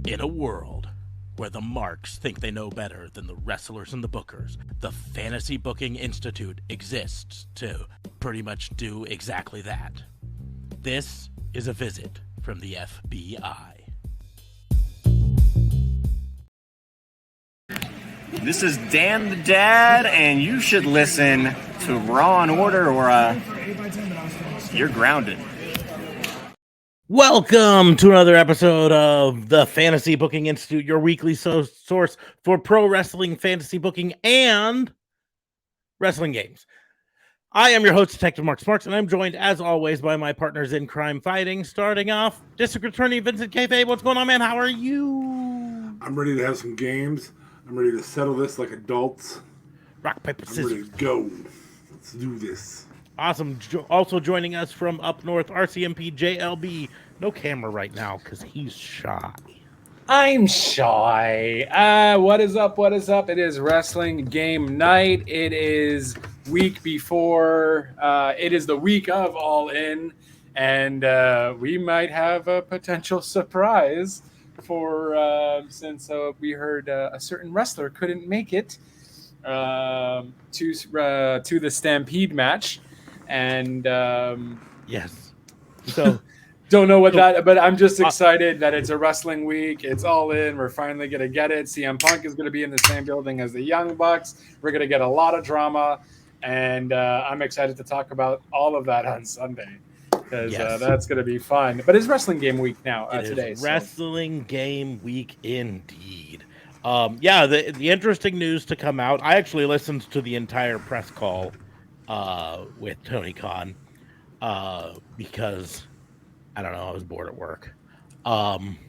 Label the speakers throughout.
Speaker 1: In a world where the marks think they know better than the wrestlers and the bookers, the Fantasy Booking Institute exists to pretty much do exactly that. This is a visit from the FBI.
Speaker 2: This is Dan the Dad, and you should listen to Raw and Order or you're grounded.
Speaker 1: Welcome to another episode of the Fantasy Booking Institute, your weekly source for pro wrestling, fantasy booking, and wrestling games. I am your host, Detective Mark Smarks, and I'm joined, as always, by my partners in crime fighting. Starting off, District Attorney Vincent Kayfabe. What's going on, man? How are you?
Speaker 3: I'm ready to have some games. I'm ready to settle this like adults.
Speaker 1: Rock, paper, scissors.
Speaker 3: I'm ready to go. Let's do this.
Speaker 1: Awesome. Also joining us from up north, RCMP JLB. No camera right now because he's shy.
Speaker 4: I'm shy. What is up? What is up? It is wrestling game night. It is week before. It is the week of All In. And we might have a potential surprise for since we heard a certain wrestler couldn't make it to the Stampede match. And
Speaker 1: yes, so
Speaker 4: don't know what that, but I'm just excited that it's a wrestling week. It's All In. We're finally gonna get it. CM Punk is gonna be in the same building as the Young Bucks. We're gonna get a lot of drama, and I'm excited to talk about all of that on Sunday because that's gonna be fun. But it's wrestling game week now today.
Speaker 1: Wrestling game week indeed. The interesting news to come out. I actually listened to the entire press call with Tony Khan because I don't know, I was bored at work. But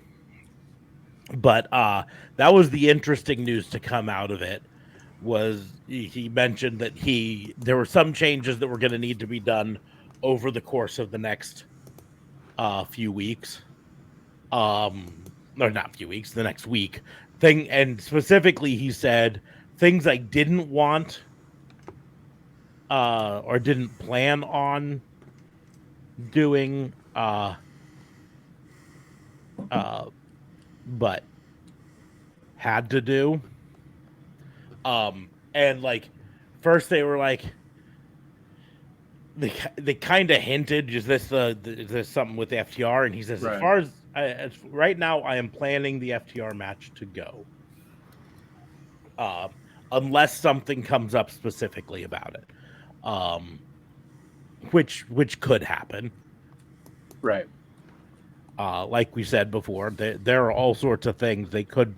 Speaker 1: that was the interesting news to come out of it. Was he mentioned that there were some changes that were going to need to be done over the course of the next few weeks. Or not few weeks, the next week. And specifically he said things I didn't want or didn't plan on doing, but had to do. And like, first they were like, they kind of hinted, is this something with the FTR? And he says, right. As far as right now, I am planning the FTR match to go. Unless something comes up specifically about it. Which could happen.
Speaker 4: Right.
Speaker 1: Like we said before, there are all sorts of things they could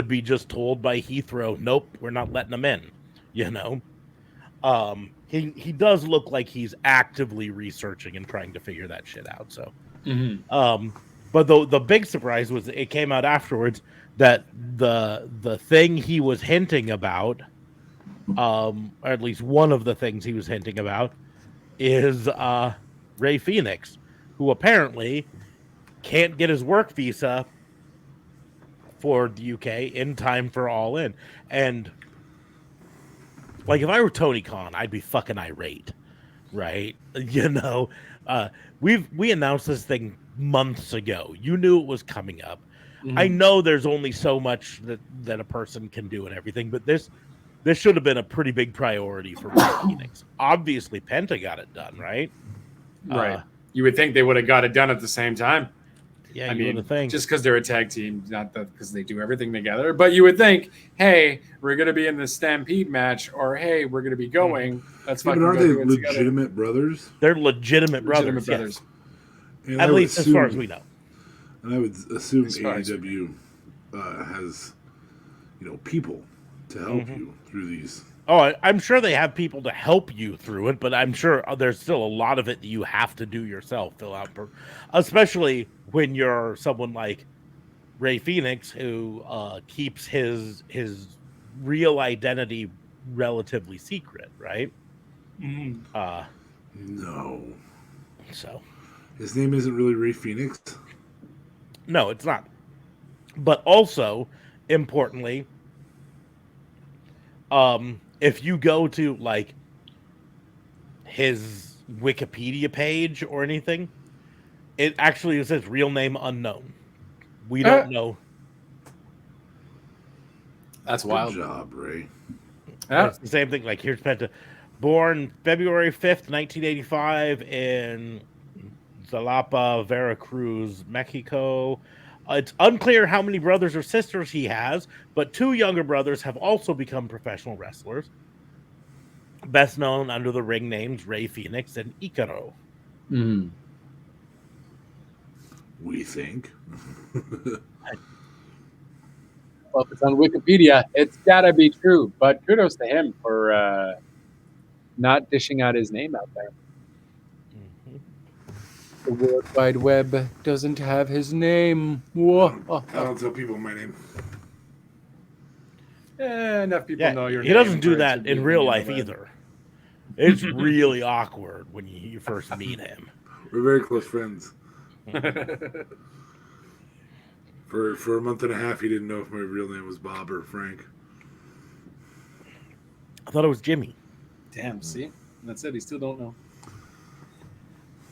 Speaker 1: be just told by Heathrow, nope, we're not letting them in, you know. He does look like he's actively researching and trying to figure that shit out. So, but the big surprise was it came out afterwards that the thing he was hinting about, or at least one of the things he was hinting about, is Ray Phoenix, who apparently can't get his work visa for the UK in time for All In. And like, if I were Tony Khan, I'd be fucking irate, right? You know, we announced this thing months ago. You knew it was coming up. Mm-hmm. I know there's only so much that a person can do and everything, but this should have been a pretty big priority for Phoenix. Obviously, Penta got it done, right?
Speaker 4: Right. You would think they would have got it done at the same time.
Speaker 1: Yeah, I mean,
Speaker 4: just because they're a tag team, not because they do everything together. But you would think, hey, we're going to be in the Stampede match, or hey, we're going to be going. That's fucking.
Speaker 3: But are they legitimate brothers?
Speaker 1: They're legitimate brothers. Yes. At least as far as we know.
Speaker 3: And I would assume AEW has, people to help you through these.
Speaker 1: Oh, I'm sure they have people to help you through it, but I'm sure there's still a lot of it that you have to do yourself, fill out, especially when you're someone like Ray Phoenix, who keeps his real identity relatively secret, right?
Speaker 3: No.
Speaker 1: So
Speaker 3: his name isn't really Ray Phoenix?
Speaker 1: No, it's not. But also, importantly, if you go to like his Wikipedia page or anything, it actually says real name unknown. We don't know.
Speaker 4: That's
Speaker 3: Good
Speaker 4: wild.
Speaker 3: job, Ray.
Speaker 4: Yeah.
Speaker 1: It's the same thing. Like here's Penta, born February 5th, 1985 in Jalapa, Veracruz, Mexico. It's unclear how many brothers or sisters he has, but 2 younger brothers have also become professional wrestlers. Best known under the ring names Ray Phoenix and Icaro.
Speaker 4: Mm.
Speaker 3: We think.
Speaker 4: Well, if it's on Wikipedia, it's gotta be true. But kudos to him for not dishing out his name out there.
Speaker 1: Mm-hmm.
Speaker 4: The World Wide Web doesn't have his name.
Speaker 3: I don't tell people my name.
Speaker 4: Enough people know your name.
Speaker 1: He doesn't do
Speaker 4: for it to
Speaker 1: that
Speaker 4: be
Speaker 1: in real
Speaker 4: the
Speaker 1: life
Speaker 4: web.
Speaker 1: either. It's really awkward when you first meet him.
Speaker 3: We're very close friends. For a month and a half, he didn't know if my real name was Bob or Frank.
Speaker 1: I thought it was Jimmy.
Speaker 4: Damn, see? That's it. He still don't know.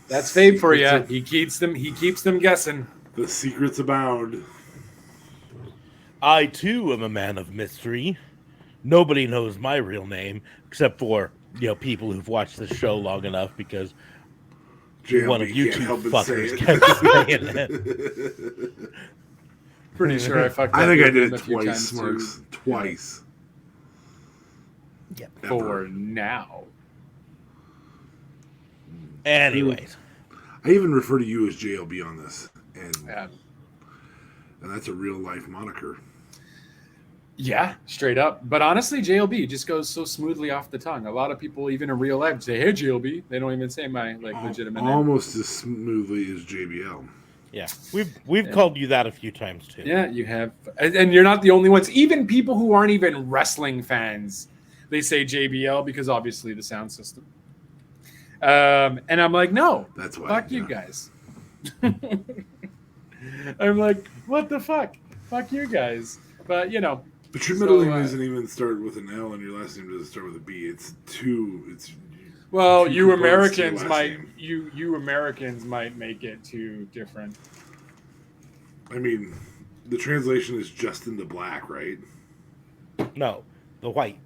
Speaker 4: That's fate for you. He keeps them guessing.
Speaker 3: The secrets abound.
Speaker 1: I too am a man of mystery. Nobody knows my real name except for people who've watched this show long enough because
Speaker 3: JLB
Speaker 1: one of you
Speaker 3: can't
Speaker 1: two
Speaker 3: help but say
Speaker 1: fuckers
Speaker 3: it.
Speaker 1: kept saying it.
Speaker 4: Pretty sure I fucked up.
Speaker 3: I think I
Speaker 4: your
Speaker 3: did
Speaker 4: name a
Speaker 3: it
Speaker 4: few
Speaker 3: twice,
Speaker 4: times,
Speaker 3: Smarks.
Speaker 4: too.
Speaker 3: Twice.
Speaker 1: Yep.
Speaker 4: For now.
Speaker 1: Anyways,
Speaker 3: I even refer to you as JLB on this, and
Speaker 4: Yeah.
Speaker 3: that's a real life moniker.
Speaker 4: Yeah, straight up. But honestly, JLB just goes so smoothly off the tongue. A lot of people, even in real life, say, "Hey, JLB." They don't even say my legitimate name.
Speaker 3: Almost as smoothly as JBL.
Speaker 1: yeah, we've called you that a few times too.
Speaker 4: Yeah, you have, and you're not the only ones. Even people who aren't even wrestling fans, they say JBL because obviously the sound system. And I'm like, no,
Speaker 3: That's why.
Speaker 4: fuck you guys. I'm like, what the fuck? Fuck you guys. But
Speaker 3: But your middle
Speaker 4: So,
Speaker 3: name doesn't even start with an L, and your last name doesn't start with a B. It's two.
Speaker 4: well,
Speaker 3: two
Speaker 4: you
Speaker 3: components to your
Speaker 4: Americans
Speaker 3: last
Speaker 4: might
Speaker 3: name.
Speaker 4: you Americans might make it too different.
Speaker 3: I mean, the translation is Justin the Black, right?
Speaker 1: No, the white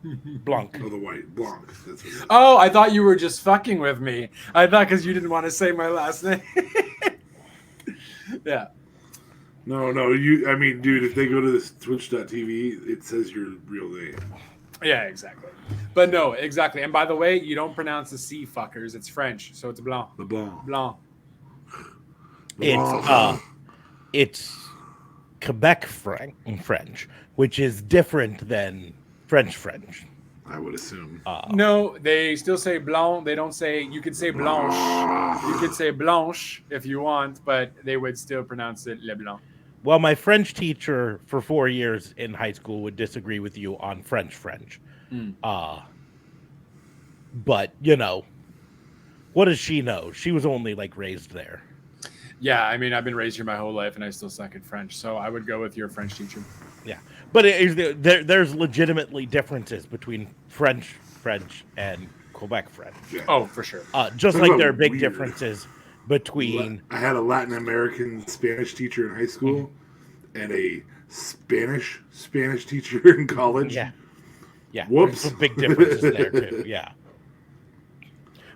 Speaker 1: Blanc.
Speaker 3: Oh, the white Blanc. That's what it is.
Speaker 4: Oh, I thought you were just fucking with me. I thought because you didn't want to say my last name. Yeah.
Speaker 3: No. I mean, dude, if they go to this Twitch.tv, it says your real name.
Speaker 4: Yeah, exactly. But no, exactly. And by the way, you don't pronounce the C, fuckers. It's French, so it's blanc.
Speaker 3: The Blanc.
Speaker 4: Blanc.
Speaker 1: It's Quebec French, which is different than French.
Speaker 3: I would assume.
Speaker 4: No, they still say blanc. They don't say. You could say blanche. You could say blanche if you want, but they would still pronounce it le blanc.
Speaker 1: Well, my French teacher for 4 years in high school would disagree with you on French. But what does she know? She was only raised there.
Speaker 4: Yeah, I mean, I've been raised here my whole life, and I still suck at French, so I would go with your French teacher.
Speaker 1: Yeah, but there's legitimately differences between French and Quebec French.
Speaker 3: Yeah.
Speaker 4: Oh, for sure.
Speaker 1: Just
Speaker 3: Talk
Speaker 1: like there are
Speaker 3: about
Speaker 1: big
Speaker 3: weird.
Speaker 1: differences between.
Speaker 3: I had a Latin American Spanish teacher in high school and a Spanish teacher in college.
Speaker 1: Yeah.
Speaker 3: Whoops.
Speaker 1: There's some big differences there too. Yeah.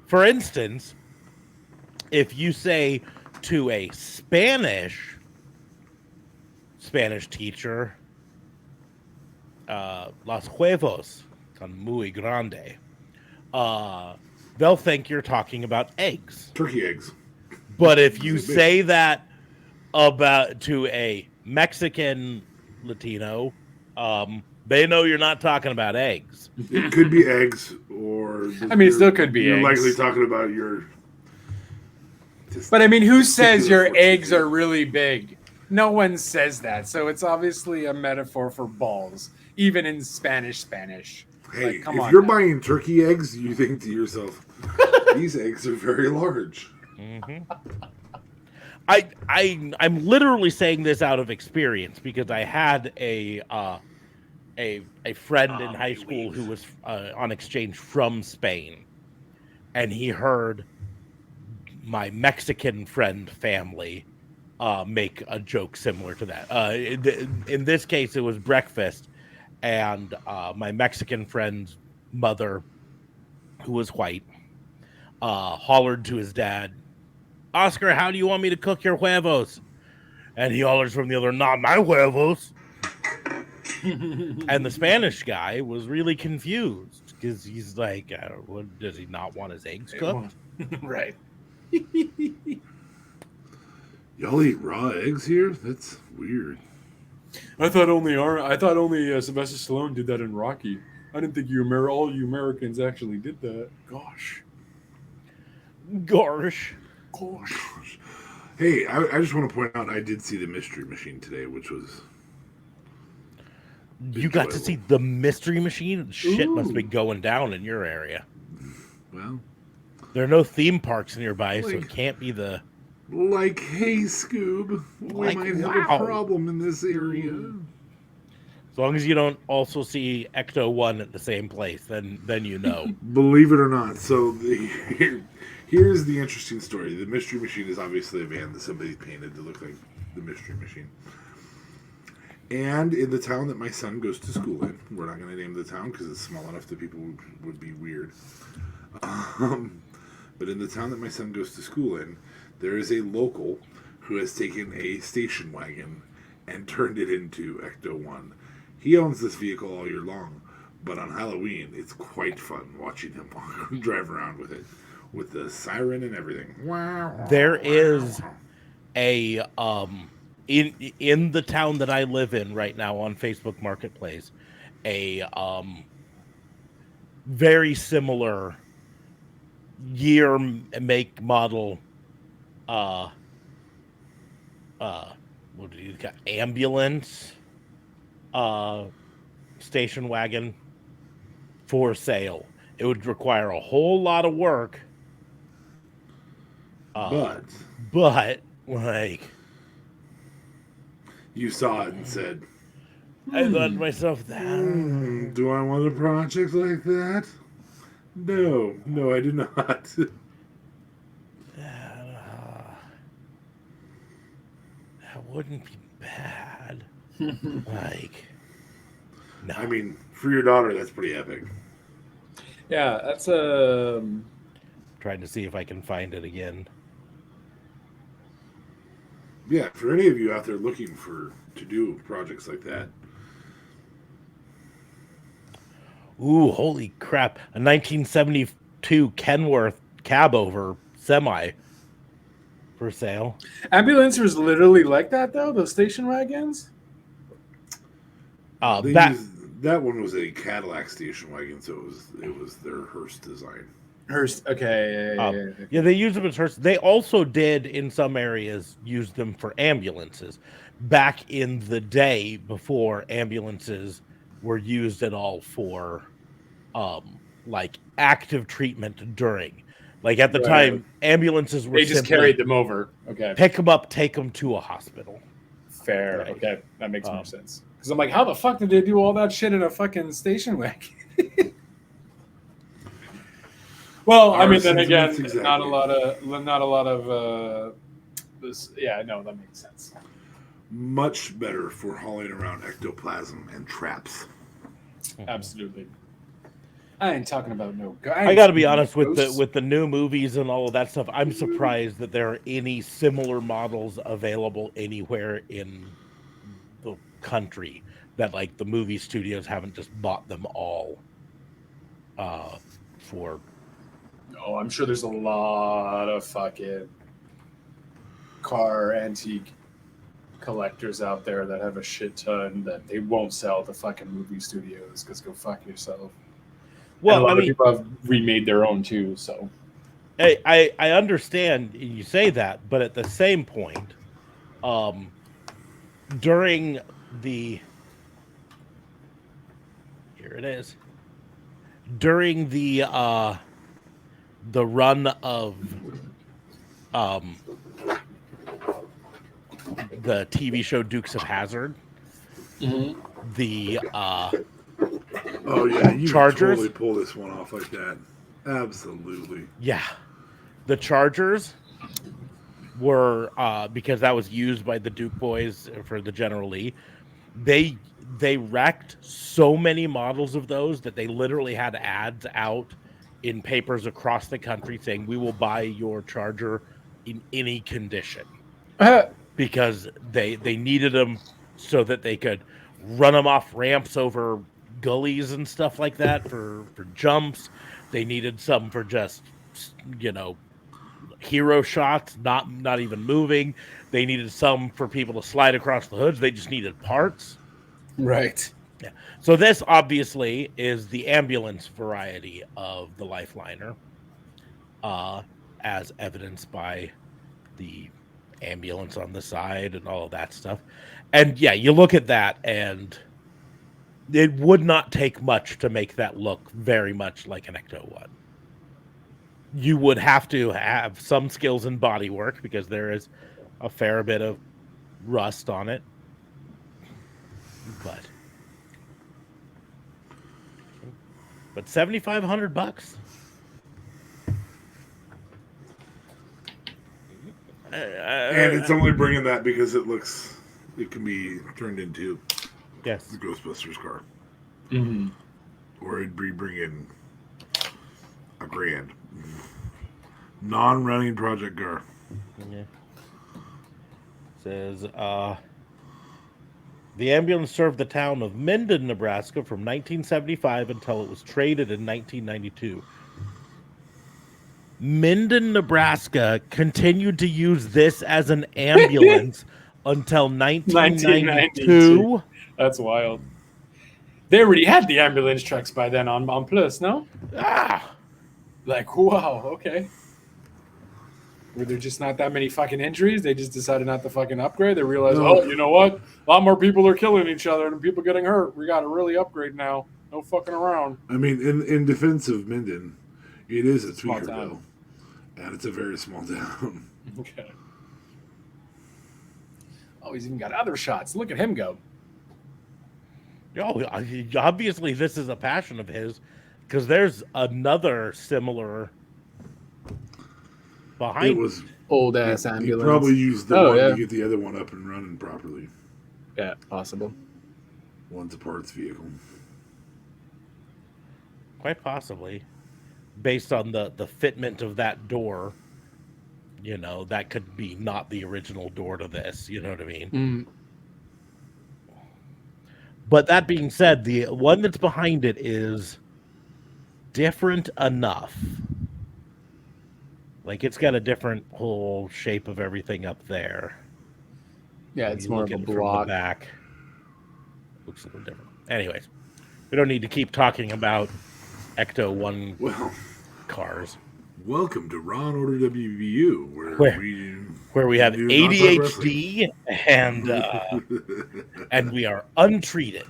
Speaker 1: For instance, if you say to a Spanish teacher, "Los huevos son muy grande," they'll think you're talking about eggs.
Speaker 3: Turkey eggs.
Speaker 1: But if you
Speaker 3: They're big.
Speaker 1: say that to a Mexican Latino, they know you're not talking about eggs.
Speaker 3: It could be eggs, or
Speaker 4: I mean, it still could be
Speaker 3: You're
Speaker 4: eggs.
Speaker 3: likely talking about your.
Speaker 4: But I mean, who says your
Speaker 3: Ridiculous.
Speaker 4: eggs are really big? No one says that, so it's obviously a metaphor for balls, even in Spanish.
Speaker 3: Hey,
Speaker 4: come
Speaker 3: if
Speaker 4: on
Speaker 3: you're
Speaker 4: now.
Speaker 3: buying turkey eggs, you think to yourself, these eggs are very large.
Speaker 1: I'm literally saying this out of experience because I had a friend in high school who was on exchange from Spain, and he heard my Mexican friend family make a joke similar to that. In this case, it was breakfast, and my Mexican friend's mother, who was white, hollered to his dad, "Oscar, how do you want me to cook your huevos?" And he hollers from the other, "Not my huevos." And the Spanish guy was really confused because he's like, what, does he not want his eggs cooked?
Speaker 4: Right.
Speaker 3: Y'all eat raw eggs here? That's weird.
Speaker 4: I thought only Sylvester Stallone did that in Rocky. I didn't think all you Americans actually did that. Gosh.
Speaker 3: Hey, I just want to point out I did see the Mystery Machine today, which was.
Speaker 1: You got to see the Mystery Machine? Shit
Speaker 4: Ooh.
Speaker 1: must be going down in your area.
Speaker 3: Well,
Speaker 1: there are no theme parks nearby, so it can't be the.
Speaker 3: Like, hey, Scoob, we might have a problem in this area.
Speaker 1: As long as you don't also see Ecto 1 at the same place, then you know.
Speaker 3: Believe it or not. So here's the interesting story. The Mystery Machine is obviously a van that somebody painted to look like the Mystery Machine. And in the town that my son goes to school in, we're not going to name the town because it's small enough that people would be weird. But in the town that my son goes to school in, there is a local who has taken a station wagon and turned it into Ecto 1. He owns this vehicle all year long, but on Halloween, it's quite fun watching him drive around with it, with the siren and everything.
Speaker 1: There is a in the town that I live in right now on Facebook Marketplace, a very similar year, make, model what do you got? Ambulance station wagon for sale. It would require a whole lot of work,
Speaker 3: but
Speaker 1: like,
Speaker 3: you saw it and said,
Speaker 1: I thought to myself,
Speaker 3: do I want a project like that? No, I do not.
Speaker 1: That wouldn't be bad. Like, no.
Speaker 3: I mean, for your daughter, that's pretty epic.
Speaker 4: Yeah, that's
Speaker 1: trying to see if I can find it again.
Speaker 3: Yeah, for any of you out there looking to do projects like that.
Speaker 1: Ooh, holy crap. A 1972 Kenworth cab-over semi for sale.
Speaker 4: Ambulance was literally like that, though? Those station wagons?
Speaker 3: That one was a Cadillac station wagon, so it was their Hearst design.
Speaker 4: Hearst, okay.
Speaker 1: Yeah, they use them as Hearst. They also did, in some areas, use them for ambulances. Back in the day, before ambulances were used at all for, like, active treatment during. Like, at the time, ambulances were
Speaker 4: They just carried them over. Okay.
Speaker 1: Pick them up, take them to a hospital.
Speaker 4: Fair. Right. Okay. That makes more sense. Because I'm like, how the fuck did they do all that shit in a fucking station wagon? Well, I mean, then again, exactly. not a lot of this. Yeah, no, that makes sense.
Speaker 3: Much better for hauling around ectoplasm and traps.
Speaker 4: Absolutely. I ain't talking about no guys.
Speaker 1: I got to be honest with the new movies and all of that stuff. I'm surprised that there are any similar models available anywhere in the country. That, like, the movie studios haven't just bought them all for.
Speaker 4: Oh, I'm sure there's a lot of fucking car antique collectors out there that have a shit ton that they won't sell to fucking movie studios because go fuck yourself. Well, I mean, people have remade their own too. So,
Speaker 1: I understand you say that, but at the same point, during the run of the TV show Dukes of Hazzard, the
Speaker 3: oh yeah, you
Speaker 1: Chargers
Speaker 3: totally pull this one off like that. Absolutely.
Speaker 1: Yeah, the Chargers were because that was used by the Duke boys for the General Lee. they wrecked so many models of those that they literally had ads out in papers across the country saying, "We will buy your Charger in any condition," because they needed them so that they could run them off ramps over gullies and stuff like that for jumps. They needed some for just, you know, hero shots, not even moving. They needed some for people to slide across the hoods. They just needed parts.
Speaker 4: Right.
Speaker 1: Yeah. So this obviously is the ambulance variety of the Lifeliner, as evidenced by the ambulance on the side and all of that stuff. And yeah, you look at that and it would not take much to make that look very much like an Ecto 1. You would have to have some skills in body work because there is a fair bit of rust on it. But $7,500.
Speaker 3: And it's only bringing that because it can be turned into
Speaker 1: yes,
Speaker 3: the Ghostbusters car.
Speaker 4: Mm-hmm.
Speaker 3: Or it'd be bringing $1,000. Non-running project car.
Speaker 1: Yeah. Says, the ambulance served the town of Minden, Nebraska from 1975 until it was traded in 1992. Minden, Nebraska continued to use this as an ambulance until 1992.
Speaker 4: That's wild. They already had the ambulance trucks by then on Plus, no?
Speaker 1: Ah,
Speaker 4: Like, wow, okay. Were there just not that many fucking injuries? They just decided not to fucking upgrade. They realized, oh, you know what? A lot more people are killing each other and people getting hurt. We got to really upgrade now. No fucking around.
Speaker 3: I mean, in defense of Minden, it is a
Speaker 4: Small
Speaker 3: tweaker
Speaker 4: town.
Speaker 3: though, and it's a very small town.
Speaker 4: Okay. Oh, he's even got other shots. Look at him go.
Speaker 1: oh, obviously this is a passion of his because there's another similar behind.
Speaker 3: It was
Speaker 4: Old ass
Speaker 3: He
Speaker 4: ambulance.
Speaker 3: probably used the
Speaker 4: Oh,
Speaker 3: one
Speaker 4: yeah.
Speaker 3: to get the other one up and running properly.
Speaker 4: Yeah, possible.
Speaker 3: One's a parts vehicle.
Speaker 1: Quite possibly, based on the fitment of that door. You know, that could be not the original door to this. You know what I mean?
Speaker 4: Mm.
Speaker 1: But that being said, the one that's behind it is different enough. Like, it's got a different whole shape of everything up there.
Speaker 4: Yeah,
Speaker 1: When
Speaker 4: it's
Speaker 1: you
Speaker 4: more
Speaker 1: look
Speaker 4: of a
Speaker 1: at it from
Speaker 4: block.
Speaker 1: the back. Looks a little different. Anyways, we don't need to keep talking about Ecto 1
Speaker 3: Well,
Speaker 1: cars.
Speaker 3: welcome to Raw and Order WVU,
Speaker 1: Where we have
Speaker 3: do not talk
Speaker 1: ADHD and we are untreated.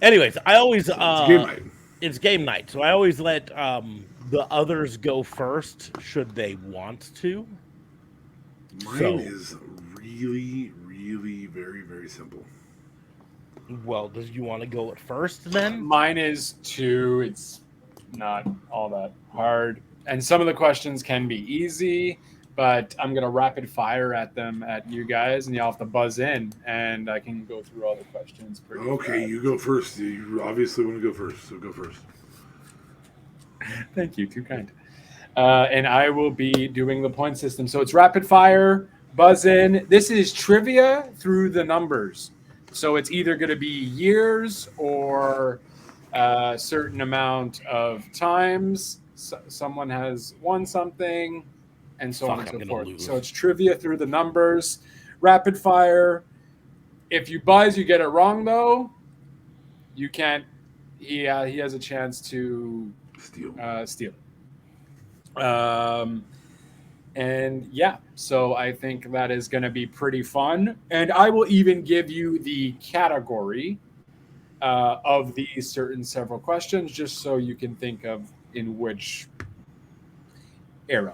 Speaker 1: Anyways, I always
Speaker 3: it's game night.
Speaker 1: it's game night, so I always let the others go first should they want to.
Speaker 3: Mine is really, really very, very simple.
Speaker 1: Well, does you want to go at first then?
Speaker 4: Mine is 2. It's not all that hard. And some of the questions can be easy, but I'm going to rapid fire at them at you guys, and y'all have to buzz in, and I can go through all the questions pretty
Speaker 3: Okay,
Speaker 4: fast.
Speaker 3: you go first. You obviously want to go first, so go first.
Speaker 4: Thank you. Too kind. And I will be doing the point system. So it's rapid fire, buzz in. This is trivia through the numbers. So it's either going to be years or a certain amount of times. Someone has won something, and so on
Speaker 1: Fuck,
Speaker 4: and
Speaker 1: I'm
Speaker 4: so
Speaker 1: gonna
Speaker 4: forth.
Speaker 1: lose.
Speaker 4: So it's trivia through the numbers. Rapid fire. If you buzz, you get it wrong, though. You can't. He has a chance to steal. And yeah, so I think that is going to be pretty fun. And I will even give you the category of these certain several questions, just so you can think of in which era.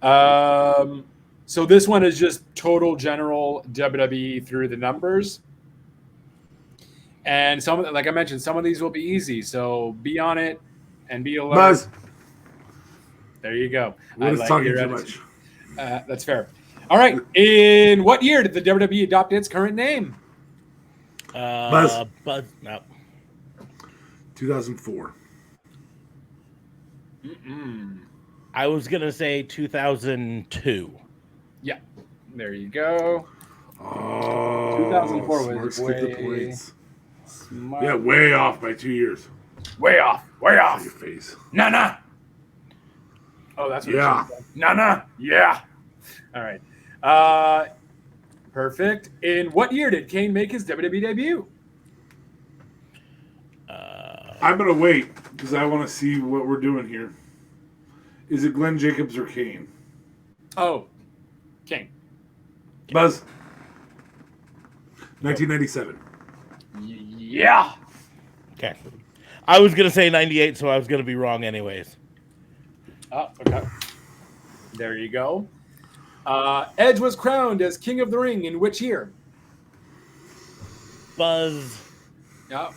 Speaker 4: So this one is just total general WWE through the numbers. And some, like I mentioned, some of these will be easy. So be on it and be alert.
Speaker 3: Buzz,
Speaker 4: There you go.
Speaker 3: what is talking too much?
Speaker 4: That's fair. All right. In what year did the WWE adopt its current name?
Speaker 3: Buzz.
Speaker 1: No.
Speaker 3: 2004.
Speaker 1: I was gonna say 2002.
Speaker 4: Yeah. There you go.
Speaker 3: Oh,
Speaker 4: 2004
Speaker 3: Smart
Speaker 4: was
Speaker 3: skipped the
Speaker 4: way
Speaker 3: points.
Speaker 4: smart.
Speaker 3: Yeah, way off by 2 years.
Speaker 4: Way off. Way off.
Speaker 3: Your face.
Speaker 4: Nah. Oh, that's what
Speaker 3: Yeah.
Speaker 4: it should be. Nah. Yeah. All right. Perfect. In what year did Kane make his WWE debut?
Speaker 3: I'm gonna wait because I want to see what we're doing here. Is it Glenn Jacobs or Kane?
Speaker 4: Oh, Kane.
Speaker 3: Buzz. 1997.
Speaker 4: Yeah.
Speaker 1: Okay. I was gonna say 98, so I was gonna be wrong anyways.
Speaker 4: Oh, okay. There you go. Edge was crowned as King of the Ring in which year?
Speaker 1: Buzz.
Speaker 4: Yeah.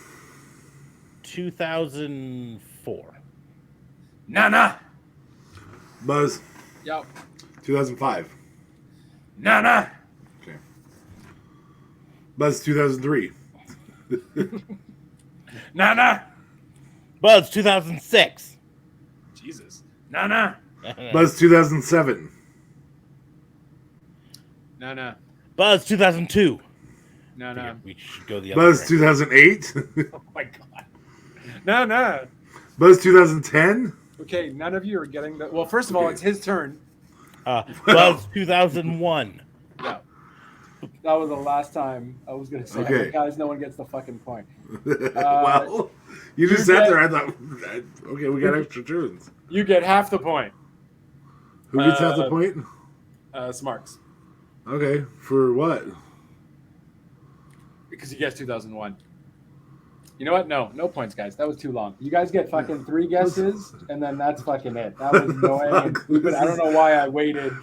Speaker 1: 2004.
Speaker 4: Nah.
Speaker 3: Buzz.
Speaker 4: Yep.
Speaker 3: 2005.
Speaker 4: Nah.
Speaker 3: Okay. Buzz 2003.
Speaker 4: Nah.
Speaker 1: Buzz 2006.
Speaker 4: Jesus. Nah.
Speaker 3: Buzz 2007.
Speaker 4: Nah.
Speaker 1: Buzz 2002.
Speaker 4: Nah.
Speaker 1: We should go the other
Speaker 3: Buzz
Speaker 1: direction.
Speaker 3: 2008.
Speaker 4: Oh my god. Nah.
Speaker 3: Buzz 2010.
Speaker 4: Okay, none of you are getting that. Well, first of all,
Speaker 3: Okay.
Speaker 4: it's his turn.
Speaker 1: Buzz 2001.
Speaker 4: Yeah. That was the last time I was going to say,
Speaker 3: Okay.
Speaker 4: guys, no one gets the fucking point.
Speaker 3: Well, you just sat there. I thought, okay, we got extra turns.
Speaker 4: You get half the point.
Speaker 3: Who gets half the point?
Speaker 4: Smarks.
Speaker 3: Okay, for what?
Speaker 4: Because you guessed 2001. You know what? No points, guys. That was too long. You guys get fucking 3 guesses, and then that's fucking it. That was annoying and stupid. I don't know why I waited.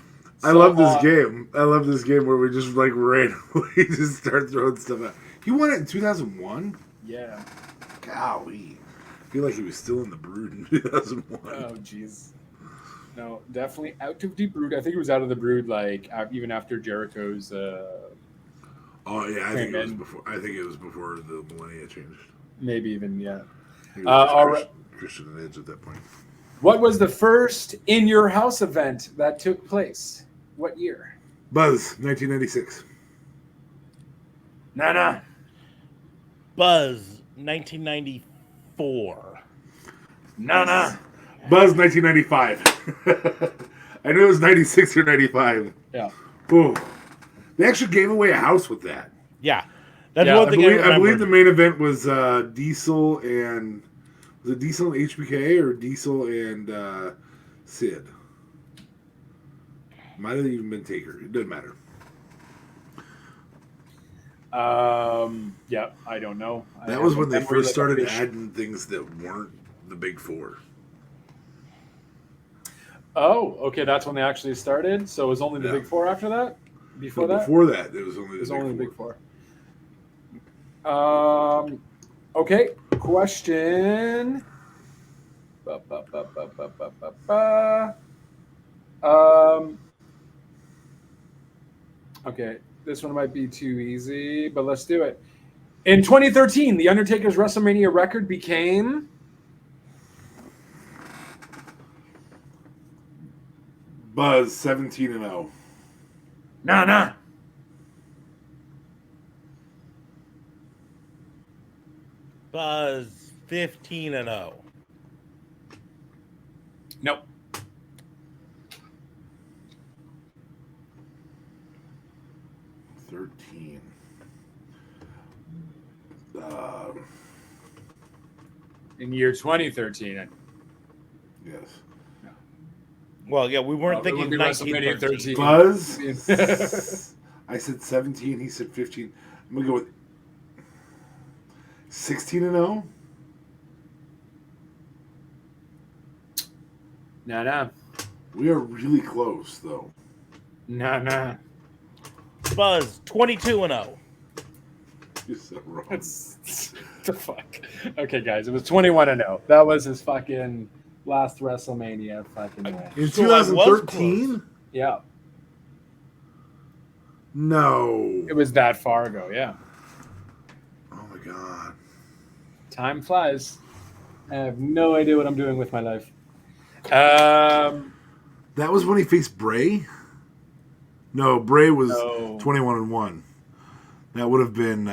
Speaker 3: I love this game. I love this game where we just like randomly just start throwing stuff out. He won it in 2001?
Speaker 4: Yeah.
Speaker 3: Golly. I feel like he was still in the Brood in 2001.
Speaker 4: Oh, jeez. No, definitely out of the Brood. I think it was out of the Brood, like even after Jericho's.
Speaker 3: Oh yeah, I think it was
Speaker 4: in.
Speaker 3: before. I think it was before the millennia changed.
Speaker 4: Maybe even, yeah.
Speaker 3: I think it was
Speaker 4: all right.
Speaker 3: Christian and Edge at that point.
Speaker 4: What was the first In Your House event that took place? What year?
Speaker 3: Buzz, 1996.
Speaker 4: Nah.
Speaker 1: Buzz 1994.
Speaker 4: Nah.
Speaker 3: Buzz, 1995. I knew it was 96 or 95.
Speaker 4: Yeah.
Speaker 3: Boom. They actually gave away a house with that.
Speaker 1: Yeah. That's
Speaker 4: Yeah,
Speaker 1: one
Speaker 3: I
Speaker 1: thing
Speaker 3: believe,
Speaker 1: I
Speaker 3: I believe
Speaker 1: remember.
Speaker 3: the main event was Diesel and... Was it Diesel and HBK or Diesel and Sid? Might have even been Taker. It doesn't matter.
Speaker 4: Yeah, I don't know.
Speaker 3: That was when they
Speaker 4: Memory
Speaker 3: first
Speaker 4: like a
Speaker 3: started
Speaker 4: fish.
Speaker 3: adding things that weren't the big four.
Speaker 4: Oh, okay, that's when they actually started. So it was only the
Speaker 3: Yeah.
Speaker 4: Big Four after that.
Speaker 3: Before that, it was only
Speaker 4: It was
Speaker 3: the
Speaker 4: only
Speaker 3: big
Speaker 4: the Big
Speaker 3: four.
Speaker 4: Four. Okay, question. Okay, this one might be too easy, but let's do it. In 2013, The Undertaker's WrestleMania record became...
Speaker 3: Buzz, 17-0.
Speaker 4: Nah.
Speaker 1: Buzz 15-0.
Speaker 4: Nope. In year 2013.
Speaker 3: Yes.
Speaker 1: Well, yeah, we weren't
Speaker 4: It
Speaker 1: thinking
Speaker 4: would be WrestleMania
Speaker 1: 1913.
Speaker 4: 13.
Speaker 3: Buzz, I said 17. He said 15. I'm gonna go with 16-0.
Speaker 4: Nah.
Speaker 3: We are really close, though.
Speaker 4: Nah.
Speaker 1: Buzz 22-0.
Speaker 3: You're so wrong.
Speaker 4: That's the fuck. Okay, guys, it was 21-0. That was his fucking last WrestleMania fucking win.
Speaker 3: In
Speaker 1: So I was
Speaker 3: 2013,
Speaker 4: Yeah.
Speaker 3: No.
Speaker 4: It was that far ago, yeah.
Speaker 3: Oh my god.
Speaker 4: Time flies. I have no idea what I'm doing with my life. Um,
Speaker 3: That was when he faced Bray? No, Bray was
Speaker 4: no.
Speaker 3: 21-1. That would have been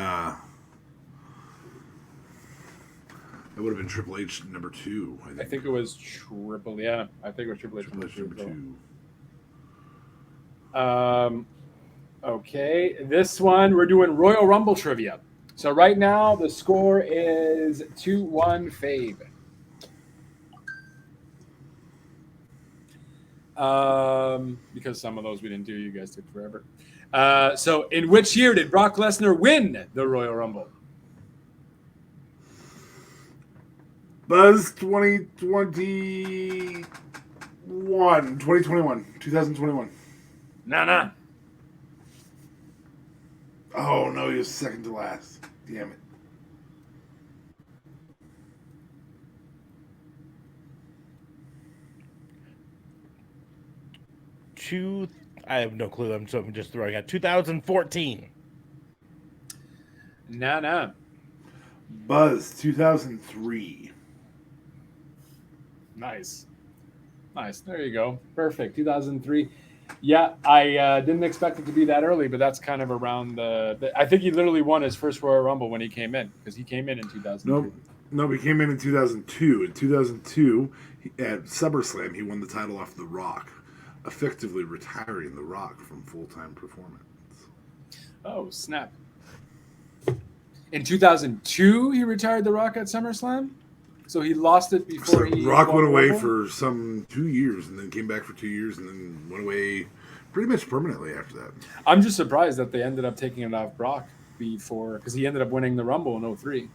Speaker 3: Triple H number 2, I think.
Speaker 4: I think it was Triple. Yeah, I think it was Triple H
Speaker 3: Triple H number 2.
Speaker 4: Okay, this one we're doing Royal Rumble trivia. So right now the score is 2-1 Fabe. Because some of those we didn't do, you guys took forever. So in which year did Brock Lesnar win the Royal Rumble?
Speaker 3: Buzz 2021.
Speaker 4: Nah.
Speaker 3: Oh no, he was second to last. Damn it.
Speaker 1: I have no clue. I'm just throwing out 2014.
Speaker 4: Nah.
Speaker 3: Buzz 2003.
Speaker 4: Nice. There you go. Perfect. 2003. Yeah, I didn't expect it to be that early, but that's kind of around I think he literally won his first Royal Rumble when he came in, because he came in 2003.
Speaker 3: No, he came in 2002. In 2002, at SummerSlam, he won the title off The Rock, effectively retiring The Rock from full-time performance.
Speaker 4: Oh, snap. In 2002, he retired The Rock at SummerSlam? So he lost it before he...
Speaker 3: Rock went away for some 2 years, and then came back for 2 years, and then went away pretty much permanently after that.
Speaker 4: I'm just surprised that they ended up taking it off Brock before, because he ended up winning the Rumble in 2003.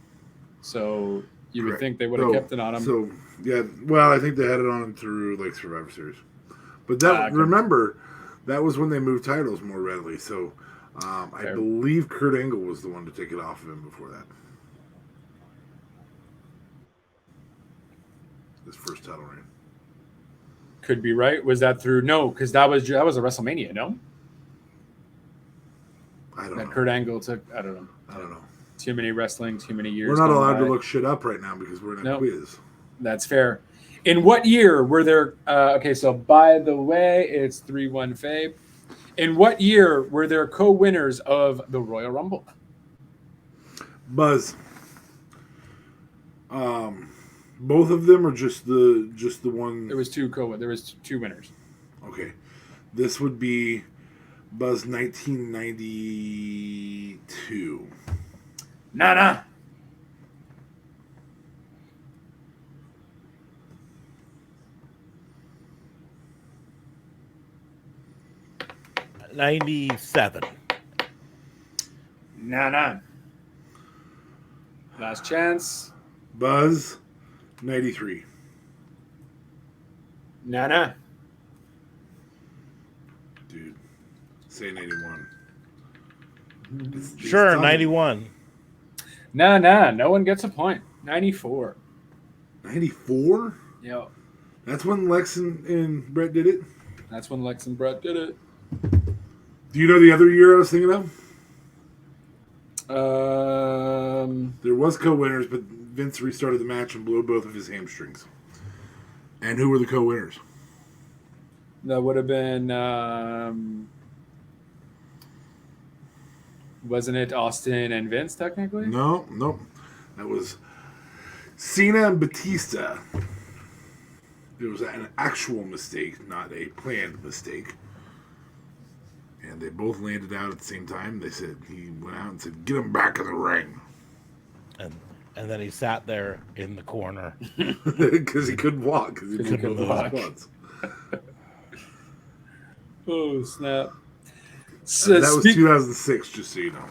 Speaker 4: So you would think they would have kept it on him.
Speaker 3: So, yeah, well, I think they had it on him through, like, Survivor Series. But that remember, that was when they moved titles more readily, so I believe Kurt Angle was the one to take it off of him before that. His first title reign.
Speaker 4: Could be right. Was that through? No, because that was a WrestleMania. No,
Speaker 3: I don't know.
Speaker 4: Kurt Angle took. I don't know. Too many wrestling. Too many years.
Speaker 3: We're not allowed to look shit up right now because we're in a quiz.
Speaker 4: That's fair. In what year were there? Okay, so by the way, it's 3-1 Fabe. In what year were there co-winners of the Royal Rumble?
Speaker 3: Buzz. Both of them, or just the one?
Speaker 4: There was two winners.
Speaker 3: Okay, this would be Buzz 1992.
Speaker 4: Nah.
Speaker 1: 97.
Speaker 4: Nah. Last chance.
Speaker 3: Buzz 93.
Speaker 4: Nah.
Speaker 3: Dude, say 91.
Speaker 1: Sure, 91.
Speaker 4: Nah. No one gets a point. 94.
Speaker 3: 94?
Speaker 4: Yeah.
Speaker 3: That's when Lex and Brett did it?
Speaker 4: That's when Lex and Brett did it.
Speaker 3: Do you know the other year I was thinking of? There was co-winners, but Vince restarted the match and blew both of his hamstrings. And who were the co-winners?
Speaker 4: That would have been... wasn't it Austin and Vince, technically?
Speaker 3: No. That was Cena and Batista. It was an actual mistake, not a planned mistake. And they both landed out at the same time. They said, he went out and said, get him back in the ring.
Speaker 1: And then he sat there in the corner.
Speaker 3: Because he couldn't walk. Because he couldn't walk.
Speaker 4: Oh, snap.
Speaker 3: So that was 2006, just so you know.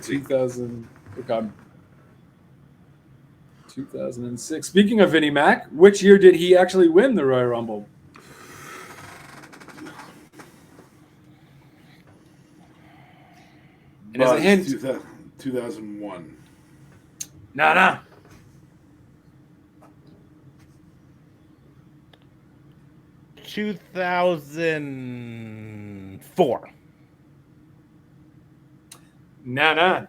Speaker 4: 2006. Speaking of Vinnie Mac, which year did he actually win the Royal Rumble? And as a hint,
Speaker 3: 2001.
Speaker 4: Nah.
Speaker 1: 2004.
Speaker 4: Nah.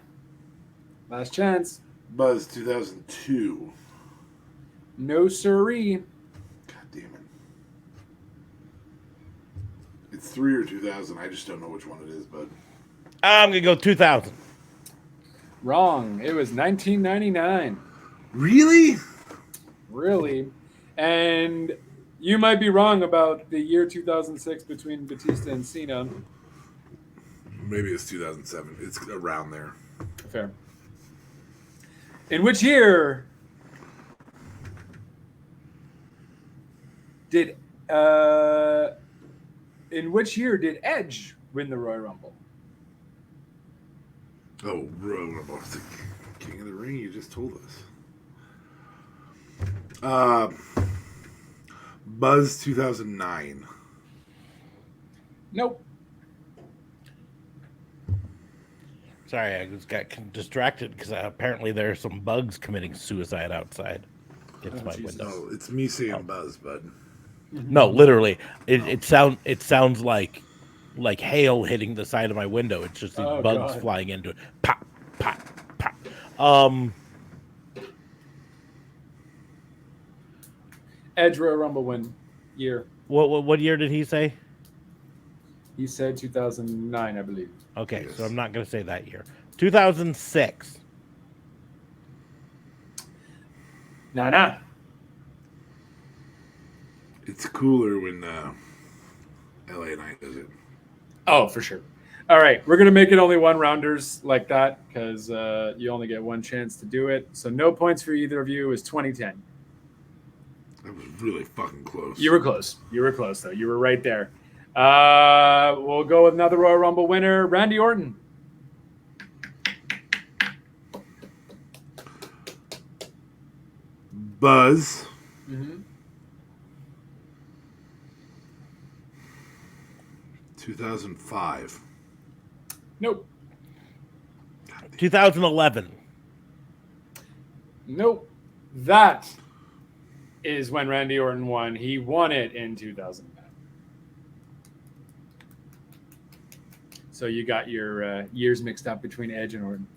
Speaker 4: Last chance.
Speaker 3: Buzz 2002.
Speaker 4: No siree.
Speaker 3: God damn it. It's 3 or 2000. I just don't know which one it is, bud.
Speaker 1: I'm gonna go 2000.
Speaker 4: Wrong. It was 1999.
Speaker 3: Really?
Speaker 4: Really? And you might be wrong about the year 2006 between Batista and Cena.
Speaker 3: Maybe it's 2007. It's around there.
Speaker 4: Fair. In which year did Edge win the Royal Rumble?
Speaker 3: Oh, Royal Rumble. The King of the Ring. You just told us. Buzz 2009.
Speaker 4: Nope.
Speaker 1: Sorry, I just got distracted because apparently there are some bugs committing suicide outside. It's my
Speaker 4: Jesus.
Speaker 1: window.
Speaker 3: No, it's me saying Buzz, bud.
Speaker 1: No, literally, it sounds like hail hitting the side of my window. It's just these bugs
Speaker 4: God.
Speaker 1: flying into it. Pop, pop, pop.
Speaker 4: Edge Royal Rumble win year.
Speaker 1: What year did he say?
Speaker 4: He said 2009, I believe.
Speaker 1: Okay,
Speaker 3: Yes.
Speaker 1: so I'm not going to say that year. 2006.
Speaker 4: Nah.
Speaker 3: It's cooler when LA Knight does it.
Speaker 4: Oh, for sure. All right, we're gonna make it only one rounders like that because you only get one chance to do it. So no points for either of you. It was 2010.
Speaker 3: That was really fucking close.
Speaker 4: You were close. You were close though. You were right there. We'll go with another Royal Rumble winner, Randy Orton.
Speaker 3: Buzz.
Speaker 4: Mm-hmm.
Speaker 3: 2005.
Speaker 4: Nope.
Speaker 1: 2011.
Speaker 4: Nope. That is when Randy Orton won. He won it in 2009. So you got your years mixed up between Edge and Orton.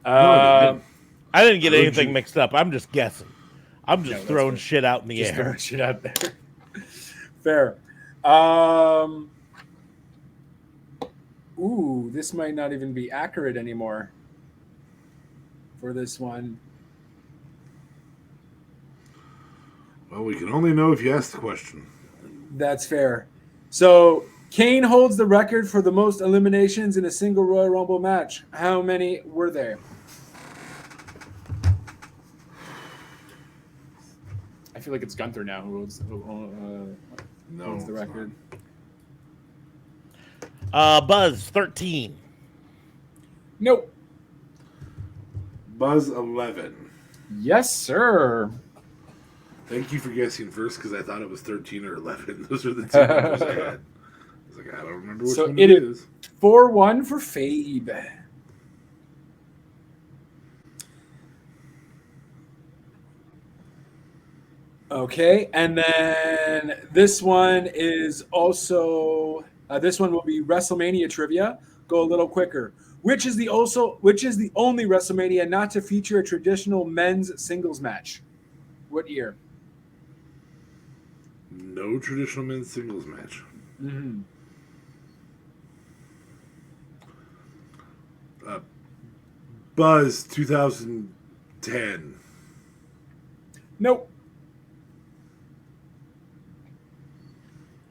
Speaker 3: I
Speaker 1: I didn't get
Speaker 3: Would
Speaker 1: anything
Speaker 3: you-
Speaker 1: mixed up. I'm just guessing. I'm just
Speaker 4: that's
Speaker 1: throwing
Speaker 4: good.
Speaker 1: shit out in the
Speaker 4: Just
Speaker 1: air.
Speaker 4: throwing shit out there. Fair. Ooh, this might not even be accurate anymore for this one.
Speaker 3: Well, we can only know if you ask the question.
Speaker 4: That's fair. So Kane holds the record for the most eliminations in a single Royal Rumble match. How many were there? I feel like it's Gunther now who owns
Speaker 3: No,
Speaker 4: the record.
Speaker 1: Buzz 13.
Speaker 4: Nope.
Speaker 3: Buzz 11.
Speaker 4: Yes, sir.
Speaker 3: Thank you for guessing first because I thought it was 13 or 11. Those are the two numbers I had. I was like, I don't remember which
Speaker 4: So
Speaker 3: one
Speaker 4: it
Speaker 3: it
Speaker 4: is-
Speaker 3: is.
Speaker 4: 4-1 for Fabe. Okay, and then this one is also this one will be WrestleMania trivia. Go a little quicker. Which is the only WrestleMania not to feature a traditional men's singles match? What year?
Speaker 3: No traditional men's singles match.
Speaker 4: Mm-hmm.
Speaker 3: Buzz 2010.
Speaker 4: Nope.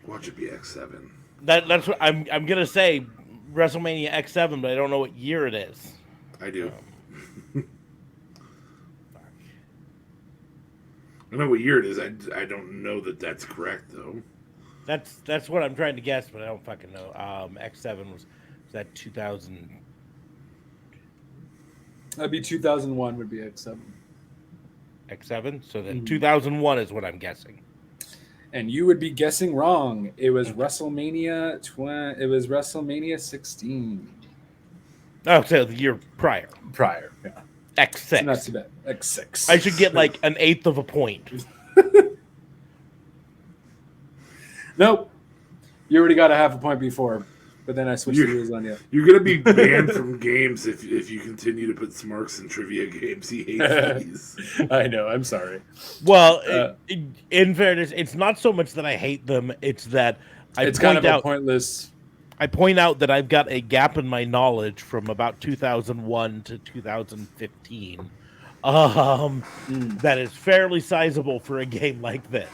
Speaker 3: Watch it be X7.
Speaker 1: That's what I'm gonna say. WrestleMania X7, but I don't know what year it is.
Speaker 3: I do. I know what year it is. I don't know that that's correct though.
Speaker 1: That's what I'm trying to guess, but I don't fucking know. X7 was that 2000.
Speaker 4: That'd be 2001 would be X7.
Speaker 1: X7. So then 2001 is what I'm guessing.
Speaker 4: And you would be guessing wrong. It was WrestleMania. It was WrestleMania 16
Speaker 1: Oh, so the year prior.
Speaker 4: prior. Yeah,
Speaker 1: X6.
Speaker 4: so not too bad. X6.
Speaker 1: I should get like an eighth of a point.
Speaker 4: Nope. You already got a half a point before. but then I switched the rules on you.
Speaker 3: You're gonna be banned from games if you continue to put smarks in trivia games. He hates these.
Speaker 4: I know. I'm sorry.
Speaker 1: Well, in fairness, it's not so much that I hate them; it's that
Speaker 4: it's kind of a pointless.
Speaker 1: I point out that I've got a gap in my knowledge from about 2001 to 2015. That is fairly sizable for a game like this.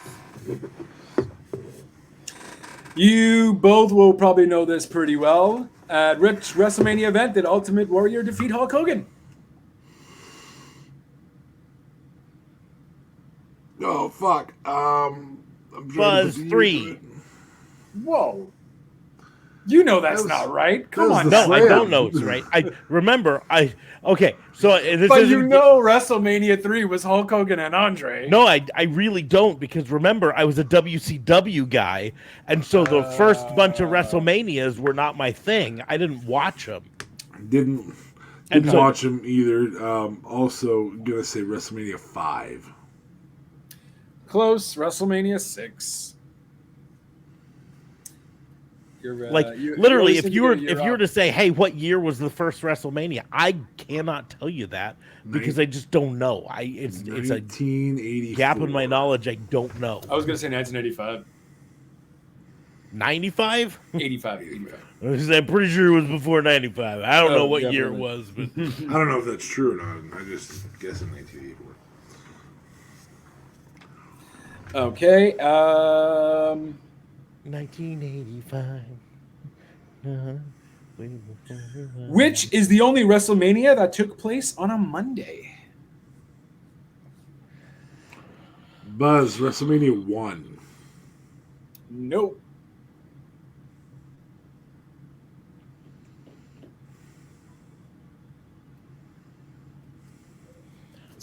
Speaker 4: You both will probably know this pretty well. At which WrestleMania event did Ultimate Warrior defeat Hulk Hogan?
Speaker 3: Oh fuck!
Speaker 1: Buzz 3.
Speaker 4: Whoa. You know that's not right. Come on.
Speaker 1: No, I don't know it's right. I remember. Okay. So
Speaker 4: but you know WrestleMania 3 was Hulk Hogan and Andre.
Speaker 1: No, I really don't, because remember, I was a WCW guy, and so the first bunch of WrestleManias were not my thing. I didn't watch them.
Speaker 3: Didn't watch them either. Also gonna say WrestleMania 5.
Speaker 4: Close. WrestleMania 6.
Speaker 1: Literally, if you were to say, "Hey, what year was the first WrestleMania?" I cannot tell you that because I just don't know. It's a
Speaker 3: 1984.
Speaker 1: Gap in my knowledge. I don't know.
Speaker 4: I was gonna say 1985.
Speaker 1: 95?
Speaker 4: 85.
Speaker 1: I'm pretty sure it was before 95. I don't know what year it was, but
Speaker 3: I don't know if that's true or not. I just guess in 1984.
Speaker 4: Okay.
Speaker 1: 1985.
Speaker 4: Which is the only WrestleMania that took place on a Monday?
Speaker 3: Buzz, WrestleMania 1.
Speaker 4: Nope.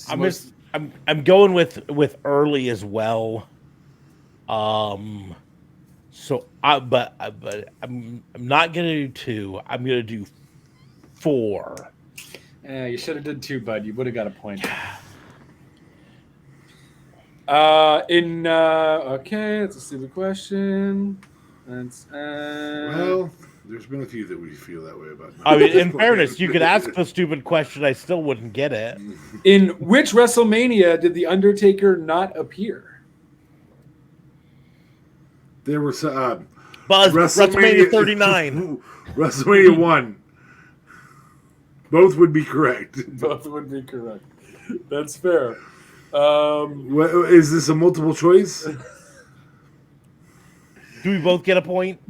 Speaker 1: I'm going with early as well. So but I'm not gonna do 2. I'm gonna do 4.
Speaker 4: You should have done 2, bud. You would have got a point. Okay, that's a stupid question.
Speaker 3: Well, there's been a few that we feel that way about.
Speaker 1: I mean, in fairness, you could ask the stupid question. I still wouldn't get it.
Speaker 4: In which WrestleMania did The Undertaker not appear?
Speaker 3: There were
Speaker 1: Buzz, WrestleMania 39.
Speaker 3: WrestleMania 1. Both would be correct.
Speaker 4: Both would be correct. That's fair.
Speaker 3: Is this a multiple choice?
Speaker 1: Do we both get a point?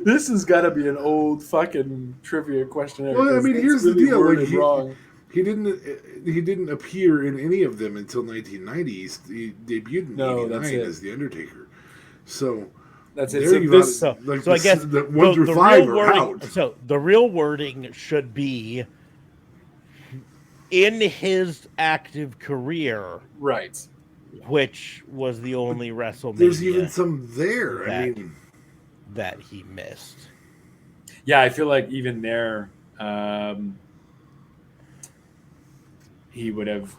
Speaker 4: This has got to be an old fucking trivia questionnaire.
Speaker 3: Well, I mean, here's
Speaker 4: really
Speaker 3: the deal. Like,
Speaker 4: wrong.
Speaker 3: He didn't appear in any of them until 1990. He debuted in '89 as The Undertaker. So
Speaker 4: that's it.
Speaker 1: So I guess
Speaker 3: the 1 through 5 are out.
Speaker 1: So the real wording should be in his active career,
Speaker 4: right?
Speaker 1: Which was the only WrestleMania.
Speaker 3: There's even some there.
Speaker 1: That he missed.
Speaker 4: Yeah, I feel like even there. He would have.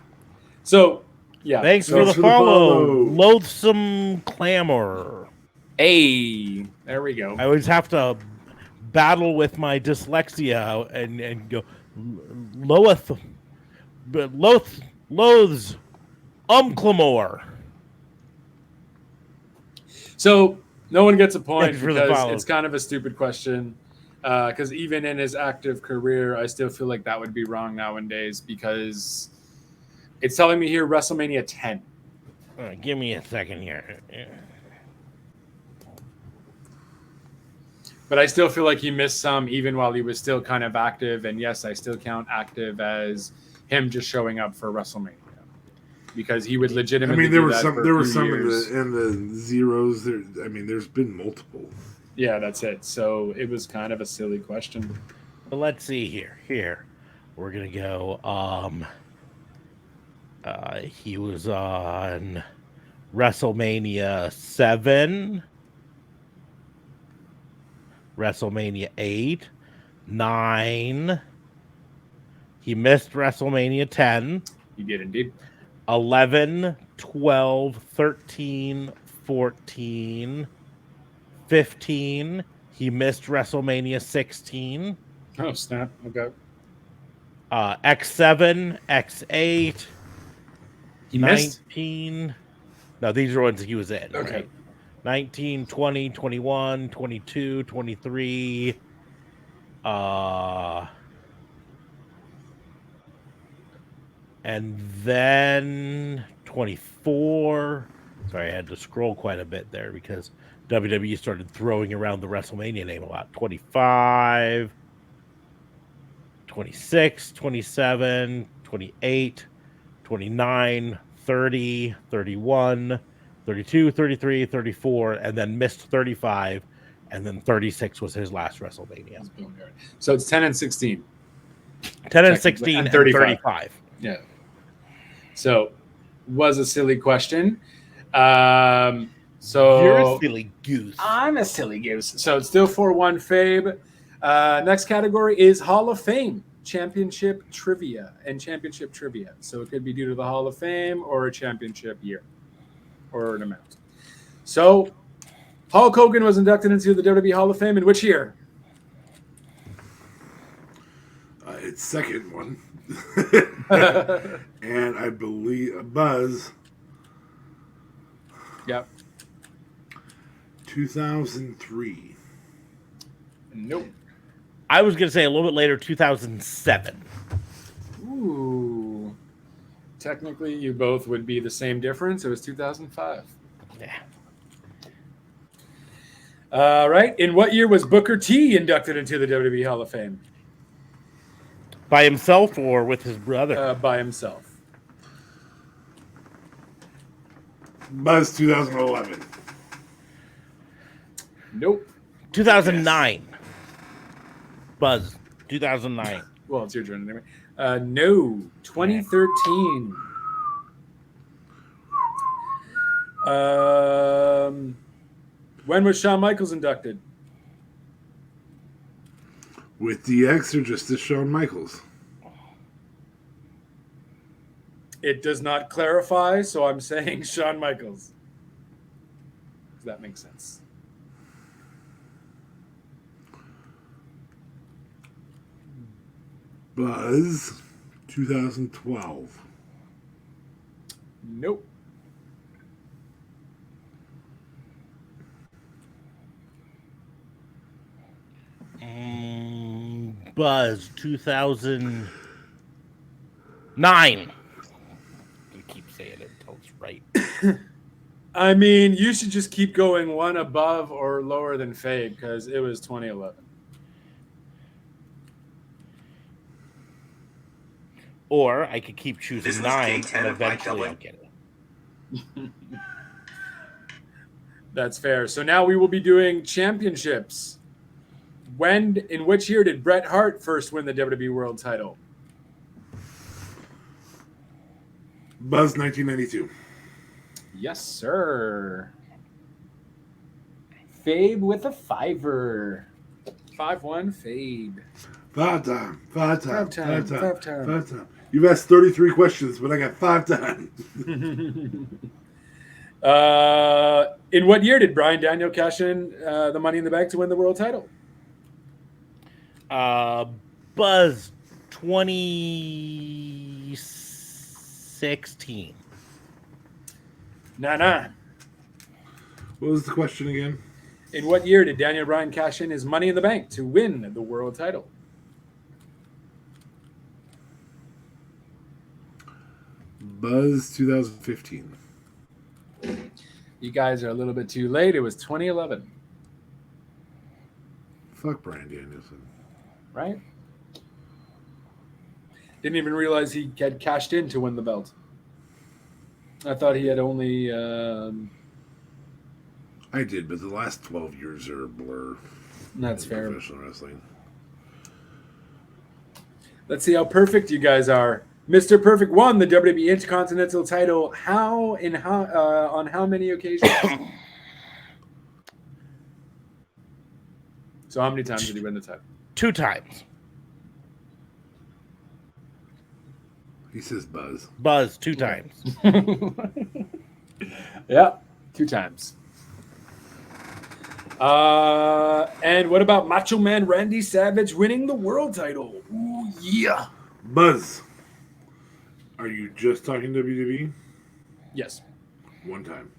Speaker 4: So, yeah.
Speaker 1: Thanks for the follow. Loathsome Clamor.
Speaker 4: Hey, there we go.
Speaker 1: I always have to battle with my dyslexia and go loathes Clamor.
Speaker 4: So no one gets a point
Speaker 1: for
Speaker 4: because it's kind of a stupid question. Because even in his active career, I still feel like that would be wrong nowadays because it's telling me here WrestleMania 10.
Speaker 1: Give me a second here.
Speaker 4: But I still feel like he missed some even while he was still kind of active. And yes, I still count active as him just showing up for WrestleMania because he would legitimately.
Speaker 3: I mean, there were some in the zeros. There's been multiple.
Speaker 4: Yeah, that's it. So it was kind of a silly question.
Speaker 1: Well, let's see here. Here, we're gonna go. He was on WrestleMania 7, WrestleMania 8, 9. He missed WrestleMania 10.
Speaker 4: He did indeed.
Speaker 1: 11, 12, 13, 14. 15, he missed WrestleMania 16.
Speaker 4: Oh, snap. Okay.
Speaker 1: X7, X8,
Speaker 4: He missed?
Speaker 1: 19. No, these are ones he was in.
Speaker 4: Okay.
Speaker 1: Right? 19, 20, 21, 22, 23. And then 24. Sorry, I had to scroll quite a bit there because WWE started throwing around the WrestleMania name a lot. 25, 26, 27, 28, 29, 30, 31, 32, 33, 34, and then missed 35. And then 36 was his last WrestleMania.
Speaker 4: So it's 10 and 16.
Speaker 1: 10 and 16 and 35.
Speaker 4: Yeah. So was a silly question. So
Speaker 1: You're a silly goose.
Speaker 4: I'm a silly goose. So it's still 4-1 Fabe. Next category is Hall of Fame championship trivia and championship trivia. So it could be due to the Hall of Fame or a championship year or an amount. So Hulk Hogan was inducted into the WWE Hall of Fame in which year?
Speaker 3: Its second one. And I believe Buzz.
Speaker 4: Yep.
Speaker 3: 2003.
Speaker 4: Nope.
Speaker 1: I was going to say a little bit later, 2007.
Speaker 4: Ooh. Technically, you both would be the same difference. It was 2005.
Speaker 1: Yeah.
Speaker 4: All right. In what year was Booker T inducted into the WWE Hall of Fame?
Speaker 1: By himself or with his brother?
Speaker 4: By himself.
Speaker 3: Buzz 2011.
Speaker 4: Nope.
Speaker 1: 2009. Yes. Buzz, 2009.
Speaker 4: Well, it's your turn anyway. No, 2013. When was Shawn Michaels inducted?
Speaker 3: With DX or just as Shawn Michaels?
Speaker 4: It does not clarify, so I'm saying Shawn Michaels. Does that make sense?
Speaker 3: Buzz 2012.
Speaker 4: Nope.
Speaker 1: Buzz 2009. You keep saying it until it's right.
Speaker 4: I mean, you should just keep going one above or lower than Fabe because it was 2011.
Speaker 1: Or I could keep choosing 9 and eventually I'll get it.
Speaker 4: That's fair. So now we will be doing championships. In which year did Bret Hart first win the WWE World Title?
Speaker 3: Buzz 1992.
Speaker 4: Yes, sir. Fabe with a 5-er. 5-1 Fabe.
Speaker 3: Five time.
Speaker 4: Five time.
Speaker 3: You've asked 33 questions, but I got 5 times.
Speaker 4: In what year did Bryan Daniel cash in the Money in the Bank to win the world title?
Speaker 1: Buzz 2016.
Speaker 4: Nah.
Speaker 3: What was the question again?
Speaker 4: In what year did Daniel Bryan cash in his Money in the Bank to win the world title?
Speaker 3: Buzz 2015.
Speaker 4: You guys are a little bit too late. It was 2011.
Speaker 3: Fuck Bryan Danielson.
Speaker 4: Right? Didn't even realize he had cashed in to win the belt. I thought he had only...
Speaker 3: I did, but the last 12 years are a blur.
Speaker 4: That's fair.
Speaker 3: Professional wrestling.
Speaker 4: Let's see how perfect you guys are. Mr. Perfect won the WWE Intercontinental title. On how many occasions? So how many times did he win the title?
Speaker 1: 2 times.
Speaker 3: He says Buzz.
Speaker 1: Buzz 2 times.
Speaker 4: Yeah, 2 times. And what about Macho Man Randy Savage winning the world title? Ooh, yeah.
Speaker 3: Buzz, are you just talking WWE?
Speaker 4: Yes.
Speaker 3: One time.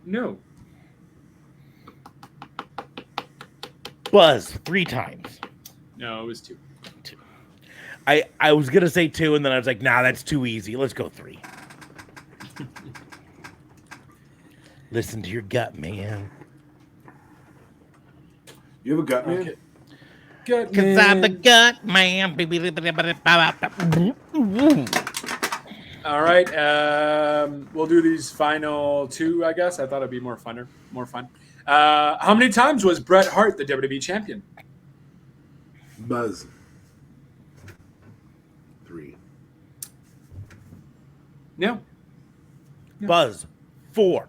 Speaker 4: No.
Speaker 1: Buzz 3 times.
Speaker 4: No, it was 2.
Speaker 1: I was gonna say 2, and then I was like, nah, that's too easy. Let's go 3. Listen to your gut, man.
Speaker 3: You have a gut man?
Speaker 4: Okay. Gut
Speaker 1: Cause I'm the
Speaker 4: man.
Speaker 1: gut man.
Speaker 4: All right. We'll do these final 2, I guess. I thought it'd be more fun. How many times was Bret Hart the WWE champion?
Speaker 3: Buzz. 3.
Speaker 4: No.
Speaker 1: Buzz 4.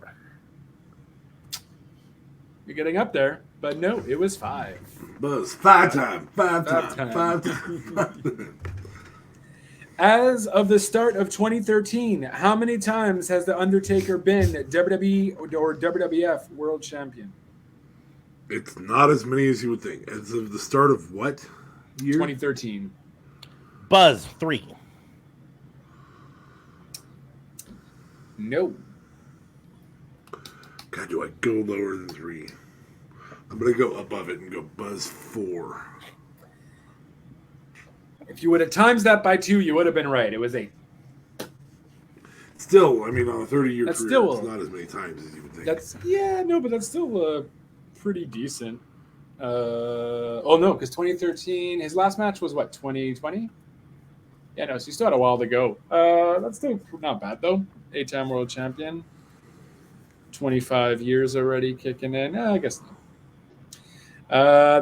Speaker 4: You're getting up there, but no, it was 5.
Speaker 3: Buzz. 5 times. 5
Speaker 4: Five
Speaker 3: times.
Speaker 4: times.
Speaker 3: 5 times.
Speaker 4: As of the start of 2013, how many times has The Undertaker been WWE or WWF World Champion?
Speaker 3: It's not as many as you would think. As of the start of what year?
Speaker 4: 2013.
Speaker 1: Buzz 3.
Speaker 4: No.
Speaker 3: God, do I go lower than 3? I'm going to go above it and go Buzz 4.
Speaker 4: If you would have times that by 2, you would have been right. It was 8.
Speaker 3: Still, I mean, on a 30-year
Speaker 4: That's
Speaker 3: career,
Speaker 4: still-
Speaker 3: it's not as many times as you would think.
Speaker 4: But that's still pretty decent. No, because 2013, his last match was what, 2020? Yeah, no, so you still had a while to go. That's still not bad though. 8-time world champion. 25 years already kicking in. I guess not.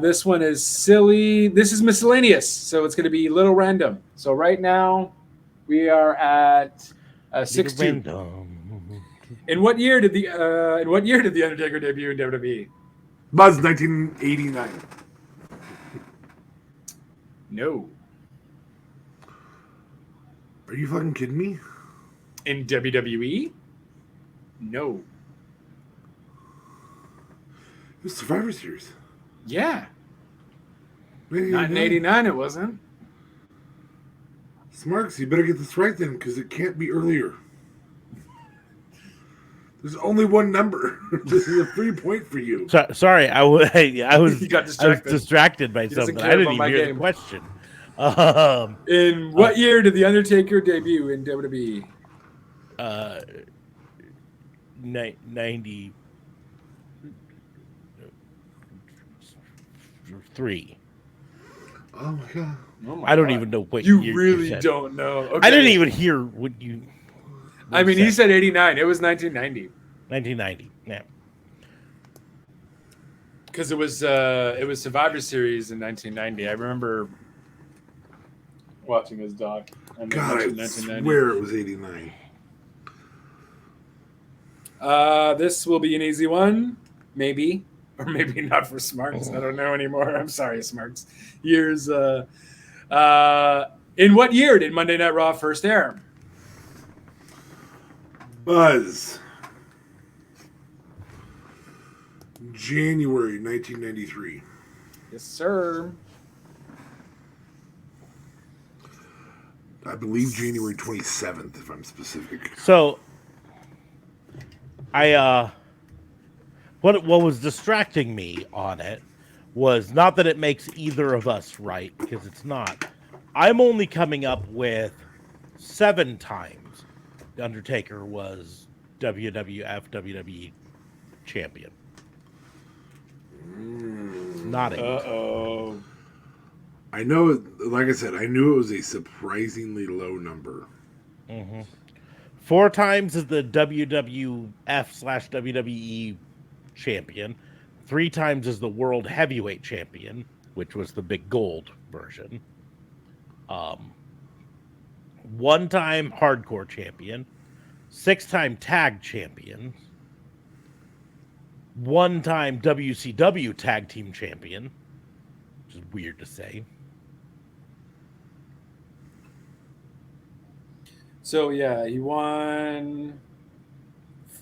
Speaker 4: This one is silly. This is miscellaneous, so it's going to be a little random. So right now, we are at 6-2. In what year did the Undertaker debut in WWE?
Speaker 3: Buzz 1989.
Speaker 4: No.
Speaker 3: Are you fucking kidding me?
Speaker 4: In WWE? No.
Speaker 3: It was Survivor Series.
Speaker 4: Yeah.
Speaker 3: 1989.
Speaker 4: Not in 89, it wasn't.
Speaker 3: Smarks, you better get this right then, because it can't be earlier. There's only one number. This is a free point for you.
Speaker 1: Sorry, I was
Speaker 4: You got distracted.
Speaker 1: distracted by
Speaker 4: doesn't
Speaker 1: something.
Speaker 4: care
Speaker 1: I didn't
Speaker 4: about
Speaker 1: even
Speaker 4: my
Speaker 1: hear
Speaker 4: game.
Speaker 1: the question.
Speaker 4: In what year did The Undertaker debut in WWE?
Speaker 1: 93.
Speaker 3: Oh my god.
Speaker 4: Oh my
Speaker 1: I don't
Speaker 4: God.
Speaker 1: even know what
Speaker 4: You
Speaker 1: year
Speaker 4: really
Speaker 1: said.
Speaker 4: don't know. Okay.
Speaker 1: I didn't even hear what you.
Speaker 4: I mean, he said 89. It was 1990
Speaker 1: 1990. Yeah.
Speaker 4: because it was Survivor Series in 1990. I remember watching his doc. And then
Speaker 3: God,
Speaker 4: watching
Speaker 3: I
Speaker 4: 1990.
Speaker 3: swear it was 89.
Speaker 4: This will be an easy one, maybe, or maybe not for Smarts. I don't know anymore. I'm sorry, Smarts. Years. In what year did Monday Night Raw first air?
Speaker 3: Buzz. January 1993.
Speaker 4: Yes, sir.
Speaker 3: I believe January 27th, if I'm specific.
Speaker 1: So, what was distracting me on it was not that it makes either of us right, because it's not. I'm only coming up with 7 times The Undertaker was WWF WWE champion. Not 8.
Speaker 4: Uh-oh.
Speaker 3: I know, like I said, I knew it was a surprisingly low number.
Speaker 1: 4 times as the WWF/WWE champion. 3 times as the World Heavyweight champion, which was the big gold version. 1 time hardcore champion. 6-time tag champion. 1 time WCW tag team champion, which is weird to say.
Speaker 4: So yeah, he won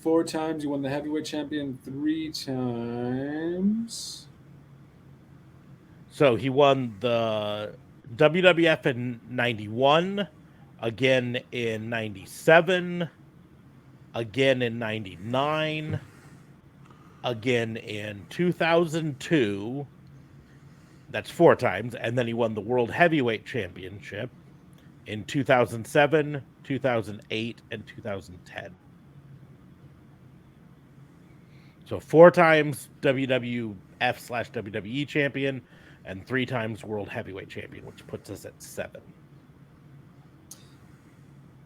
Speaker 4: 4 times. You won the heavyweight champion 3 times.
Speaker 1: So he won the WWF in 91, again in 97, again in 99, again in 2002. That's 4 times. And then he won the World Heavyweight Championship in 2007, 2008, and 2010. So 4 times WWF/WWE champion and 3 times World Heavyweight champion, which puts us at 7.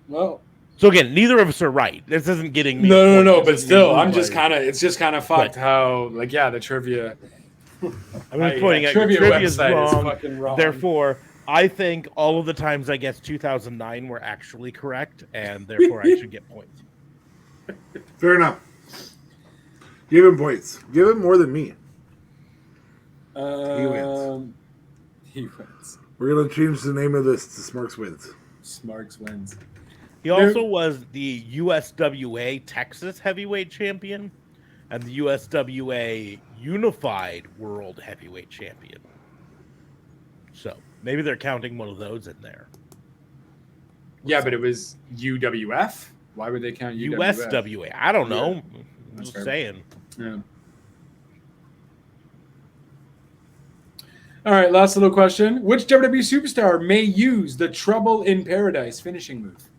Speaker 4: Well,
Speaker 1: so again, neither of us are right. This isn't getting me.
Speaker 4: No. But still, I'm just kind of. It's just kind of fucked how, like, yeah, the trivia.
Speaker 1: I'm just pointing out
Speaker 4: trivia
Speaker 1: your trivia is
Speaker 4: website is fucking wrong.
Speaker 1: Therefore, I think all of the times I guess 2009 were actually correct, and therefore I should get points.
Speaker 3: Fair enough. Give him points. Give him more than me. He wins.
Speaker 4: He wins.
Speaker 3: We're going to change the name of this to Smarks Wins.
Speaker 4: Smarks wins.
Speaker 1: He also was the USWA Texas Heavyweight Champion and the USWA Unified World Heavyweight Champion. So maybe they're counting one of those in there.
Speaker 4: Yeah, but it was UWF. Why would they count UWF?
Speaker 1: USWA. I don't know.
Speaker 4: Yeah.
Speaker 1: I'm just saying.
Speaker 4: Yeah. All right, last little question. Which WWE superstar may use the Trouble in Paradise finishing move?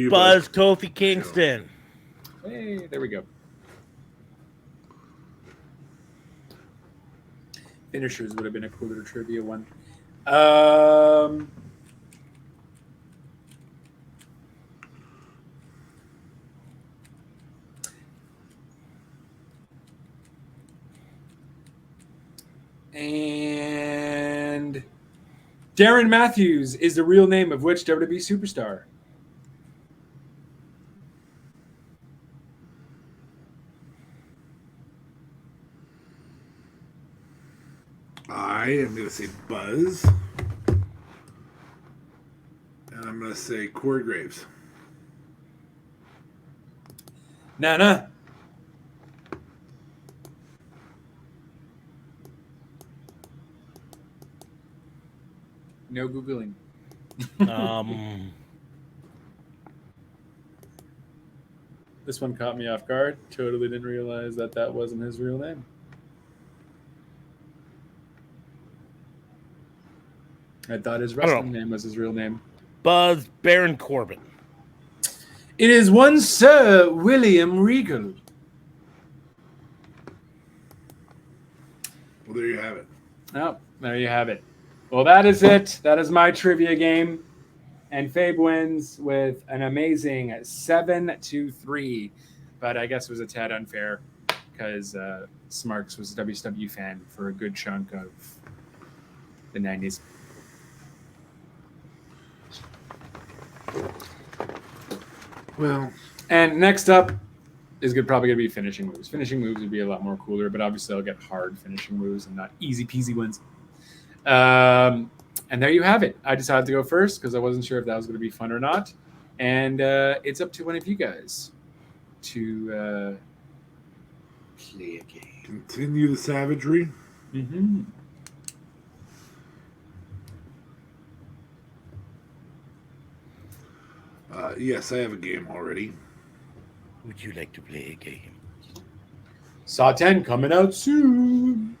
Speaker 1: Buzz Kofi Kingston.
Speaker 4: Hey, there we go. Finishers would have been a cooler trivia one. And Darren Matthews is the real name of which WWE superstar?
Speaker 3: I am going to say Buzz. And I'm going to say Corey Graves.
Speaker 4: Nah. No Googling. This one caught me off guard. Totally didn't realize that wasn't his real name. I thought his wrestling name was his real name.
Speaker 1: Buzz Baron Corbin.
Speaker 4: It is one Sir William Regal.
Speaker 3: Well, there you have it.
Speaker 4: Oh, there you have it. Well, that is it. That is my trivia game. And Fabe wins with an amazing 7-3. But I guess it was a tad unfair because Smarks was a WCW fan for a good chunk of the 90s.
Speaker 3: Well,
Speaker 4: and next up is probably going to be finishing moves. Finishing moves would be a lot more cooler, but obviously I'll get hard finishing moves and not easy peasy wins. And there you have it. I decided to go first because I wasn't sure if that was going to be fun or not. And it's up to one of you guys to play a game.
Speaker 3: Continue the savagery.
Speaker 4: Mm-hmm.
Speaker 3: Yes, I have a game already.
Speaker 1: Would you like to play a game?
Speaker 4: Saw 10 coming out soon.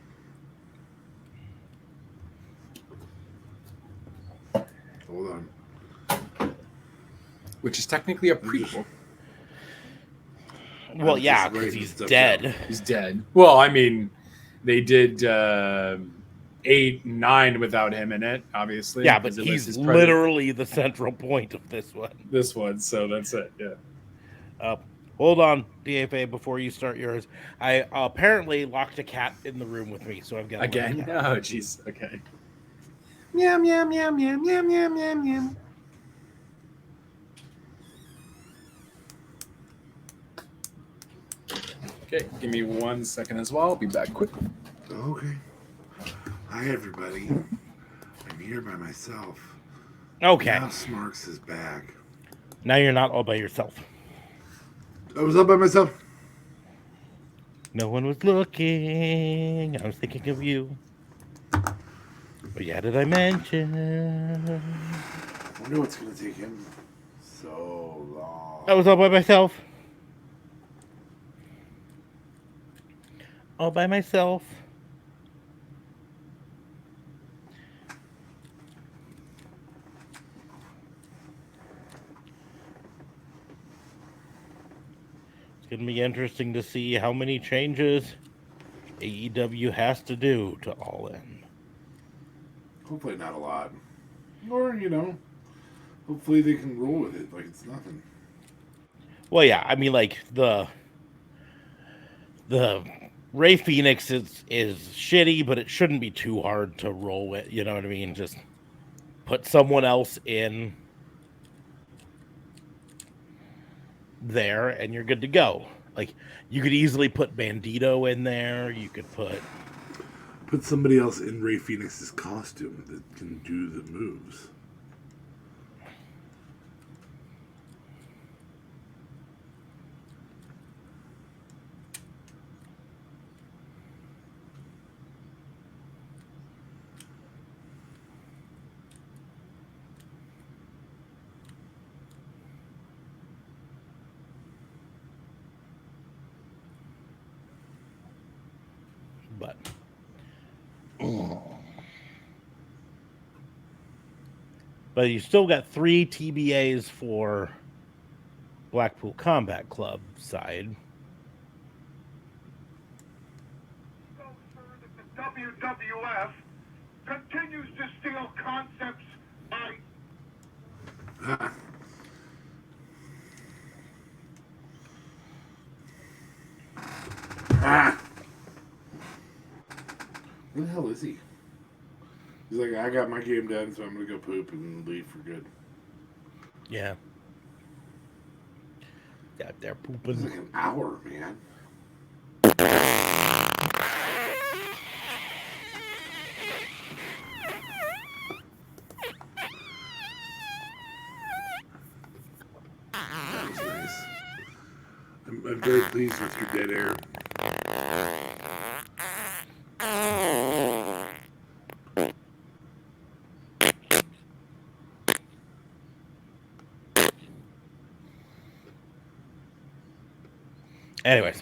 Speaker 3: Hold on.
Speaker 4: Which is technically a prequel.
Speaker 1: Well, yeah, because he's dead.
Speaker 4: He's dead. Well, I mean, they did 8, 9 without him in it, obviously.
Speaker 1: Yeah, but he's literally the central point of this one.
Speaker 4: This one, so that's it, yeah.
Speaker 1: Hold on, DFA, before you start yours. I apparently locked a cat in the room with me, so I've got
Speaker 4: again. Oh, jeez. Okay. Meow meow meow meow meow meow meow meow. Okay, give me 1 second as well. I'll be back quick.
Speaker 3: Okay. Hi, everybody. I'm here by myself.
Speaker 1: Okay.
Speaker 3: Now Smarks is back.
Speaker 1: Now you're not all by yourself.
Speaker 3: I was up by myself.
Speaker 1: No one was looking. I was thinking of you. But yeah, did I mention?
Speaker 3: I wonder what's going to take him so long.
Speaker 1: I was all by myself. All by myself. It's going to be interesting to see how many changes AEW has to do to All In.
Speaker 3: Hopefully not a lot. Or, hopefully they can roll with it like it's nothing.
Speaker 1: Well, yeah, I mean, like the Ray Phoenix is shitty, but it shouldn't be too hard to roll with. You know what I mean? Just put someone else in there, and you're good to go. Like you could easily put Bandito in there. You could put
Speaker 3: somebody else in Ray Phoenix's costume that can do the moves.
Speaker 1: But you still got 3 TBAs for Blackpool Combat Club side.
Speaker 5: The WWF continues to steal concepts by...
Speaker 3: Where the hell is he? He's like, I got my game done, so I'm going to go poop and leave for good.
Speaker 1: Yeah. Got there
Speaker 3: It's
Speaker 1: pooping.
Speaker 3: like an hour, man. That was nice. I'm very pleased with your dead air.
Speaker 1: Anyways.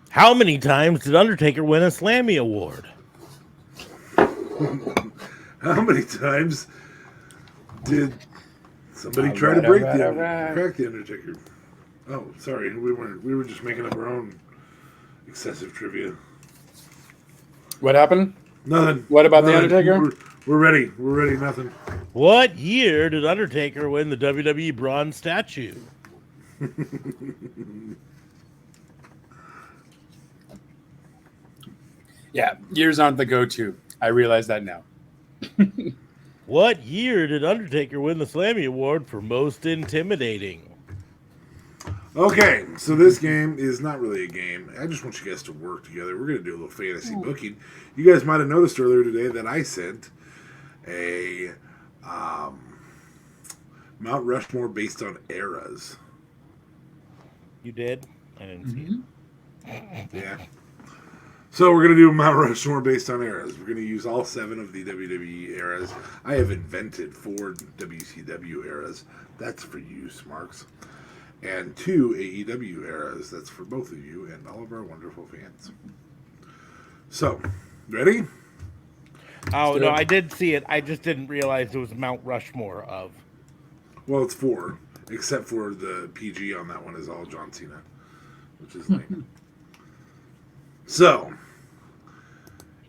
Speaker 1: How many times did Undertaker win a Slammy Award?
Speaker 3: How many times did somebody try to crack the Undertaker? Oh, sorry, we weren't. We were just making up our own excessive trivia.
Speaker 4: What happened?
Speaker 3: Nothing.
Speaker 4: What about the
Speaker 3: Nothing.
Speaker 4: Undertaker?
Speaker 3: We're ready. We're ready. Nothing.
Speaker 1: What year did Undertaker win the WWE Bronze Statue?
Speaker 4: Yeah, years aren't the go-to. I realize that now.
Speaker 1: What year did Undertaker win the Slammy Award for most intimidating?
Speaker 3: Okay, so this game is not really a game. I just want you guys to work together. We're going to do a little fantasy booking. You guys might have noticed earlier today that I sent a Mount Rushmore based on eras.
Speaker 1: You did? I didn't see it.
Speaker 3: Yeah. So we're going to do Mount Rushmore based on eras. We're going to use all 7 of the WWE eras. I have invented 4 WCW eras. That's for you, Smarks. And 2 AEW eras. That's for both of you and all of our wonderful fans. So, ready?
Speaker 1: Oh, no, I did see it. I just didn't realize it was Mount Rushmore of.
Speaker 3: Well, it's 4. Except for the PG on that one is all John Cena. Which is lame. So,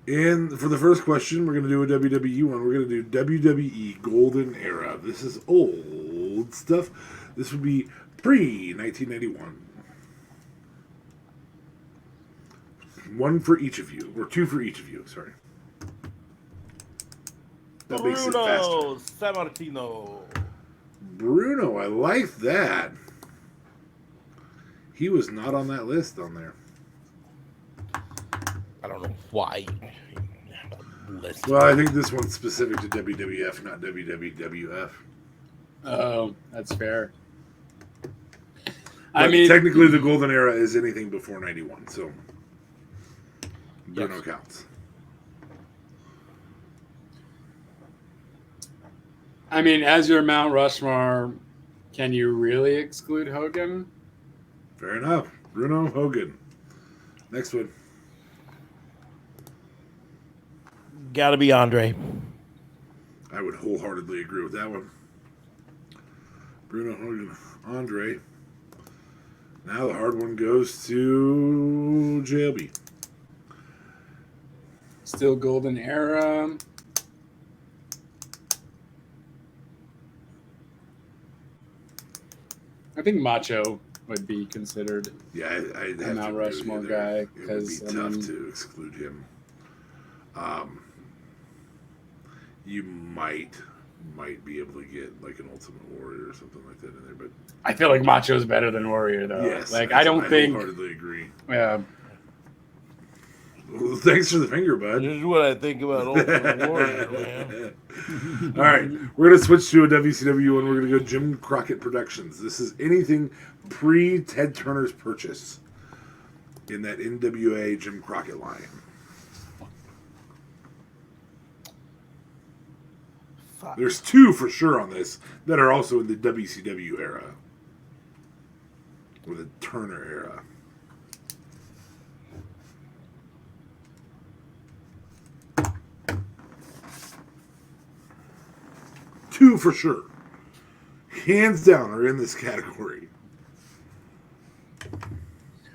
Speaker 3: for the first question, we're going to do a WWE one. We're going to do WWE Golden Era. This is old stuff. This would be pre-1991. 1 for each of you, or 2 for each of you, sorry. That makes it faster.
Speaker 1: Bruno Sammartino.
Speaker 3: Bruno, I like that. He was not on that list on there.
Speaker 1: I don't know why.
Speaker 3: Well, I think this one's specific to WWF, not WWF.
Speaker 4: Oh, that's fair. I
Speaker 3: But
Speaker 4: mean,
Speaker 3: technically, the golden era is anything before 91, so Bruno
Speaker 1: Yes.
Speaker 3: counts.
Speaker 4: I mean, as your Mount Rushmore, can you really exclude Hogan?
Speaker 3: Fair enough. Bruno, Hogan. Next one.
Speaker 1: Got to be Andre.
Speaker 3: I would wholeheartedly agree with that one. Bruno, Hogan, Andre. Now the hard one goes to JLB.
Speaker 4: Still golden era. I think Macho would be considered.
Speaker 3: Yeah, I'd
Speaker 4: A
Speaker 3: have
Speaker 4: Mount
Speaker 3: to agree with
Speaker 4: Rushmore
Speaker 3: you there.
Speaker 4: guy,
Speaker 3: It would
Speaker 4: 'cause,
Speaker 3: be
Speaker 4: I
Speaker 3: tough
Speaker 4: mean-
Speaker 3: to exclude him. You might be able to get like an Ultimate Warrior or something like that in there, but
Speaker 4: I feel like Macho's better than Warrior, though.
Speaker 3: yes,
Speaker 4: Like, I don't think.
Speaker 3: wholeheartedly agree.
Speaker 4: Yeah.
Speaker 3: Well, thanks for the finger, bud.
Speaker 1: This is what I think about Ultimate Warrior, man.
Speaker 3: All right, we're going to switch to a WCW and we're going to go Jim Crockett Productions. This is anything pre Ted Turner's purchase in that NWA Jim Crockett line.
Speaker 1: Fuck.
Speaker 3: There's two for sure on this that are also in the WCW era or the Turner era. Two for sure. Hands down are in this category.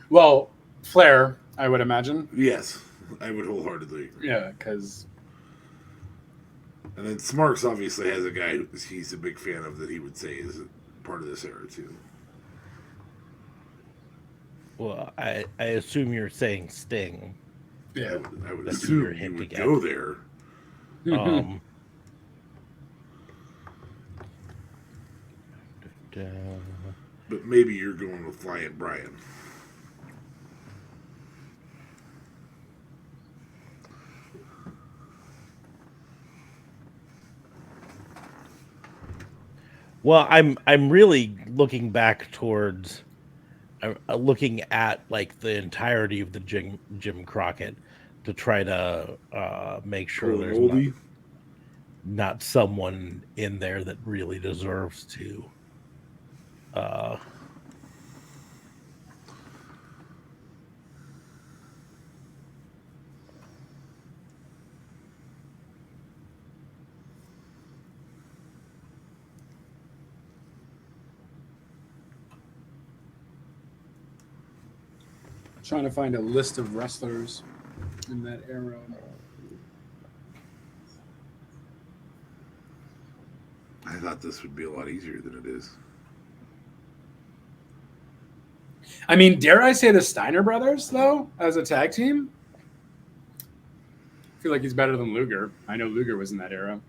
Speaker 4: Well, Flair, I would imagine.
Speaker 3: Yes, I would wholeheartedly agree.
Speaker 4: Yeah, because
Speaker 3: And then Smarks obviously has a guy who he's a big fan of that he would say is part of this era too.
Speaker 1: Well, I assume you're saying Sting.
Speaker 4: yeah,
Speaker 3: I would
Speaker 1: That's
Speaker 3: assume
Speaker 1: your
Speaker 3: you
Speaker 1: hint
Speaker 3: would
Speaker 1: again.
Speaker 3: go there.
Speaker 1: Um,
Speaker 3: But maybe you're going with Flyant Brian.
Speaker 1: well, I'm really looking back towards looking at like the entirety of the Jim Crockett to try to make sure
Speaker 3: Pull an
Speaker 1: there's
Speaker 3: oldie.
Speaker 1: not someone in there that really deserves to
Speaker 4: trying to find a list of wrestlers in that era.
Speaker 3: I thought this would be a lot easier than it is.
Speaker 4: I mean, dare I say the Steiner brothers, though, as a tag team? I feel like he's better than Luger. I know Luger was in that era.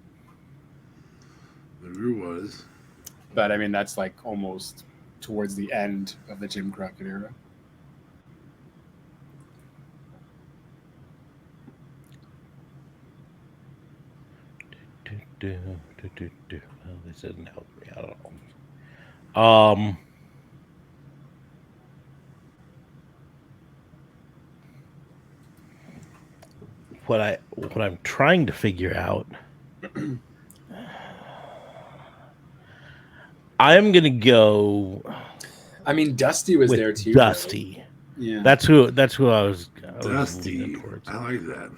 Speaker 3: Luger was.
Speaker 4: But, I mean, that's like almost towards the end of the Jim Crockett era.
Speaker 1: Well, this doesn't help me. I don't know. What I'm trying to figure out. I'm gonna go
Speaker 4: I mean, Dusty was
Speaker 1: with
Speaker 4: there too.
Speaker 1: Dusty.
Speaker 4: Though. Yeah.
Speaker 1: That's who I was
Speaker 3: Dusty.
Speaker 1: leaning towards.
Speaker 3: I like that.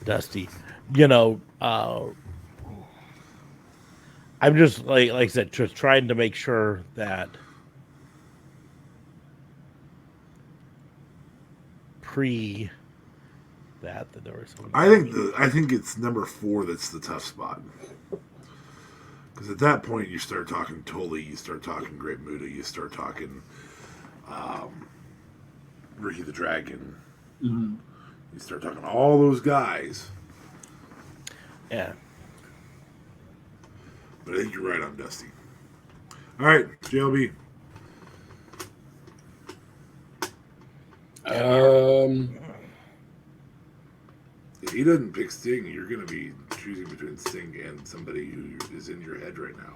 Speaker 1: Dusty. You know, I'm just like I said, just trying to make sure that pre that there was something.
Speaker 3: I think it's number 4 that's the tough spot. Because at that point you start talking Tully, you start talking Great Muta, you start talking Ricky the Dragon.
Speaker 4: Mm-hmm.
Speaker 3: You start talking all those guys.
Speaker 1: Yeah.
Speaker 3: But I think you're right on Dusty. All right, JLB. If he doesn't pick Sting, you're going to be choosing between Sting and somebody who is in your head right now.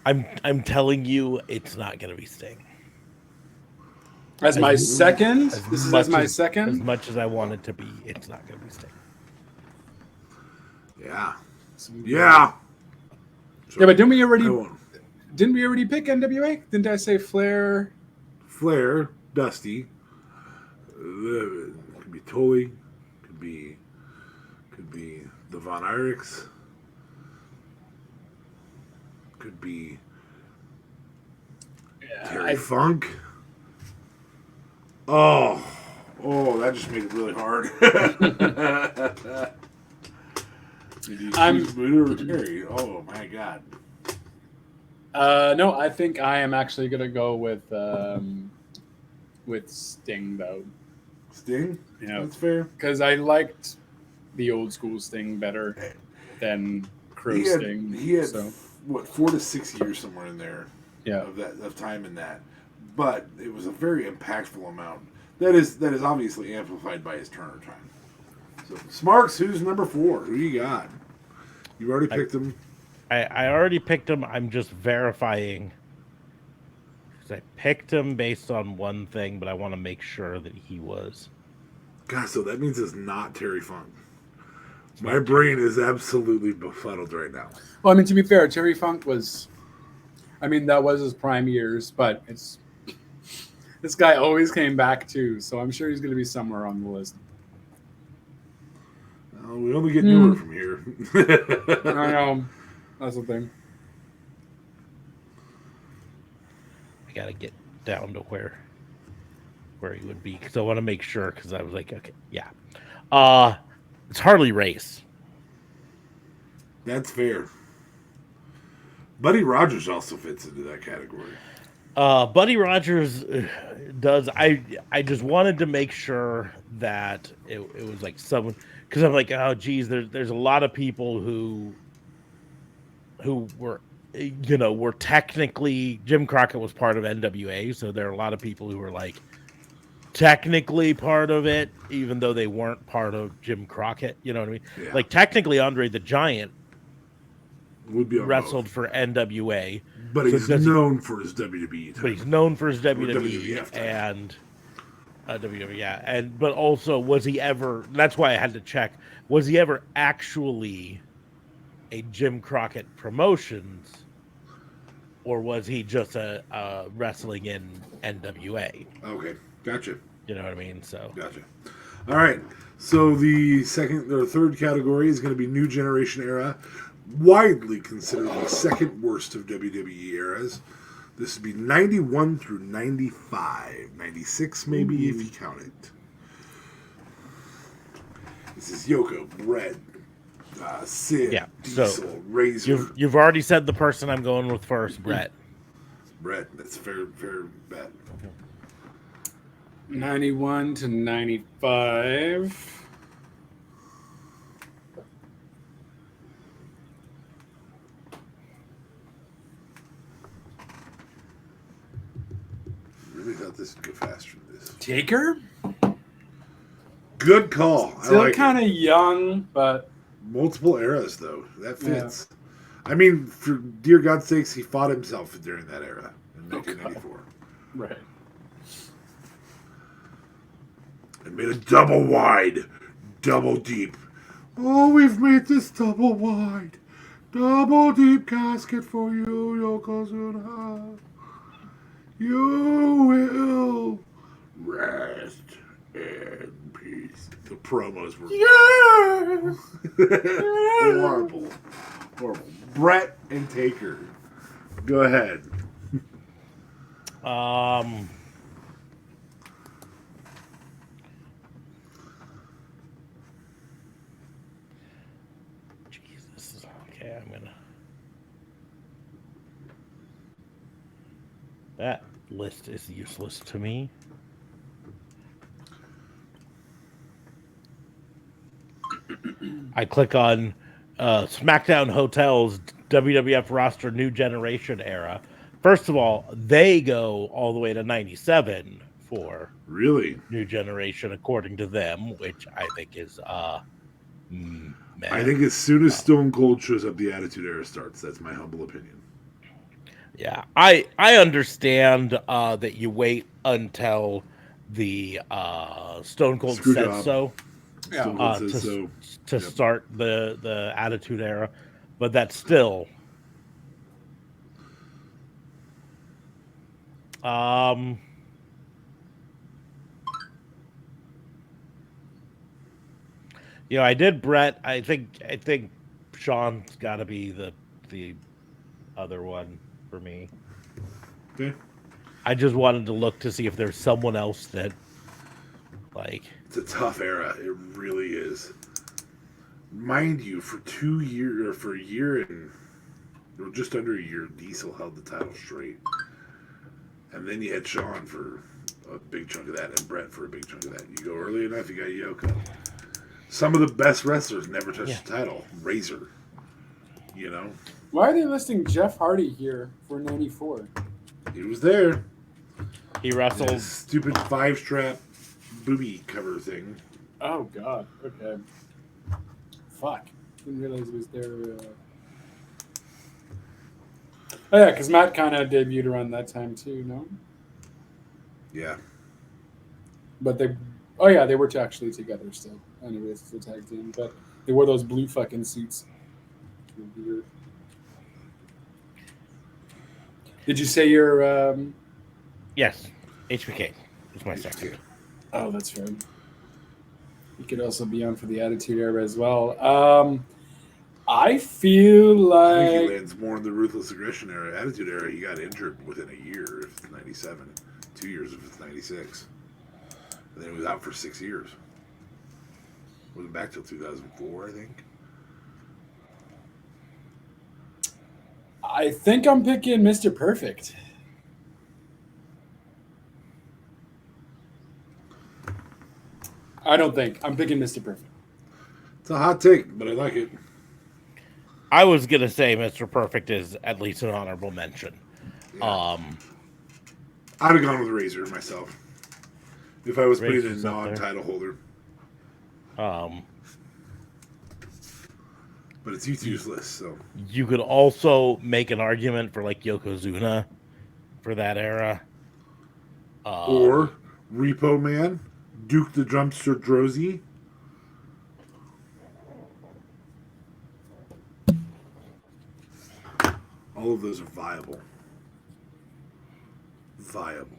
Speaker 1: I'm telling you, it's not going to be Sting.
Speaker 4: As my second?
Speaker 1: As
Speaker 4: This is
Speaker 1: much
Speaker 4: as my
Speaker 1: as
Speaker 4: second?
Speaker 1: much as I want it to be, it's not going to be Sting.
Speaker 3: Yeah.
Speaker 4: Yeah.
Speaker 3: Yeah.
Speaker 4: Yeah, but didn't we
Speaker 3: I
Speaker 4: already
Speaker 3: won't.
Speaker 4: pick NWA? Didn't I say Flair?
Speaker 3: Flair, Dusty. Could be Tully. Could be the Von Erichs. Could be Terry Funk. Oh, that just made it really hard. Terry. Oh my God.
Speaker 4: No, I think I am actually gonna go with Sting though.
Speaker 3: Sting?
Speaker 4: Yeah,
Speaker 3: That's fair.
Speaker 4: because I liked the old school Sting better than Crow Sting.
Speaker 3: He had
Speaker 4: so.
Speaker 3: 4 to 6 years somewhere in there.
Speaker 4: Yeah.
Speaker 3: Of time in that, but it was a very impactful amount. That is obviously amplified by his Turner time. So Smarks, who's number 4? Who you got? You already picked him.
Speaker 1: I already picked him. I'm just verifying. I picked him based on one thing, but I want to make sure that he was.
Speaker 3: God, so that means it's not Terry Funk. My brain is absolutely befuddled right now.
Speaker 4: Well, I mean, to be fair, Terry Funk was, I mean, that was his prime years, but it's this guy always came back too, so I'm sure he's going to be somewhere on the list.
Speaker 3: We only get newer from here.
Speaker 4: I know. That's the thing.
Speaker 1: I gotta get down to where he would be because I want to make sure. Because I was like, okay, yeah, it's Harley Race.
Speaker 3: That's fair. Buddy Rogers also fits into that category.
Speaker 1: Buddy Rogers does. I just wanted to make sure that it was like someone, because I'm like, oh geez, there's a lot of people who were, were technically, Jim Crockett was part of NWA, so there are a lot of people who were like technically part of it, even though they weren't part of Jim Crockett. You know what I mean?
Speaker 3: Yeah.
Speaker 1: Like technically, Andre the Giant
Speaker 3: would be
Speaker 1: wrestled for NWA,
Speaker 3: but he's known for his WWE time.
Speaker 1: But he's known for his WWE
Speaker 3: WWF time.
Speaker 1: and WWE, yeah. And but also, was he ever? That's why I had to check. Was he ever actually a Jim Crockett Promotions, or was he just a wrestling in NWA?
Speaker 3: Okay, gotcha.
Speaker 1: You know what I mean? So
Speaker 3: gotcha. All right. So the second or third category is going to be New Generation Era, widely considered the second worst of WWE eras. This would be 91 through 95. 96 maybe, if you count it. This is Yoko, Bret, Sid,
Speaker 1: yeah.
Speaker 3: Diesel,
Speaker 1: So
Speaker 3: Razor.
Speaker 1: You've already said the person I'm going with first, Bret.
Speaker 3: Bret, that's fair bet.
Speaker 4: 91 to 95.
Speaker 3: Really thought this would go faster than this.
Speaker 4: Taker?
Speaker 3: Good call.
Speaker 4: Still
Speaker 3: like
Speaker 4: kind of young, but
Speaker 3: multiple eras though. That fits. Yeah. I mean, for dear God's sakes, he fought himself during that era in 1994.
Speaker 4: Right.
Speaker 3: And made a double wide, double deep. Oh, we've made this double wide, double deep casket for you, Yokozuna. You will rest in peace. The promos were horrible. Bret and Taker. Go ahead.
Speaker 1: Jesus. Okay, I'm gonna. That list is useless to me. I click on SmackDown Hotels WWF roster New Generation era. First of all, they go all the way to 97 for
Speaker 3: really
Speaker 1: New Generation, according to them, which I think is man.
Speaker 3: I think as soon as Stone Cold shows up, the Attitude Era starts. That's my humble opinion.
Speaker 1: Yeah, I understand that you wait until the Stone Cold
Speaker 3: Screw
Speaker 1: said
Speaker 3: job.
Speaker 1: so
Speaker 3: Stone
Speaker 4: Yeah.
Speaker 3: Cold
Speaker 1: to
Speaker 3: says so.
Speaker 1: to
Speaker 3: Yep.
Speaker 1: start the Attitude Era, but that's still um I did Brett. I think Sean's got to be the other one for me.
Speaker 3: Okay.
Speaker 1: I just wanted to look to see if there's someone else that like
Speaker 3: It's a tough era. It really is. Mind you, for 2 years, or for a year and or just under a year, Diesel held the title straight. And then you had Sean for a big chunk of that, and Brett for a big chunk of that. You go early enough, you got Yoko. Some of the best wrestlers never touched
Speaker 1: yeah.
Speaker 3: the title. Razor, you know,
Speaker 4: Why are they listing Jeff Hardy here for 94?
Speaker 3: he was there.
Speaker 1: He
Speaker 3: And
Speaker 1: wrestled.
Speaker 3: his stupid 5-strap booby cover thing.
Speaker 4: Oh God. Okay. Fuck. Didn't realize it was there. Oh yeah, because Matt kind of debuted around that time too. No,
Speaker 3: Yeah.
Speaker 4: but they. Oh yeah, they were actually together still. Anyways, it's a tag team, but they wore those blue fucking suits. Weird. Did you say your?
Speaker 1: Yes, HBK is my second.
Speaker 4: Oh, that's right. He could also be on for the Attitude Era as well. I feel
Speaker 3: I think he
Speaker 4: like
Speaker 3: lands more in the Ruthless Aggression era. Attitude era, he got injured within a year if it's 97. 2 years if it's 96. And then he was out for 6 years. Wasn't back till 2004, I think.
Speaker 4: I'm picking Mr. Perfect. I don't think I'm picking Mr. Perfect.
Speaker 3: It's a hot take, but I like it.
Speaker 1: I was gonna say Mr. Perfect is at least an honorable mention.
Speaker 3: Yeah. I'd have gone with Razor myself. If I was putting
Speaker 1: Razor's
Speaker 3: a
Speaker 1: up there.
Speaker 3: non-title holder.
Speaker 1: Um,
Speaker 3: But it's useless, so.
Speaker 1: you could also make an argument for like Yokozuna for that era.
Speaker 3: Or Repo Man, Duke the Drumster Drozy. All of those are viable. Viable.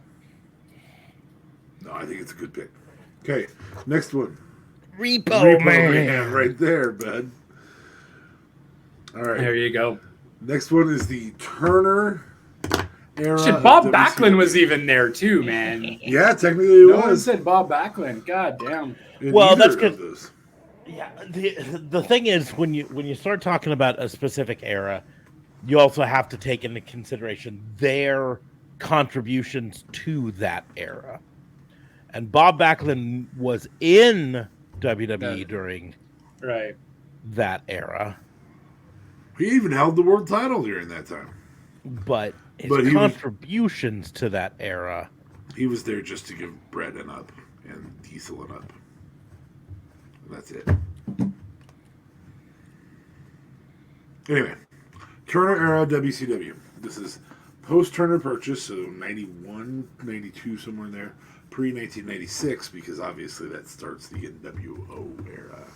Speaker 3: No, I think it's a good pick. Okay, next one.
Speaker 1: Repo,
Speaker 3: Man, right there, bud. All right.
Speaker 4: There you go.
Speaker 3: Next one is the Turner era.
Speaker 4: Shit,
Speaker 3: of
Speaker 4: Bob
Speaker 3: WCW.
Speaker 4: Backlund was even there too, man.
Speaker 3: Yeah, technically it
Speaker 4: No one
Speaker 3: was.
Speaker 4: said Bob Backlund. God damn.
Speaker 3: In
Speaker 1: Well,
Speaker 3: either
Speaker 1: that's
Speaker 3: of
Speaker 1: 'cause-
Speaker 3: those.
Speaker 1: Yeah, the thing is when you start talking about a specific era, you also have to take into consideration their contributions to that era. And Bob Backlund was in WWE during
Speaker 4: Right.
Speaker 1: that era,
Speaker 3: He even held the world title during that time.
Speaker 1: but his
Speaker 3: But he was-
Speaker 1: contributions to that era.
Speaker 3: He was there just to give Brett an up and Diesel an up. And that's it. Anyway, Turner era WCW. This is post Turner purchase, so 91, 92, somewhere in there. Pre 1996, because obviously that starts the NWO era.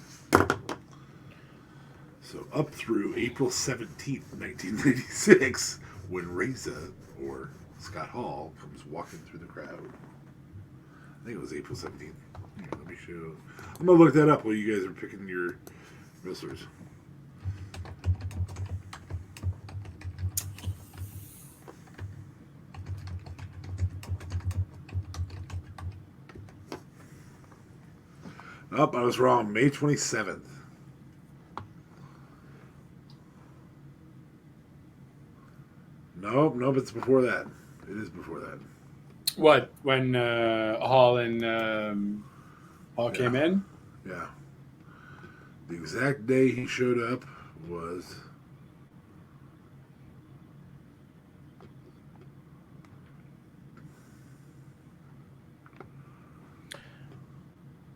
Speaker 3: So up through April 17th, 1996, when Reza, or Scott Hall, comes walking through the crowd. I think it was April 17th. Here, let me show. I'm going to look that up while you guys are picking your wrestlers. Oh, I was wrong. May 27th. Nope, it's before that. It is before that.
Speaker 4: What, when Hall and Hall came in?
Speaker 3: Yeah. The exact day he showed up was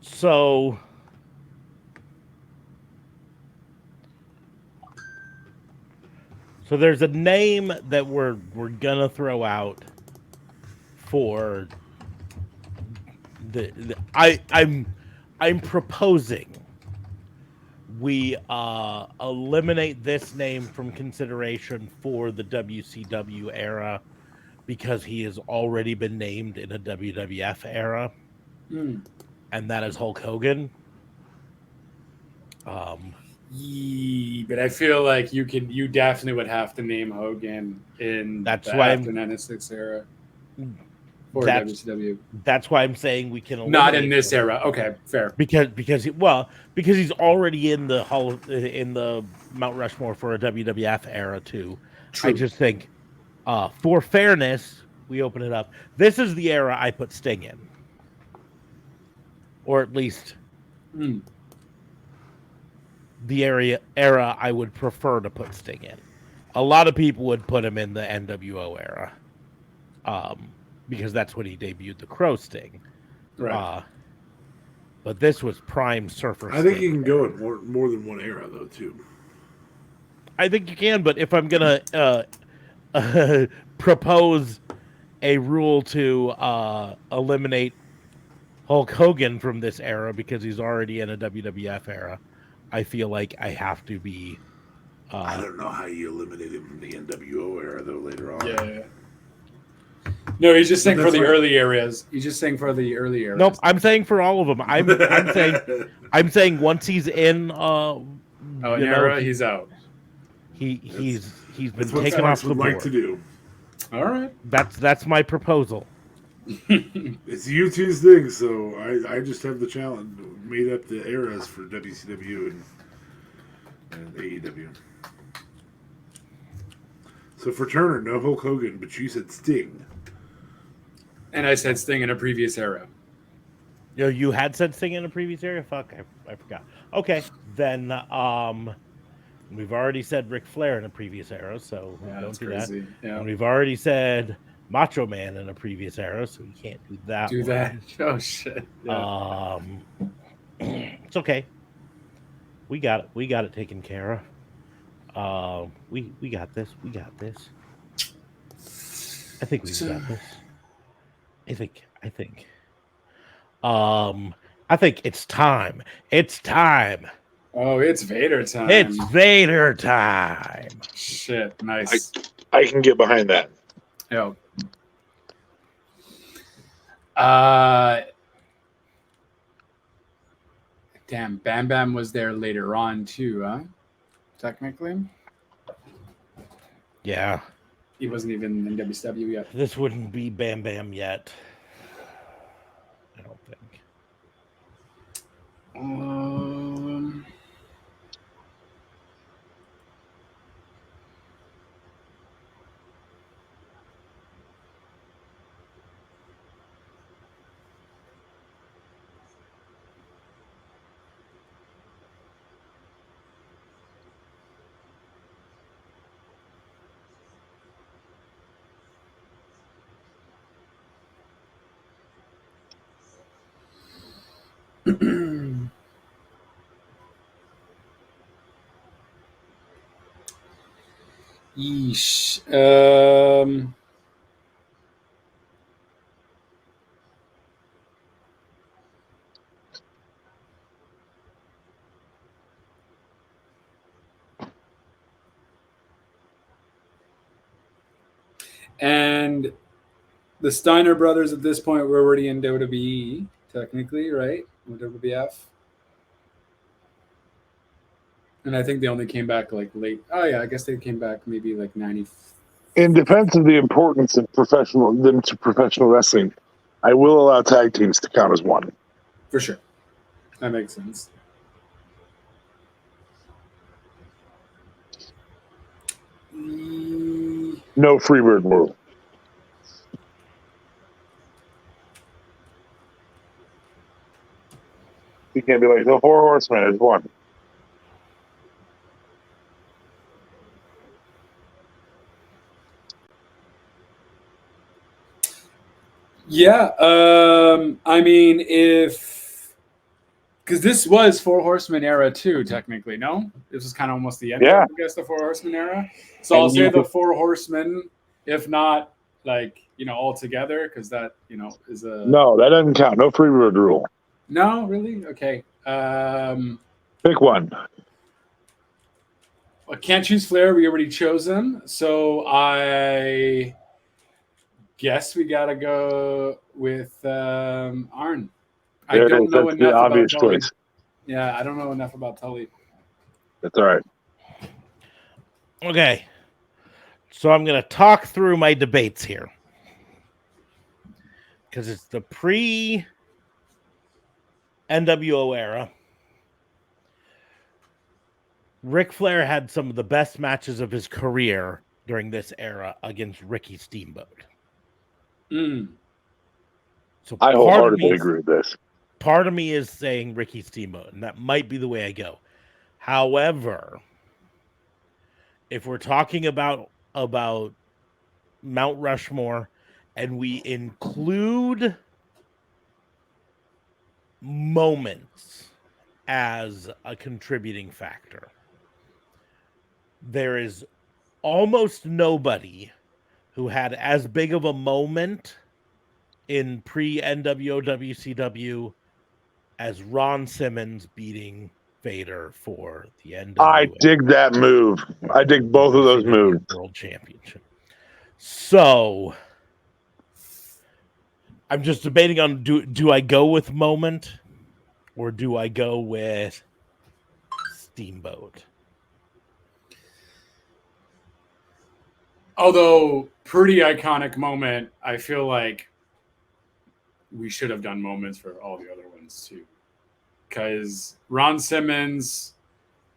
Speaker 1: So So there's a name that we're gonna throw out for I'm proposing we eliminate this name from consideration for the WCW era because he has already been named in a WWF era,
Speaker 4: Hmm.
Speaker 1: and that is Hulk Hogan.
Speaker 4: But I feel like you definitely would have to name Hogan in
Speaker 1: That's
Speaker 4: the
Speaker 1: why
Speaker 4: after 96 era for
Speaker 1: that's
Speaker 4: WCW.
Speaker 1: that's why I'm saying we can
Speaker 4: Not in
Speaker 1: eliminate
Speaker 4: this
Speaker 1: him.
Speaker 4: era. Okay, fair.
Speaker 1: Because he's already in the Mount Rushmore for a WWF era too. I
Speaker 4: True.
Speaker 1: just think for fairness, we open it up. This is the era I put Sting in, or at least
Speaker 4: Hmm.
Speaker 1: the era I would prefer to put Sting in. A lot of people would put him in the NWO era, because that's when he debuted the Crow Sting.
Speaker 4: Right.
Speaker 1: But this was prime Surfer.
Speaker 3: I think
Speaker 1: Sting.
Speaker 3: you can go in more than one era though too.
Speaker 1: I think you can, but if I'm gonna propose a rule to eliminate Hulk Hogan from this era because he's already in a WWF era, I feel like I have to be.
Speaker 3: I don't know how you eliminate him from the NWO era though later on.
Speaker 4: Yeah. No, he's just saying for
Speaker 3: that's
Speaker 4: the
Speaker 3: why-
Speaker 4: early areas. He's just saying for the early eras.
Speaker 1: Nope, I'm saying for all of them. I'm saying once he's in,
Speaker 4: an era, he's out.
Speaker 1: he's been
Speaker 3: That's what
Speaker 1: taken off
Speaker 3: Spice
Speaker 1: the
Speaker 3: would
Speaker 1: board.
Speaker 3: like to do.
Speaker 4: All right.
Speaker 1: That's my proposal.
Speaker 3: It's you two's thing, so I just have the challenge, made up the eras for WCW and AEW. So for Turner, no Hulk Hogan, but you said Sting.
Speaker 4: And I said Sting in a previous era.
Speaker 1: You had said Sting in a previous area. Fuck, I forgot. Okay, then we've already said Ric Flair in a previous era, so we
Speaker 4: Yeah,
Speaker 1: don't
Speaker 4: that's
Speaker 1: do
Speaker 4: crazy.
Speaker 1: that.
Speaker 4: Yeah.
Speaker 1: And we've already said Macho Man in a previous era, so we can't do that.
Speaker 4: Do
Speaker 1: one.
Speaker 4: that. Oh shit. Yeah.
Speaker 1: It's okay. We got it. We got it taken care of. We got this. We got this. I think we got this. I think it's time. It's time.
Speaker 4: Oh, it's Vader time.
Speaker 1: It's Vader time.
Speaker 4: Shit. Nice.
Speaker 3: I can get behind that.
Speaker 4: Yeah. Damn, Bam Bam was there later on too, huh? Technically,
Speaker 1: Yeah.
Speaker 4: he wasn't even in WCW yet.
Speaker 1: This wouldn't be Bam Bam yet. I don't think.
Speaker 4: Yeesh. And the Steiner brothers at this point were already in WWE, technically, right? Or WWF. And I think they only came back like late. Oh yeah, I guess they came back maybe like 90.
Speaker 6: In defense of the importance of professional wrestling, I will allow tag teams to count as one.
Speaker 4: For sure. That makes sense.
Speaker 6: No Freebird rule. You can't be like the Four Horsemen is one.
Speaker 4: Yeah, I mean, if Because this was Four Horsemen era too, technically. No, this was kind of almost the end of,
Speaker 6: Yeah.
Speaker 4: I guess, the Four Horsemen era. So I'll say the Four Horsemen, if not like all together, because that is a
Speaker 6: No, that doesn't count. No free road rule.
Speaker 4: no, really okay.
Speaker 6: Pick one.
Speaker 4: I can't choose Flair. We already chose him, so I guess we gotta go with Arn. I
Speaker 6: There it
Speaker 4: don't
Speaker 6: is.
Speaker 4: know
Speaker 6: That's the
Speaker 4: enough about
Speaker 6: obvious
Speaker 4: Tully.
Speaker 6: choice.
Speaker 4: Yeah, I don't know enough about Tully.
Speaker 6: That's all right.
Speaker 1: Okay. So I'm going to talk through my debates here. Because it's the pre-NWO era. Ric Flair had some of the best matches of his career during this era against Ricky Steamboat.
Speaker 4: Mm.
Speaker 1: So
Speaker 6: I wholeheartedly agree with this.
Speaker 1: Part of me is saying Ricky Steamboat, and that might be the way I go. However, if we're talking about Mount Rushmore and we include moments as a contributing factor, there is almost nobody who had as big of a moment in pre-NWO WCW as Ron Simmons beating Vader for the NWO.
Speaker 6: I dig that move. I dig both of those moves.
Speaker 1: World Championship. So I'm just debating on do I go with moment or do I go with Steamboat?
Speaker 4: Although pretty iconic moment, I feel like we should have done moments for all the other ones too. Because Ron Simmons,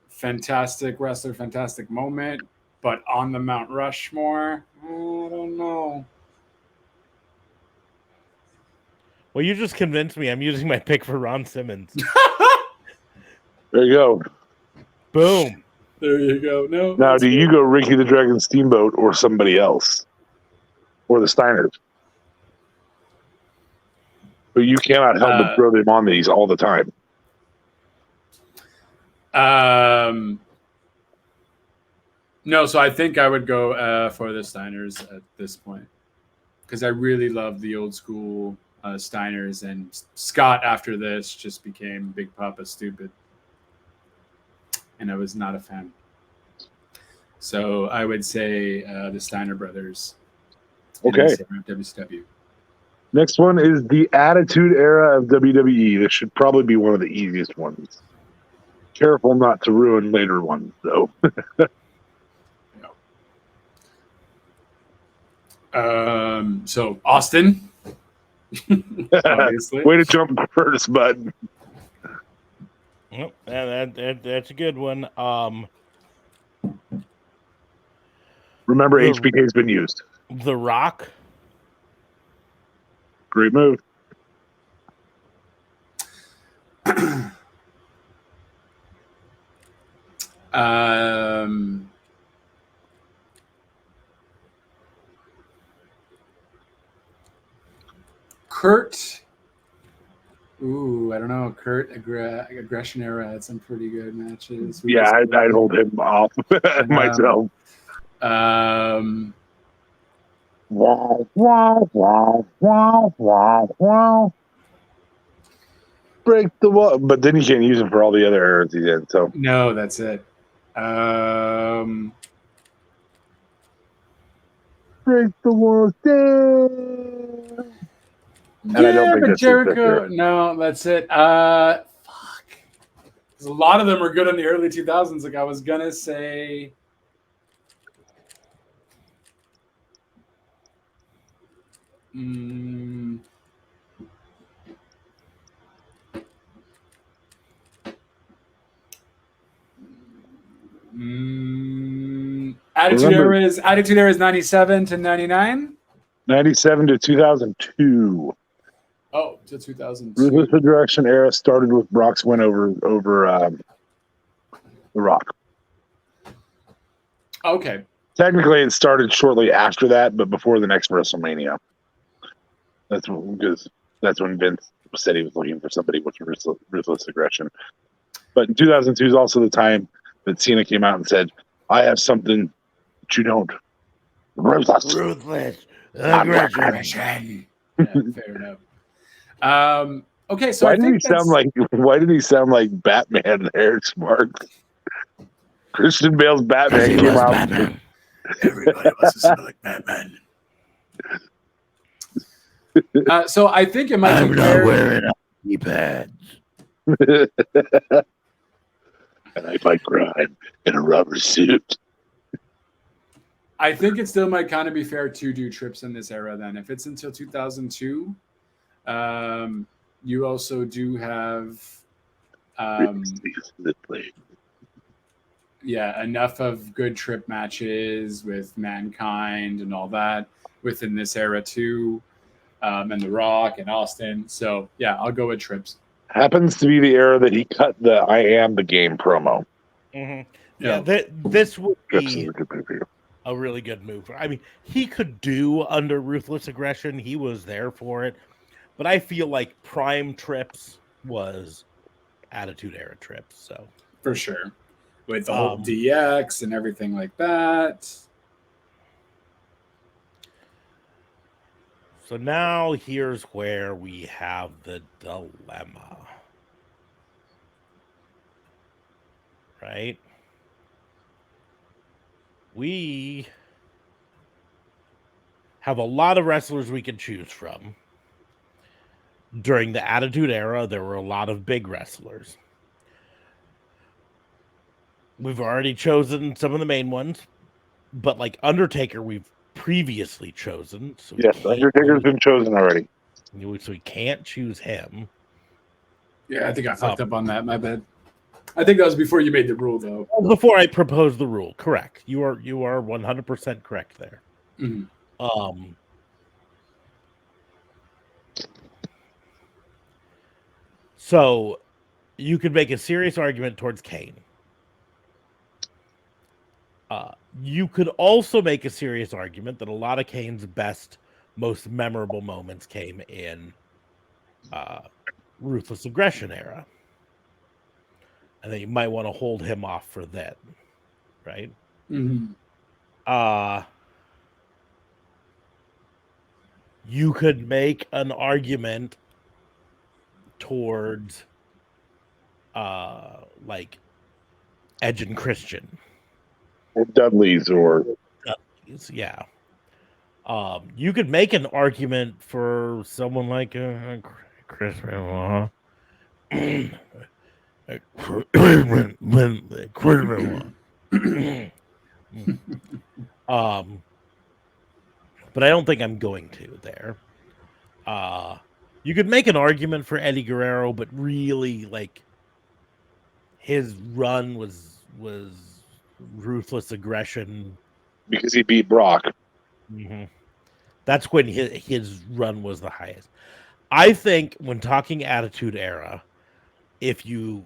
Speaker 4: fantastic wrestler, fantastic moment, but on the Mount Rushmore, I don't know.
Speaker 1: Well, you just convinced me. I'm using my pick for Ron Simmons.
Speaker 6: There you go.
Speaker 1: Boom.
Speaker 4: There you go. No.
Speaker 6: Now, do you go Ricky the Dragon Steamboat or somebody else? Or the Steiners? But you cannot help but throw them on these all the time.
Speaker 4: No, so I think I would go for the Steiners at this point. Because I really love the old school Steiners, and Scott after this just became Big Papa Stupid. And I was not a fan. So I would say the Steiner brothers.
Speaker 6: Okay.
Speaker 4: WCW.
Speaker 6: Next one is the Attitude Era of WWE. This should probably be one of the easiest ones. Careful not to ruin later ones, though.
Speaker 4: So Austin. Obviously.
Speaker 6: Way to jump first, bud.
Speaker 1: Well, that's a good one.
Speaker 6: Remember, HBK's been used.
Speaker 1: The Rock.
Speaker 6: Great move.
Speaker 4: Kurt. Ooh, I don't know. Kurt Aggression Era had some pretty good matches.
Speaker 6: Yeah, I'd hold him off myself. Wow, wow, wow, wow, wow, wow. Break the wall. But then you can't use him for all the other errors he did. So
Speaker 4: no, that's it.
Speaker 6: break the walls down. And
Speaker 4: yeah,
Speaker 6: I don't think
Speaker 4: but
Speaker 6: that's
Speaker 4: Jericho. No, that's it. Fuck. Because a lot of them are good in the early 2000s. Like I was gonna say. Attitude Era is 97 to 99.
Speaker 6: 97 to 2002.
Speaker 4: Oh, to 2002.
Speaker 6: Ruthless Resurrection Era started with Brock's win over The Rock.
Speaker 4: Okay.
Speaker 6: Technically, it started shortly after that, but before the next WrestleMania. That's when Vince said he was looking for somebody with ruthless aggression. But in 2002 is also the time that Cena came out and said, "I have something that you don't. Ruthless
Speaker 1: aggression."
Speaker 4: Yeah, fair enough. Okay, so
Speaker 6: Why
Speaker 4: I
Speaker 6: did
Speaker 4: think
Speaker 6: he sound like? Why did he sound like Batman there, Smarks? Christian Bale's Batman came out.
Speaker 1: Batman. Everybody wants to sound like Batman.
Speaker 4: So I think it might
Speaker 1: I'm
Speaker 4: be
Speaker 1: not
Speaker 4: fair.
Speaker 1: wearing knee pads.
Speaker 6: And I fight crime in a rubber suit.
Speaker 4: I think it still might kind of be fair to do trips in this era. Then, if it's until 2002, you also do have, enough of good trip matches with Mankind and all that within this era too, and The Rock and Austin. So yeah, I'll go with trips.
Speaker 6: Happens to be the era that he cut the "I Am the Game" promo.
Speaker 1: Mm-hmm.
Speaker 4: Yeah.
Speaker 1: Yeah, this would
Speaker 6: Trips is
Speaker 1: be
Speaker 6: a good pay-per-view.
Speaker 1: a really good move. I mean, he could do under ruthless aggression. He was there for it. But I feel like prime trips was Attitude Era trips. So
Speaker 4: For sure. With the whole DX and everything like that.
Speaker 1: So now here's where we have the dilemma. Right? We have a lot of wrestlers we can choose from. During the Attitude Era, there were a lot of big wrestlers. We've already chosen some of the main ones, but like Undertaker, we've previously chosen. So
Speaker 6: Yes, Undertaker's been chosen already.
Speaker 1: So we can't choose him.
Speaker 4: Yeah, I think I fucked up on that. My bad. I think that was before you made the rule, though.
Speaker 1: Before I proposed the rule, correct. You are 100% correct there.
Speaker 4: Mm-hmm.
Speaker 1: So you could make a serious argument towards Kane. You could also make a serious argument that a lot of Kane's best, most memorable moments came in Ruthless Aggression era. And then you might want to hold him off for that, right?
Speaker 4: Mm-hmm.
Speaker 1: You could make an argument towards like Edge and Christian.
Speaker 6: Or Dudley's or
Speaker 1: Yeah. You could make an argument for someone like Chris Benoit. But I don't think I'm going to there. You could make an argument for Eddie Guerrero, but really, like, his run was ruthless aggression
Speaker 6: because he beat Brock.
Speaker 1: Mm-hmm. That's when his run was the highest. I think when talking Attitude Era, if you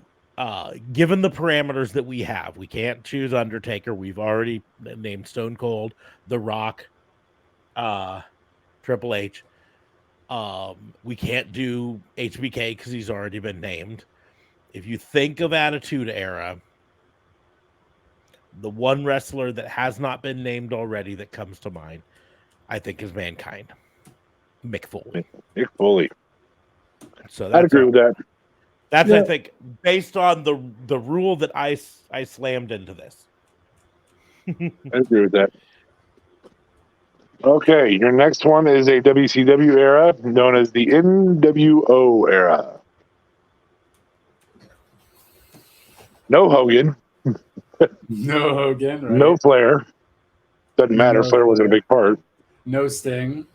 Speaker 1: given the parameters that we have, we can't choose Undertaker. We've already named Stone Cold, The Rock, Triple H. We can't do HBK because he's already been named. If you think of Attitude Era, the one wrestler that has not been named already that comes to mind, I think, is Mankind. Mick Foley.
Speaker 6: Mick Foley.
Speaker 1: So
Speaker 6: I'd agree with that.
Speaker 1: That's, I think, based on the rule that I slammed into this.
Speaker 6: I agree with that. Okay, your next one is a WCW era known as the NWO era. No Hogan.
Speaker 4: No Hogan, right?
Speaker 6: No Flair. Doesn't matter.
Speaker 4: No
Speaker 6: Flair wasn't a big part.
Speaker 4: No Sting.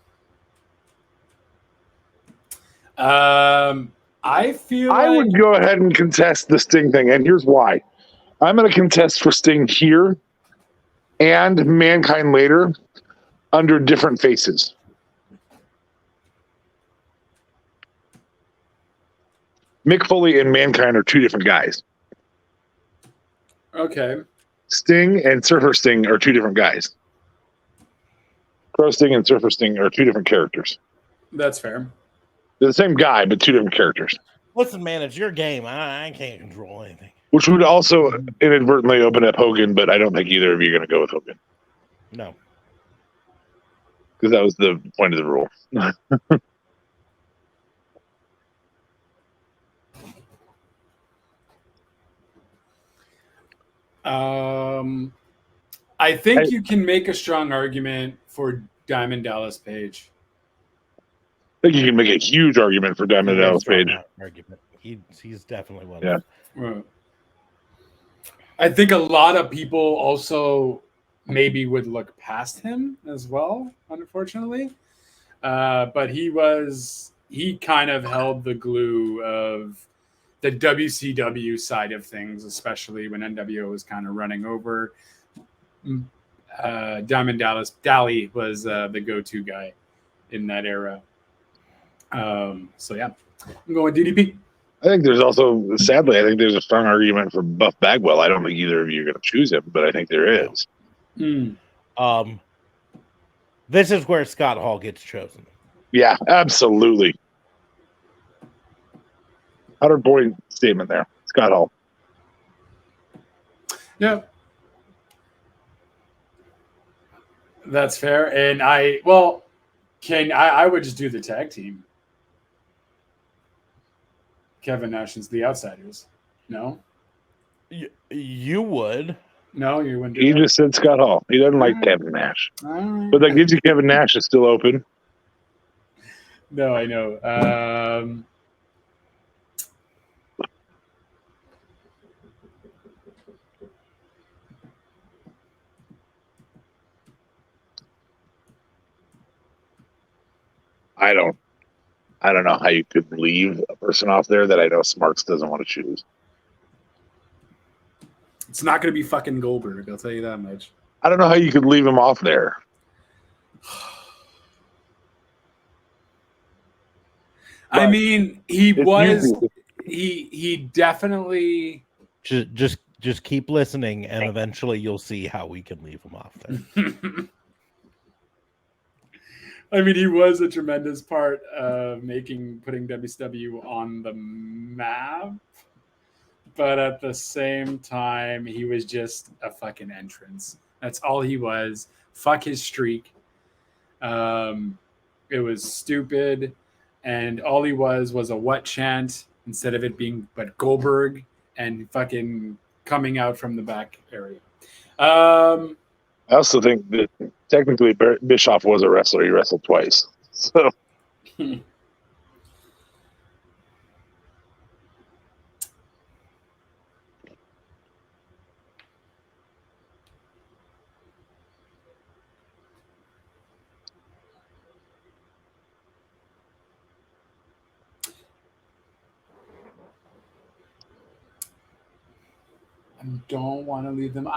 Speaker 4: I feel
Speaker 6: I
Speaker 4: like...
Speaker 6: would go ahead and contest the Sting thing, and here's why. I'm going to contest for Sting here and Mankind later under different faces. Mick Foley and Mankind are two different guys.
Speaker 4: Okay.
Speaker 6: Sting and Surfer Sting are two different guys. Crow Sting and Surfer Sting are two different characters.
Speaker 4: That's fair.
Speaker 6: They're the same guy, but two different characters.
Speaker 1: Listen, man, it's your game. I can't control anything.
Speaker 6: Which would also inadvertently open up Hogan, but I don't think either of you are going to go with Hogan.
Speaker 1: No.
Speaker 6: Because that was the point of the rule.
Speaker 4: I think you can make a strong argument for Diamond Dallas Page.
Speaker 6: I think you can make a huge argument for Diamond Dallas Page.
Speaker 1: Argument. He's definitely one.
Speaker 6: Yeah.
Speaker 4: Right. I think a lot of people also maybe would look past him as well, unfortunately. But he kind of held the glue of the WCW side of things, especially when NWO was kind of running over. Diamond Dallas Dally was the go-to guy in that era. So yeah, I'm going DDP.
Speaker 6: I think there's also, sadly, I think there's a strong argument for Buff Bagwell. I don't think either of you are going to choose him, but I think there is.
Speaker 1: This is where Scott Hall gets chosen.
Speaker 6: Yeah, absolutely. 100-point statement there, Scott Hall.
Speaker 4: Yeah, that's fair. And I would just do the tag team. Kevin Nash and the Outsiders. No?
Speaker 1: You would.
Speaker 4: No, you wouldn't do
Speaker 6: He
Speaker 4: that?
Speaker 6: just said Scott Hall. He doesn't like Kevin Nash. But that gives you Kevin Nash is still open.
Speaker 4: No, I know.
Speaker 6: I don't know how you could leave a person off there that I know Smarks doesn't want to choose.
Speaker 4: It's not going to be fucking Goldberg, I'll tell you that much.
Speaker 6: I don't know how you could leave him off there.
Speaker 4: I mean, he definitely
Speaker 1: just keep listening, and eventually you'll see how we can leave him off there.
Speaker 4: I mean, he was a tremendous part of putting WCW on the map, but at the same time, he was just a fucking entrance. That's all he was. Fuck his streak. It was stupid, and all he was a what chant instead of it being but Goldberg and fucking coming out from the back area.
Speaker 6: I also think that technically Bischoff was a wrestler. He wrestled twice. So
Speaker 4: I don't want to leave them.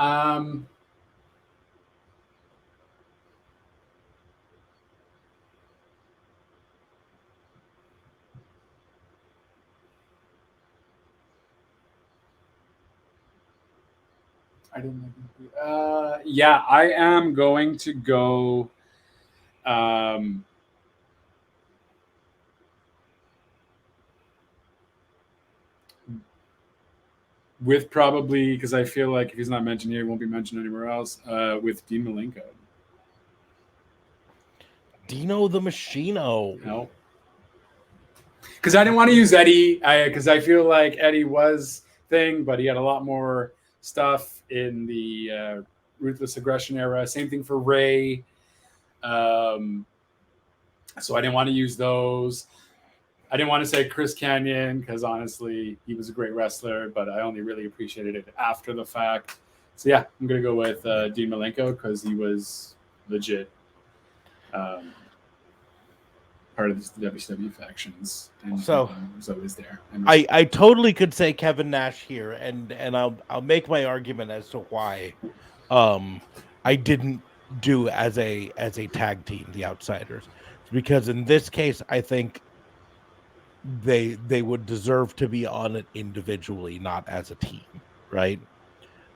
Speaker 4: Yeah, I am going to go. With probably, because I feel like if he's not mentioned here, he won't be mentioned anywhere else. With Dean Malenko.
Speaker 1: Dino the Machino.
Speaker 4: No. Because I didn't want to use Eddie, because I feel like Eddie was thing, but he had a lot more stuff in the Ruthless Aggression era. Same thing for Ray. So I didn't want to use those. I didn't want to say Chris Kanyon because honestly, he was a great wrestler, but I only really appreciated it after the fact. So yeah, I'm going to go with Dean Malenko because he was legit part of the WCW factions. And
Speaker 1: So
Speaker 4: he was always there.
Speaker 1: I totally could say Kevin Nash here, and I'll make my argument as to why I didn't do as a tag team the Outsiders, because in this case I think they would deserve to be on it individually, not as a team, right?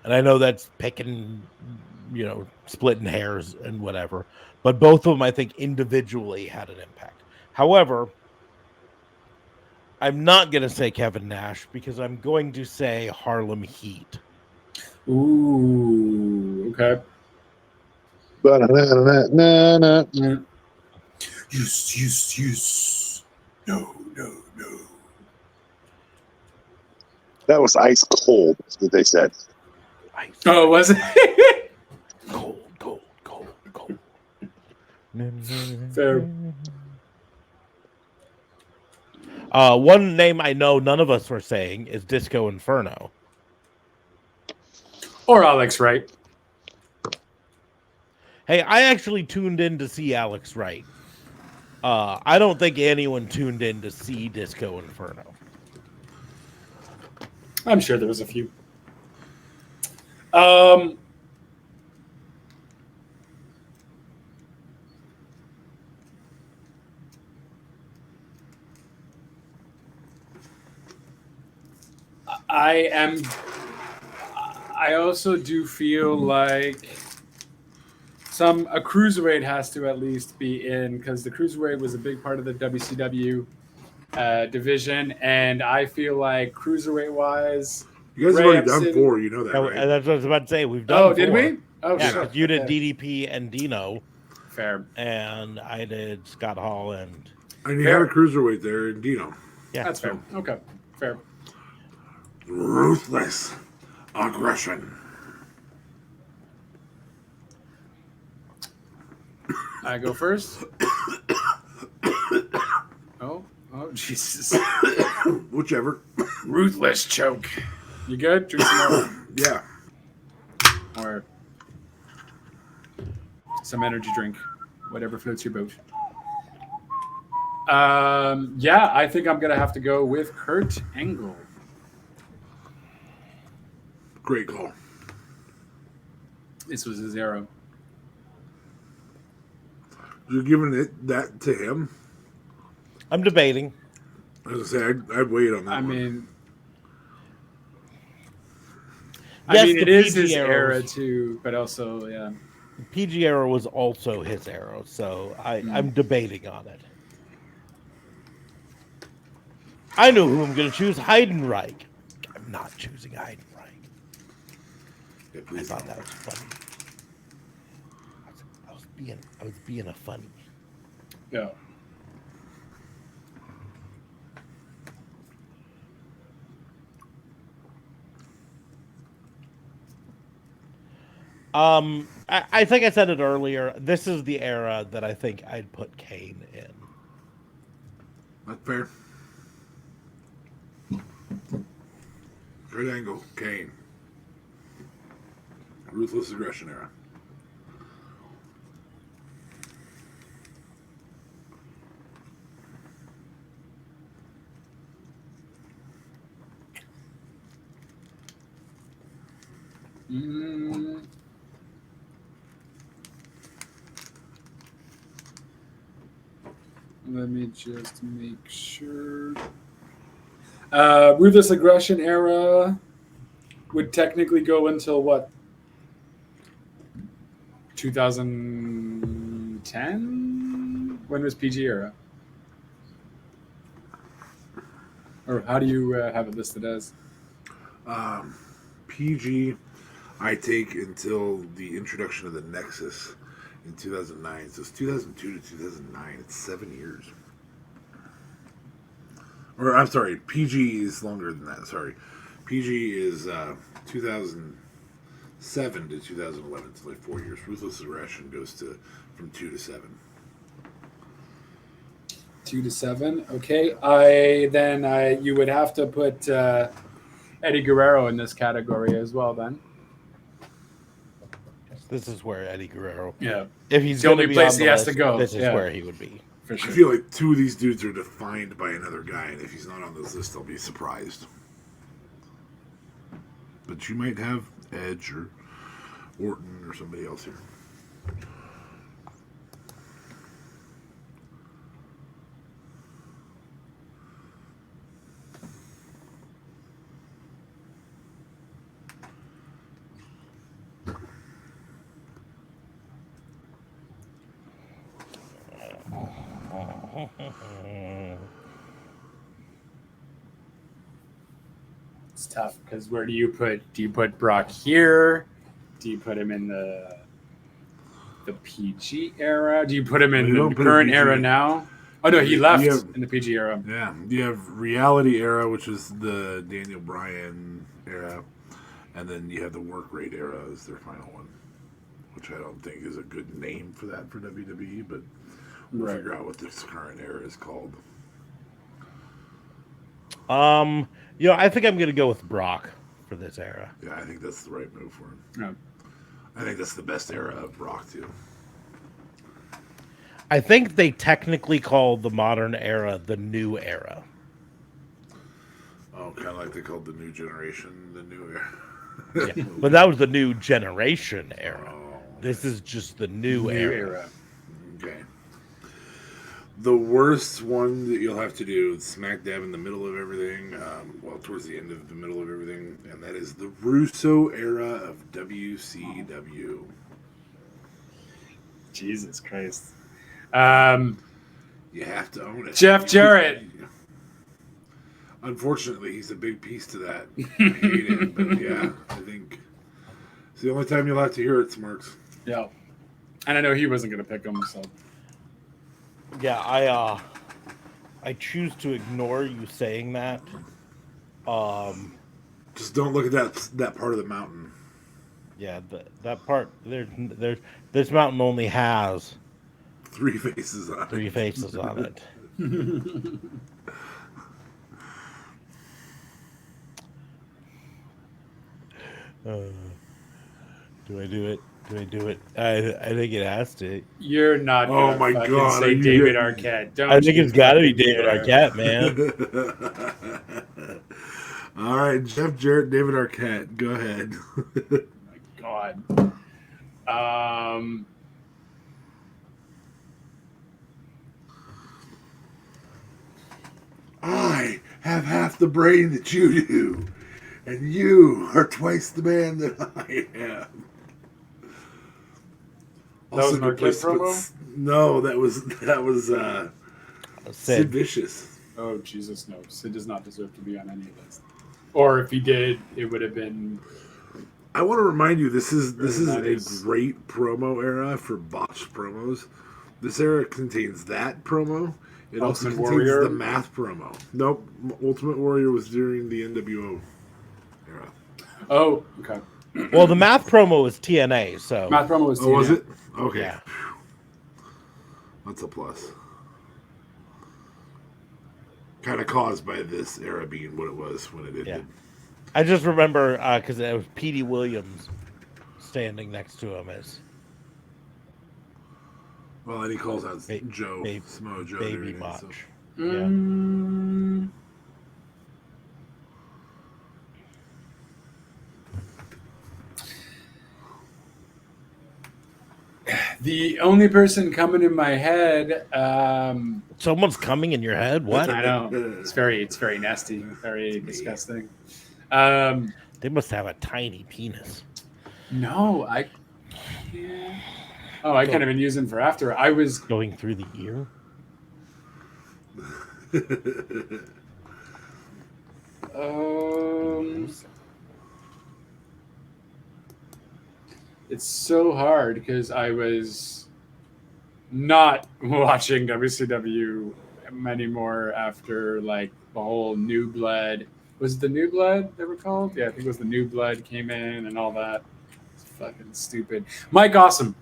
Speaker 1: And I know that's picking, splitting hairs and whatever, but both of them I think individually had an impact. However, I'm not going to say Kevin Nash because I'm going to say Harlem Heat.
Speaker 4: Ooh, okay.
Speaker 6: Ba-da-da-da-da-da-da.
Speaker 4: Yes. No.
Speaker 6: That was ice cold, is what they said.
Speaker 1: Ice,
Speaker 4: Oh, was it?
Speaker 1: cold.
Speaker 4: Fair.
Speaker 1: One name I know none of us were saying is Disco Inferno.
Speaker 4: Or Alex Wright.
Speaker 1: Hey, I actually tuned in to see Alex Wright. I don't think anyone tuned in to see Disco Inferno.
Speaker 4: I'm sure there was a few. I also do feel like a cruiserweight has to at least be in because the cruiserweight was a big part of the WCW division, and I feel like cruiserweight wise,
Speaker 3: You guys have already done 4. You know that, right?
Speaker 1: That's what I was about to say. We've done
Speaker 4: Oh,
Speaker 1: 4.
Speaker 4: did we? Oh,
Speaker 1: Yeah,
Speaker 4: shit.
Speaker 1: because you did
Speaker 4: Okay.
Speaker 1: DDP and Dino,
Speaker 4: Fair.
Speaker 1: and I did Scott Hall and
Speaker 3: And you
Speaker 4: Fair.
Speaker 3: had a cruiserweight there in Dino.
Speaker 1: yeah.
Speaker 4: That's fair. Okay, fair.
Speaker 3: Ruthless aggression.
Speaker 4: I go first. Oh, Jesus.
Speaker 3: Whichever.
Speaker 4: Ruthless choke. You good? Drink some more.
Speaker 3: Yeah.
Speaker 4: Or some energy drink, whatever floats your boat. Yeah, I think I'm gonna have to go with Kurt Angle.
Speaker 3: Great call.
Speaker 4: This was his era.
Speaker 3: You're giving that to him?
Speaker 1: I'm debating.
Speaker 3: I was gonna say I'd wait on that
Speaker 4: I
Speaker 3: one.
Speaker 4: mean,
Speaker 1: Yes,
Speaker 4: it
Speaker 1: the
Speaker 4: is
Speaker 1: PG
Speaker 4: his
Speaker 1: era
Speaker 4: era
Speaker 1: was-
Speaker 4: too, but also, yeah.
Speaker 1: The PG era was also his era, so I'm debating on it. I know who I'm going to choose. Heidenreich. I'm not choosing Heidenreich.
Speaker 3: Yeah,
Speaker 1: I
Speaker 3: please
Speaker 1: thought
Speaker 3: don't.
Speaker 1: that was funny. I was being a funny.
Speaker 4: Yeah.
Speaker 1: I think I said it earlier. This is the era that I think I'd put Kane in.
Speaker 3: That's fair. Kurt Angle, Kane. Ruthless aggression era.
Speaker 4: Mm. Let me just make sure. Ruthless aggression era would technically go until what? 2010? When was PG era? Or how do you have it listed as?
Speaker 3: PG, I take until the introduction of the Nexus in 2009. So it's 2002 to 2009. It's 7 years. Or I'm sorry, PG is longer than that. Sorry, PG is 2007 to 2011. It's like 4 years. Ruthless aggression goes to from 2 to 7.
Speaker 4: 2 to 7. Okay. You would have to put Eddie Guerrero in this category as well. Then.
Speaker 1: This is where Eddie Guerrero.
Speaker 4: Yeah.
Speaker 1: If he's
Speaker 4: It's the
Speaker 1: going to
Speaker 4: only
Speaker 1: be
Speaker 4: place
Speaker 1: on
Speaker 4: he
Speaker 1: the
Speaker 4: has
Speaker 1: list,
Speaker 4: to go.
Speaker 1: this is
Speaker 4: Yeah.
Speaker 1: where he would be.
Speaker 4: For
Speaker 3: I
Speaker 4: sure.
Speaker 3: feel like 2 of these dudes are defined by another guy, and if he's not on this list, I'll be surprised. But you might have Edge or Orton or somebody else here.
Speaker 4: It's tough because where do you put Brock here? Do you put him in the PG era? Do you put him in
Speaker 3: You don't
Speaker 4: the
Speaker 3: put him
Speaker 4: current
Speaker 3: PG.
Speaker 4: era now? Oh no, he
Speaker 3: You
Speaker 4: left
Speaker 3: have-
Speaker 4: in the PG era.
Speaker 3: Yeah, you have reality era, which is the Daniel Bryan era, and then you have the work rate era as their final one, which I don't think is a good name for that for WWE, but we'll
Speaker 4: Right.
Speaker 3: figure out what this current era is called.
Speaker 1: I think I'm gonna go with Brock for this era.
Speaker 3: Yeah, I think that's the right move for him.
Speaker 4: Yeah.
Speaker 3: I think that's the best era of Brock too.
Speaker 1: I think they technically call the modern era the new era.
Speaker 3: Oh, kind of like they called the new generation the new era.
Speaker 1: Yeah. But that was the new generation era.
Speaker 3: Oh,
Speaker 1: This is just the new era.
Speaker 3: okay. The worst one that you'll have to do is smack dab in the middle of everything, towards the end of the middle of everything, and that is the Russo era of WCW.
Speaker 4: Jesus Christ.
Speaker 3: You have to own it.
Speaker 4: Jeff Jarrett.
Speaker 3: Unfortunately, he's a big piece to that. I hate it, but yeah, I think it's the only time you'll have to hear it, Smarks.
Speaker 4: Yeah. And I know he wasn't going to pick him, so.
Speaker 1: Yeah, I choose to ignore you saying that.
Speaker 3: Just don't look at that part of the mountain.
Speaker 1: Yeah, that part this mountain only has
Speaker 3: 3 faces on it.
Speaker 1: 3 faces on it. Do I do it? Do I do it? I think it has to.
Speaker 4: You're not
Speaker 3: Oh
Speaker 4: gonna
Speaker 3: my
Speaker 4: fucking
Speaker 3: God,
Speaker 4: say
Speaker 3: are you
Speaker 4: David
Speaker 3: kidding me?
Speaker 4: Arquette. Don't
Speaker 1: I think
Speaker 4: you
Speaker 1: it's got to be
Speaker 4: fucking
Speaker 1: David
Speaker 4: dare.
Speaker 1: Arquette, man.
Speaker 3: All right, Jeff Jarrett, David Arquette. Go ahead.
Speaker 4: God.
Speaker 3: I have half the brain that you do, and you are twice the man that I am.
Speaker 4: That was an
Speaker 3: good
Speaker 4: Arquette
Speaker 3: place to put
Speaker 4: promo?
Speaker 3: No, that was Sid
Speaker 1: Sid.
Speaker 3: Vicious.
Speaker 4: Oh, Jesus, no. Sid does not deserve to be on any of this. Or if he did, it would have been...
Speaker 3: I want to remind you, this is
Speaker 4: That
Speaker 3: a
Speaker 4: is-
Speaker 3: great promo era for botched promos. This era contains that promo. It also
Speaker 4: Ultimate
Speaker 3: contains
Speaker 4: Warrior?
Speaker 3: the math promo. Nope, Ultimate Warrior was during the NWO era.
Speaker 4: Oh, okay.
Speaker 1: Well, the math promo was TNA, so
Speaker 4: Math promo was
Speaker 3: Oh, was
Speaker 4: TNA.
Speaker 3: it? Okay.
Speaker 1: Yeah.
Speaker 3: That's a plus. Kind of caused by this era being what it was when it ended.
Speaker 1: Yeah. I just remember because it was Petey Williams standing next to him as
Speaker 3: Well, and he calls out
Speaker 1: Ba-
Speaker 3: Joe,
Speaker 1: ba-
Speaker 3: Samoa Joe.
Speaker 1: Baby
Speaker 3: there,
Speaker 1: Mach.
Speaker 3: so-
Speaker 1: Yeah.
Speaker 4: Mm, the only person coming in my head,
Speaker 1: Someone's coming in your head. What?
Speaker 4: I know it's very nasty, very disgusting.
Speaker 1: They must have a tiny penis.
Speaker 4: No, I can't. Oh, I can't even use him for after. I was
Speaker 1: Going through the ear.
Speaker 4: It's so hard because I was not watching WCW anymore after like the whole New Blood. Was it the New Blood they were called? Yeah, I think it was the New Blood came in and all that. It's fucking stupid. Mike Awesome.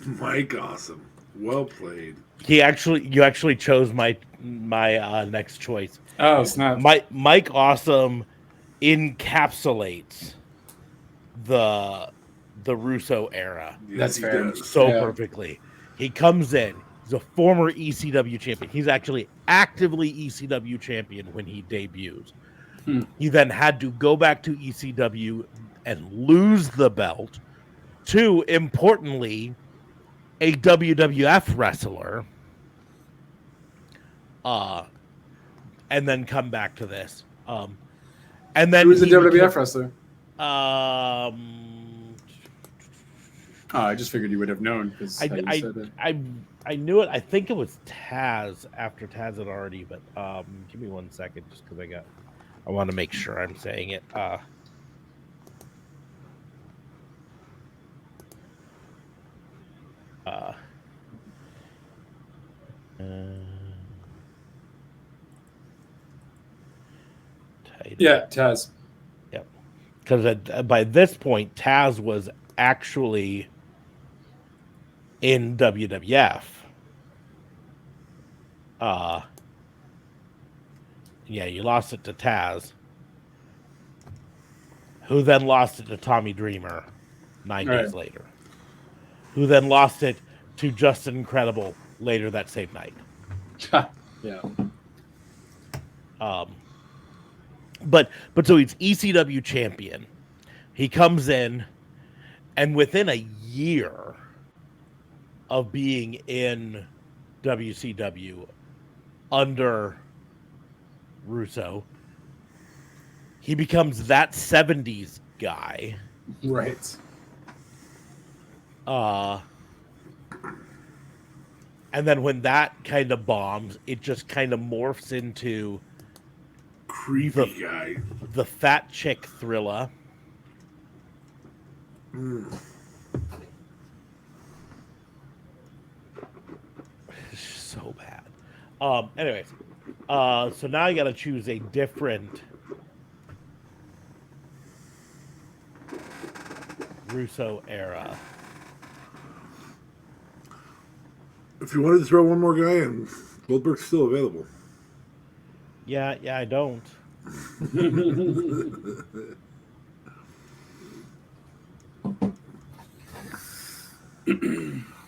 Speaker 3: Mike Awesome. Well played.
Speaker 1: You actually chose my next choice.
Speaker 4: Oh, snap.
Speaker 1: Mike Awesome encapsulates the Russo era
Speaker 4: That's
Speaker 3: he
Speaker 4: fair.
Speaker 3: does.
Speaker 1: so
Speaker 4: Yeah.
Speaker 1: perfectly. He comes in. He's a former ECW champion. He's actually actively ECW champion when he debuts. He then had to go back to ECW and lose the belt to, importantly, a WWF wrestler. And then come back to this. And then
Speaker 4: Who was a
Speaker 1: he
Speaker 4: WWF wrestler? Oh, I just figured you would have known because
Speaker 1: I knew it. I think it was Taz after Taz had already, but give me 1 second just because I got I want to make sure I'm saying it. Title.
Speaker 4: Yeah, Taz.
Speaker 1: Yep. Because by this point, Taz was actually in WWF. Yeah, you lost it to Taz, who then lost it to Tommy Dreamer 9 days later, who then lost it to Justin Incredible later that same night.
Speaker 4: Yeah.
Speaker 1: But so he's ECW champion. He comes in, and within a year of being in WCW under Russo, he becomes that 70s guy.
Speaker 4: Right.
Speaker 1: And then when that kind of bombs, it just kind of morphs into
Speaker 3: Creepy guy.
Speaker 1: the fat chick Thriller. So bad. Anyways, so now you got to choose a different Russo era.
Speaker 3: If you wanted to throw one more guy in, Goldberg's still available.
Speaker 1: Yeah, I don't.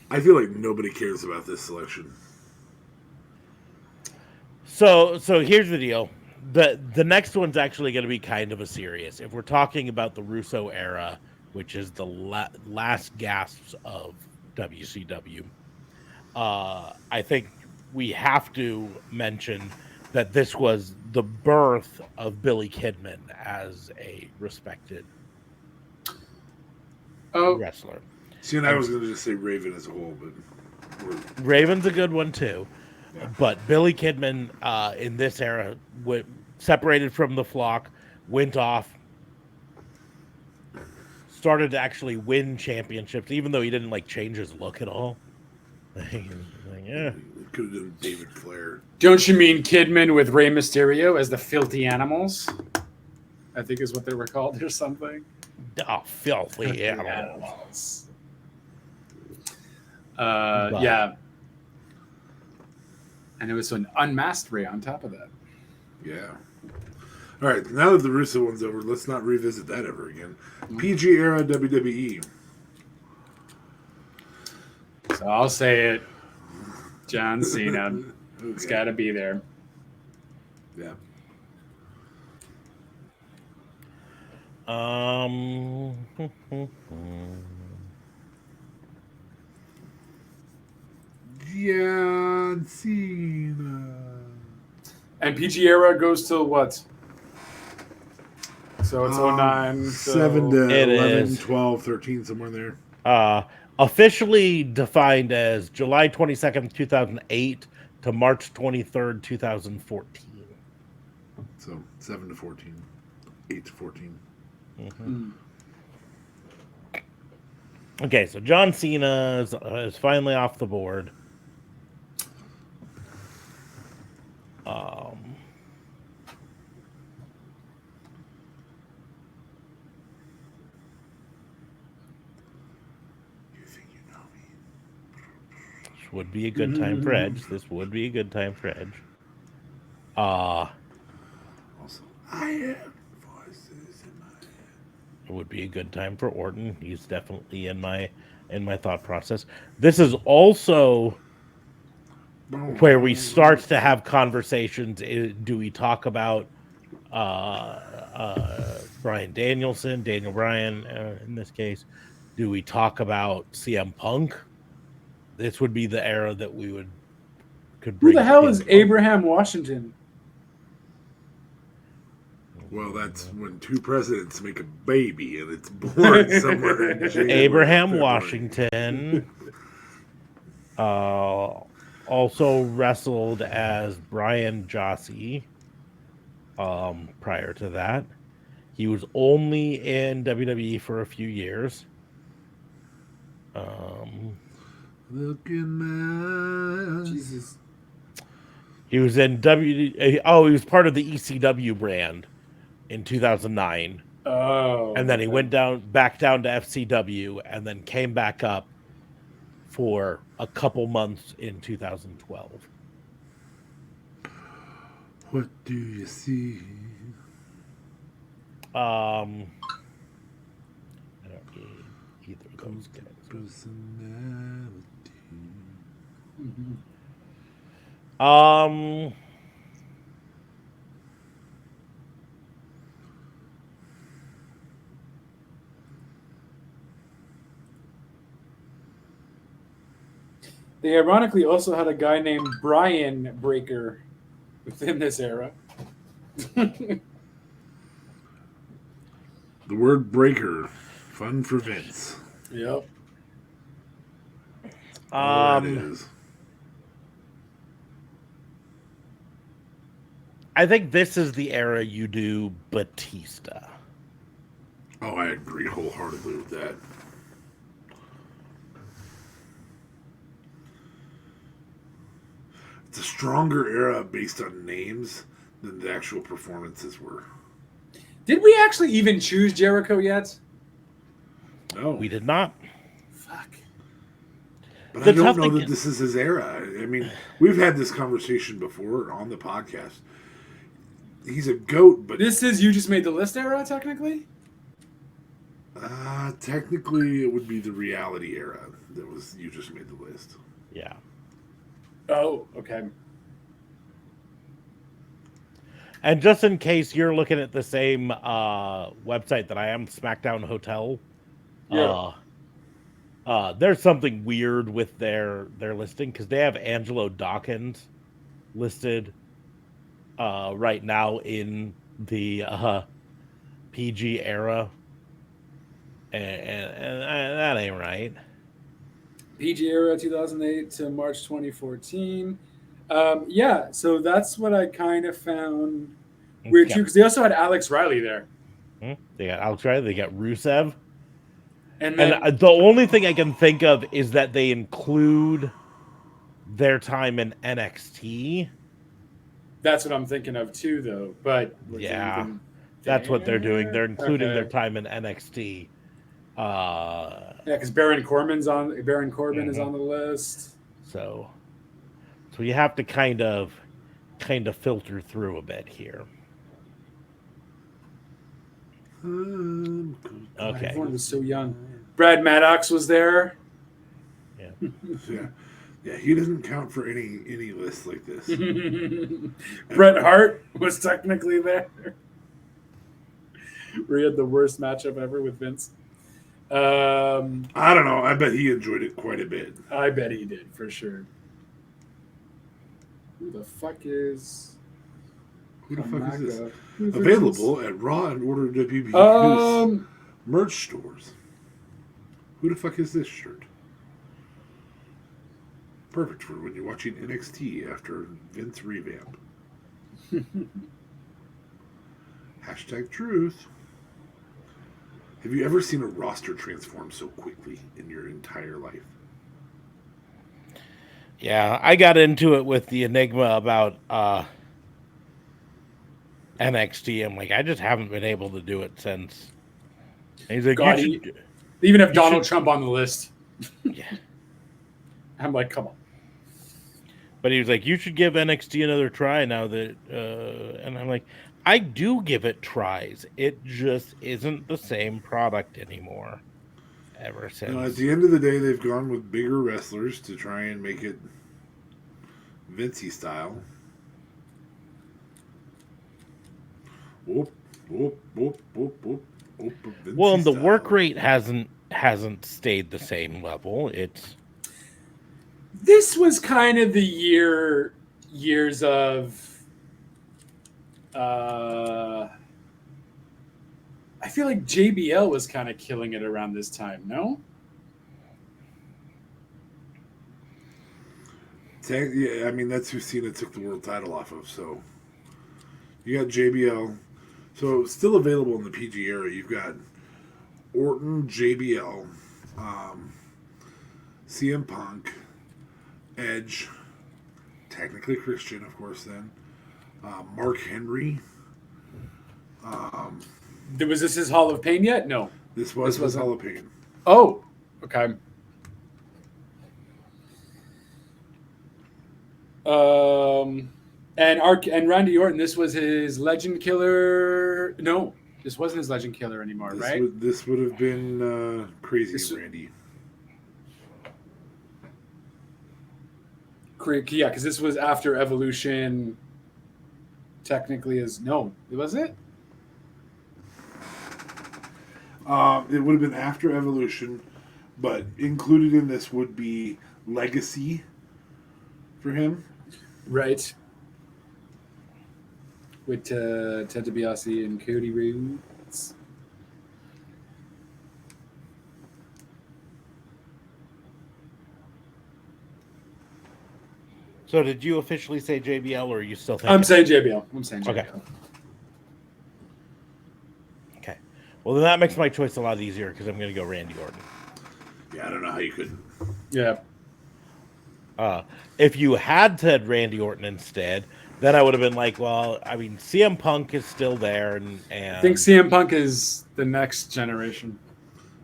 Speaker 3: I feel like nobody cares about this selection.
Speaker 1: So here's the deal. The next one's actually going to be kind of a serious. If we're talking about the Russo era, which is the last gasps of WCW, I think we have to mention that this was the birth of Billy Kidman as a respected wrestler.
Speaker 3: See, and I was going to just say Raven as a whole, but
Speaker 1: Raven's a good one too. Yeah. But Billy Kidman in this era separated from the flock, went off, started to actually win championships, even though he didn't like change his look at all. Yeah.
Speaker 3: Could have done David Flair.
Speaker 4: Don't you mean Kidman with Rey Mysterio as the filthy animals? I think is what they were called or something.
Speaker 1: Oh, filthy animals.
Speaker 4: Yeah. And it was an unmasked Ray on top of that.
Speaker 3: Yeah. All right, now that the Russo one's over, let's not revisit that ever again. PG era WWE.
Speaker 4: So I'll say it. John Cena. Okay. It's got to be there.
Speaker 3: Yeah. John Cena.
Speaker 4: And PG era goes till what? So it's 09.
Speaker 3: 7 to 11, 12, 13, somewhere in there.
Speaker 1: Officially defined as July 22nd, 2008 to March 23rd, 2014.
Speaker 3: So 7 to 14. 8 to 14.
Speaker 1: Mm-hmm. Okay, so John Cena is finally off the board. This would be a good time for Edge. This would be a good time for Edge.
Speaker 3: Also, I have voices in my head.
Speaker 1: It would be a good time for Orton. He's definitely in my thought process. This is also where we start to have conversations. Do we talk about Bryan Danielson, Daniel Bryan in this case? Do we talk about CM Punk? This would be the era that we could bring.
Speaker 4: Who the hell is Abraham Washington?
Speaker 3: Well, that's when two presidents make a baby and it's born somewhere in January.
Speaker 1: Abraham Washington also wrestled as Brian Jossie. prior to that. He was only in WWE for a few years.
Speaker 3: Looking man.
Speaker 4: Jesus.
Speaker 1: He was in W. Oh, he was part of the ECW brand in 2009,
Speaker 4: Oh.
Speaker 1: and then he
Speaker 4: okay.
Speaker 1: went back down to FCW, and then came back up for a couple months in 2012.
Speaker 3: What do you see?
Speaker 1: I don't need either of those guys.
Speaker 3: Personality.
Speaker 1: Um,
Speaker 4: They ironically also had a guy named Brian Breaker within this era.
Speaker 3: The word breaker. Fun for Vince.
Speaker 4: Yep.
Speaker 3: All that is.
Speaker 1: I think this is the era you do Batista.
Speaker 3: Oh, I agree wholeheartedly with that. It's a stronger era based on names than the actual performances were.
Speaker 4: Did we actually even choose Jericho yet?
Speaker 3: No.
Speaker 1: We did not.
Speaker 4: Fuck.
Speaker 3: But
Speaker 1: The
Speaker 3: I don't
Speaker 1: tough
Speaker 3: know
Speaker 1: thing
Speaker 3: that
Speaker 1: is-
Speaker 3: this is his era. I mean, we've had this conversation before on the podcast. He's a goat, but
Speaker 4: This is You Just Made the List era, technically?
Speaker 3: technically it would be the reality era that was You Just Made the List.
Speaker 1: Yeah.
Speaker 4: Oh, okay.
Speaker 1: And just in case you're looking at the same website that I am, SmackDown Hotel,
Speaker 4: Yeah.
Speaker 1: there's something weird with their listing because they have Angelo Dawkins listed right now in the PG era, and that ain't right.
Speaker 4: PG era 2008 to March 2014. Yeah, so that's what I kind of found weird too, because they also had Alex Riley there.
Speaker 1: They got Alex Riley, they got Rusev.
Speaker 4: And then
Speaker 1: And the only thing I can think of is that they include their time in NXT.
Speaker 4: that's what I'm thinking of too, though. But was it
Speaker 1: Yeah,
Speaker 4: even
Speaker 1: that's what they're doing. They're including their
Speaker 4: Okay.
Speaker 1: time in NXT.
Speaker 4: Yeah, because Baron Corbin is on the list.
Speaker 1: So you have to kind of filter through a bit here. Okay.
Speaker 4: Everyone was so young. Brad Maddox was there.
Speaker 3: Yeah, he doesn't count for any list like this.
Speaker 4: Bret Hart was technically there. Where he had the worst matchup ever with Vince.
Speaker 3: I don't know. I bet he enjoyed it quite a bit.
Speaker 4: I bet he did, for sure. Who the fuck is...
Speaker 3: Who the fuck is this?
Speaker 4: Who the fuck is
Speaker 3: Available at Raw and Order WB's
Speaker 4: this?
Speaker 3: merch stores. Who the fuck is this shirt? Perfect for when you're watching NXT after Vince revamp. Hashtag truth. Have you ever seen a roster transform so quickly in your entire life?
Speaker 1: Yeah, I got into it with the enigma about NXT. I'm like, I just haven't been able to do it since. And he's like,
Speaker 4: God,
Speaker 1: you should.
Speaker 4: they even have
Speaker 1: you
Speaker 4: Donald
Speaker 1: should-
Speaker 4: Trump on the list.
Speaker 1: Yeah.
Speaker 4: I'm like, come on.
Speaker 1: But he was like, you should give NXT another try now that, and I'm like, I do give it tries. It just isn't the same product anymore. Ever since.
Speaker 3: At the end of the day, they've gone with bigger wrestlers to try and make it Vincey style. Whoop, whoop, whoop, whoop, whoop, whoop, Vincey
Speaker 1: Well, and the
Speaker 3: style.
Speaker 1: work rate hasn't stayed the same level.
Speaker 4: This was kind of the years of I feel like JBL was kind of killing it around this time, no?
Speaker 3: Yeah, I mean, that's who Cena took the world title off of, so You got JBL. So still available in the PG era. You've got Orton, JBL, CM Punk, Edge, technically Christian, of course. Then Mark Henry.
Speaker 4: Was this his Hall of Pain yet? No.
Speaker 3: This was
Speaker 4: This wasn't-
Speaker 3: Hall of Pain.
Speaker 4: Oh, okay. And Randy Orton, this was his Legend Killer. No, this wasn't his Legend Killer anymore, right?
Speaker 3: This would have been Crazy
Speaker 4: This-
Speaker 3: Randy.
Speaker 4: Yeah, because this was after Evolution. Technically, it was it?
Speaker 3: It would have been after Evolution, but included in this would be Legacy for him.
Speaker 4: Right. With Ted DiBiase and Cody Rhodes.
Speaker 1: So did you officially say JBL, or are you still thinking?
Speaker 4: I'm saying JBL.
Speaker 1: Okay. Okay. Well, then that makes my choice a lot easier because I'm going to go Randy Orton.
Speaker 3: Yeah, I don't know how you couldn't.
Speaker 4: Yeah.
Speaker 1: If you had said Randy Orton instead, then I would have been like, well, I mean, CM Punk is still there, and
Speaker 4: I think CM Punk is the next generation.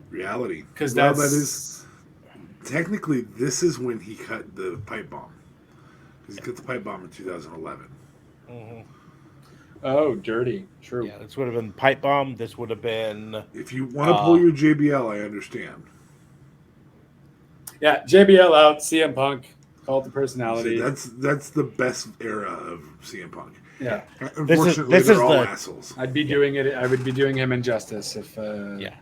Speaker 3: Reality.
Speaker 4: Because
Speaker 3: Well,
Speaker 4: that's...
Speaker 3: that is technically, this is when he cut the pipe bomb. Because he cut the pipe bomb in 2011.
Speaker 1: Mm-hmm.
Speaker 4: Oh, dirty. True.
Speaker 1: Yeah, this would have been Pipe Bomb. This would have been.
Speaker 3: If you want to pull your JBL, I understand.
Speaker 4: Yeah, JBL out, CM Punk, called the personality.
Speaker 3: See, that's the best era of CM Punk.
Speaker 4: Yeah.
Speaker 3: Unfortunately,
Speaker 1: this
Speaker 3: they're
Speaker 1: is
Speaker 3: all
Speaker 1: the-
Speaker 3: assholes.
Speaker 4: I would be doing him injustice if...
Speaker 1: Yeah.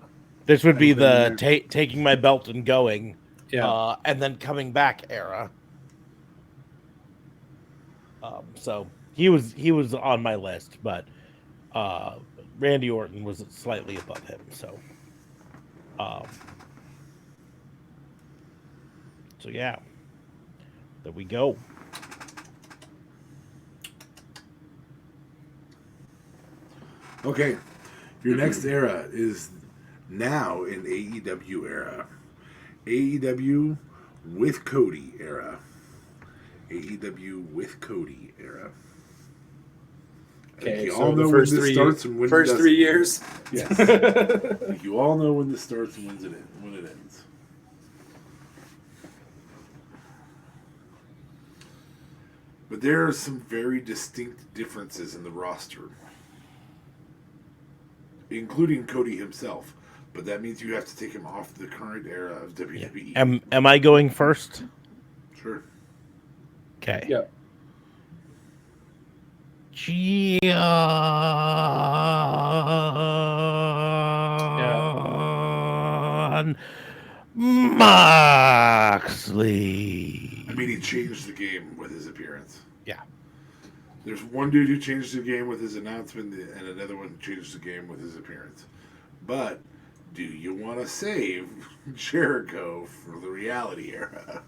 Speaker 1: This would be
Speaker 4: I've
Speaker 1: the
Speaker 4: been
Speaker 1: taking my belt and going,
Speaker 4: Yeah.
Speaker 1: and then coming back era. So he was on my list, but Randy Orton was slightly above him. So yeah, there we go.
Speaker 3: Okay, your next era is now in AEW era. AEW with Cody era. AEW with Cody era. I think
Speaker 4: Okay,
Speaker 3: you
Speaker 4: so
Speaker 3: all know
Speaker 4: the
Speaker 3: when
Speaker 4: first
Speaker 3: this
Speaker 4: three,
Speaker 3: starts and when it
Speaker 4: first
Speaker 3: doesn't.
Speaker 4: 3 years.
Speaker 3: Yes. I think you all know when this starts and when it ends. But there are some very distinct differences in the roster, including Cody himself. But that means you have to take him off the current era of WWE.
Speaker 1: Am I going first?
Speaker 3: Sure.
Speaker 1: Okay.
Speaker 4: Yeah.
Speaker 1: John Moxley.
Speaker 3: I mean, he changed the game with his appearance.
Speaker 1: Yeah.
Speaker 3: There's one dude who changed the game with his announcement, and another one changed the game with his appearance. But do you want to save Jericho for the reality era?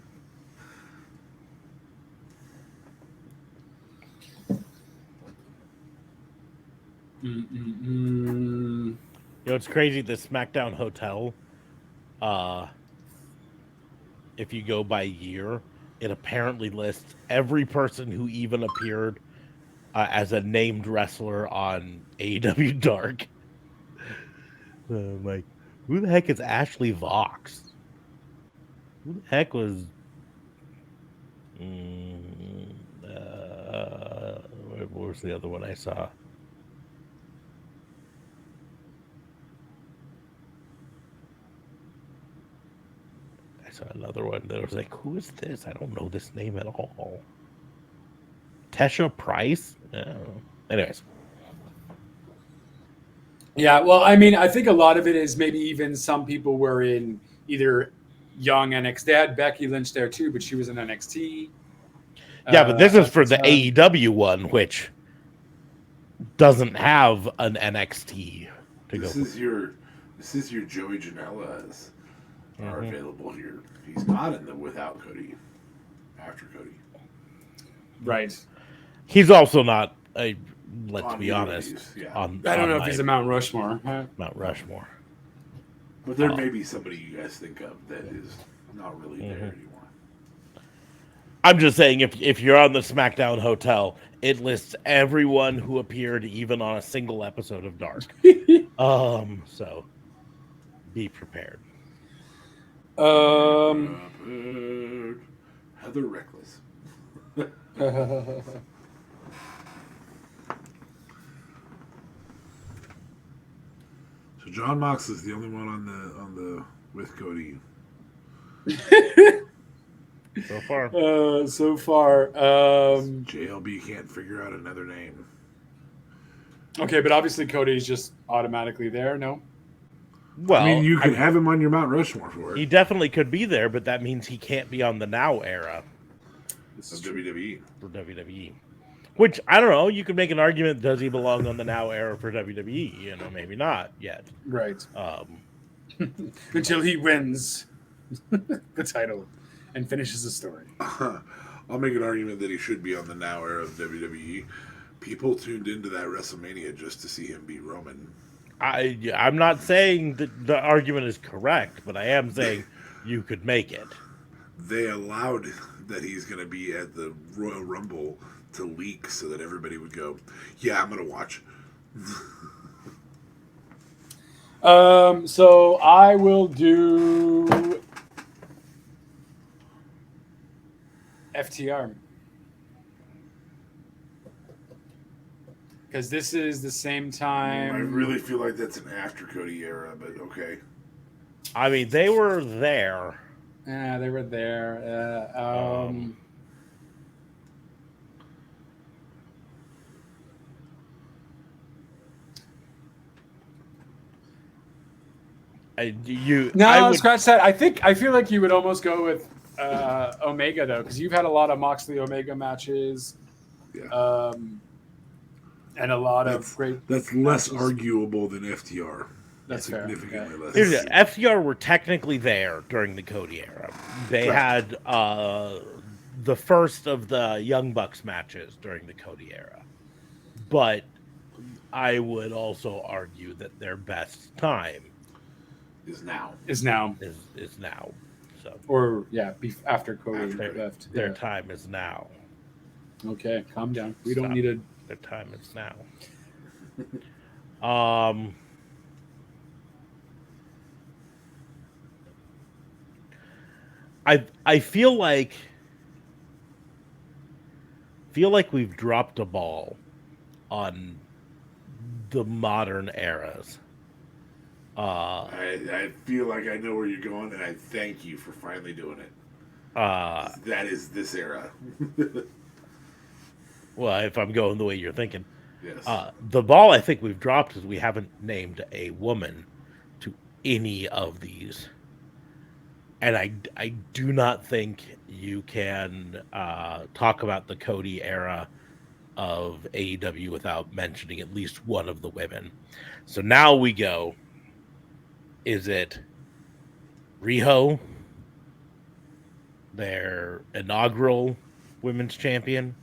Speaker 1: You know, it's crazy. The SmackDown Hotel, if you go by year, it apparently lists every person who even appeared as a named wrestler on AEW Dark. I'm like, who the heck is Ashley Vox? Who the heck was... what was the other one I saw? I saw another one that was like, who is this? I don't know this name at all. Tesha Price? I don't know. Anyways.
Speaker 4: Yeah, well, I mean, I think a lot of it is maybe even some people were in either young NXT. They had Becky Lynch there too, but she was in NXT.
Speaker 1: Yeah, but this is for the
Speaker 4: so-
Speaker 1: AEW one, which doesn't have an NXT to go.
Speaker 3: This is your Joey Janela's are available here. He's not in the without Cody. After Cody.
Speaker 4: Right.
Speaker 1: He's also not a let's
Speaker 3: On
Speaker 1: be
Speaker 3: either of
Speaker 1: honest.
Speaker 3: these, yeah.
Speaker 4: I don't know if he's a Mount Rushmore.
Speaker 1: Mount Rushmore.
Speaker 3: But there may be somebody you guys think of that is not really there
Speaker 1: Mm-hmm.
Speaker 3: anymore.
Speaker 1: I'm just saying, if you're on the SmackDown Hotel, it lists everyone who appeared even on a single episode of Dark. So be prepared.
Speaker 3: Heather Reckless. So John Mox is the only one on the with Cody.
Speaker 1: So far.
Speaker 4: So far.
Speaker 3: JLB can't figure out another name.
Speaker 4: Okay, but obviously Cody's just automatically there. No.
Speaker 1: Well,
Speaker 3: I mean, you could have him on your Mount Rushmore for
Speaker 1: he
Speaker 3: it.
Speaker 1: definitely could be there, but that means he can't be on the Now era
Speaker 3: Of WWE.
Speaker 1: for WWE. Which, I don't know, you could make an argument, does he belong on the Now era for WWE? You know, maybe not yet.
Speaker 4: Right.
Speaker 1: Until
Speaker 4: he wins the title and finishes the story.
Speaker 3: I'll make an argument that he should be on the Now era of WWE. People tuned into that WrestleMania just to see him beat Roman.
Speaker 1: I'm not saying that the argument is correct, but I am saying you could make it.
Speaker 3: They allowed that he's going to be at the Royal Rumble to leak so that everybody would go, yeah, I'm going to watch.
Speaker 4: So I will do FTR. Because this is the same time.
Speaker 3: I really feel like that's an after Cody era, but okay.
Speaker 1: I mean, they were there.
Speaker 4: Yeah, they were there. Scratch that. I feel like you would almost go with Omega though, because you've had a lot of Moxley Omega matches.
Speaker 3: Yeah.
Speaker 4: And a lot of great.
Speaker 3: That's less arguable than FTR.
Speaker 4: That's
Speaker 3: significantly less.
Speaker 1: FTR were technically there during the Cody era. They had the first of the Young Bucks matches during the Cody era. But I would also argue that their best time
Speaker 3: is now.
Speaker 1: Is now. So
Speaker 4: after Cody left.
Speaker 1: Their time is now.
Speaker 4: Okay, calm down. We don't need to.
Speaker 1: Their time is now. I feel like we've dropped a ball on the modern eras.
Speaker 3: I feel like I know where you're going, and I thank you for finally doing it. That is this era.
Speaker 1: Well, if I'm going the way you're thinking.
Speaker 3: Yes.
Speaker 1: The ball I think we've dropped is we haven't named a woman to any of these. And I do not think you can talk about the Cody era of AEW without mentioning at least one of the women. So now we go. Is it Riho, their inaugural women's champion?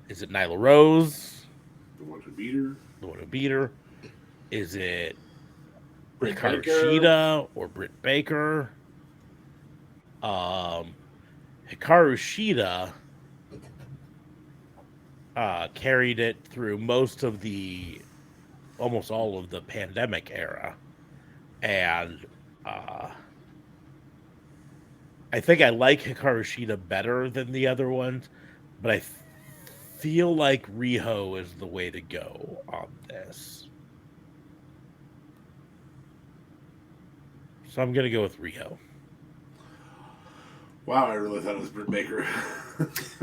Speaker 1: Is it Nyla Rose?
Speaker 3: The one who beat her?
Speaker 1: The one who beat her. Is it
Speaker 4: Hikaru
Speaker 1: Shida or Britt Baker? Hikaru Shida carried it through almost all of the pandemic era. And I think I like Hikaru Shida better than the other ones, but I feel like Riho is the way to go on this. So I'm going to go with Riho.
Speaker 3: Wow, I really thought it was Britt Baker.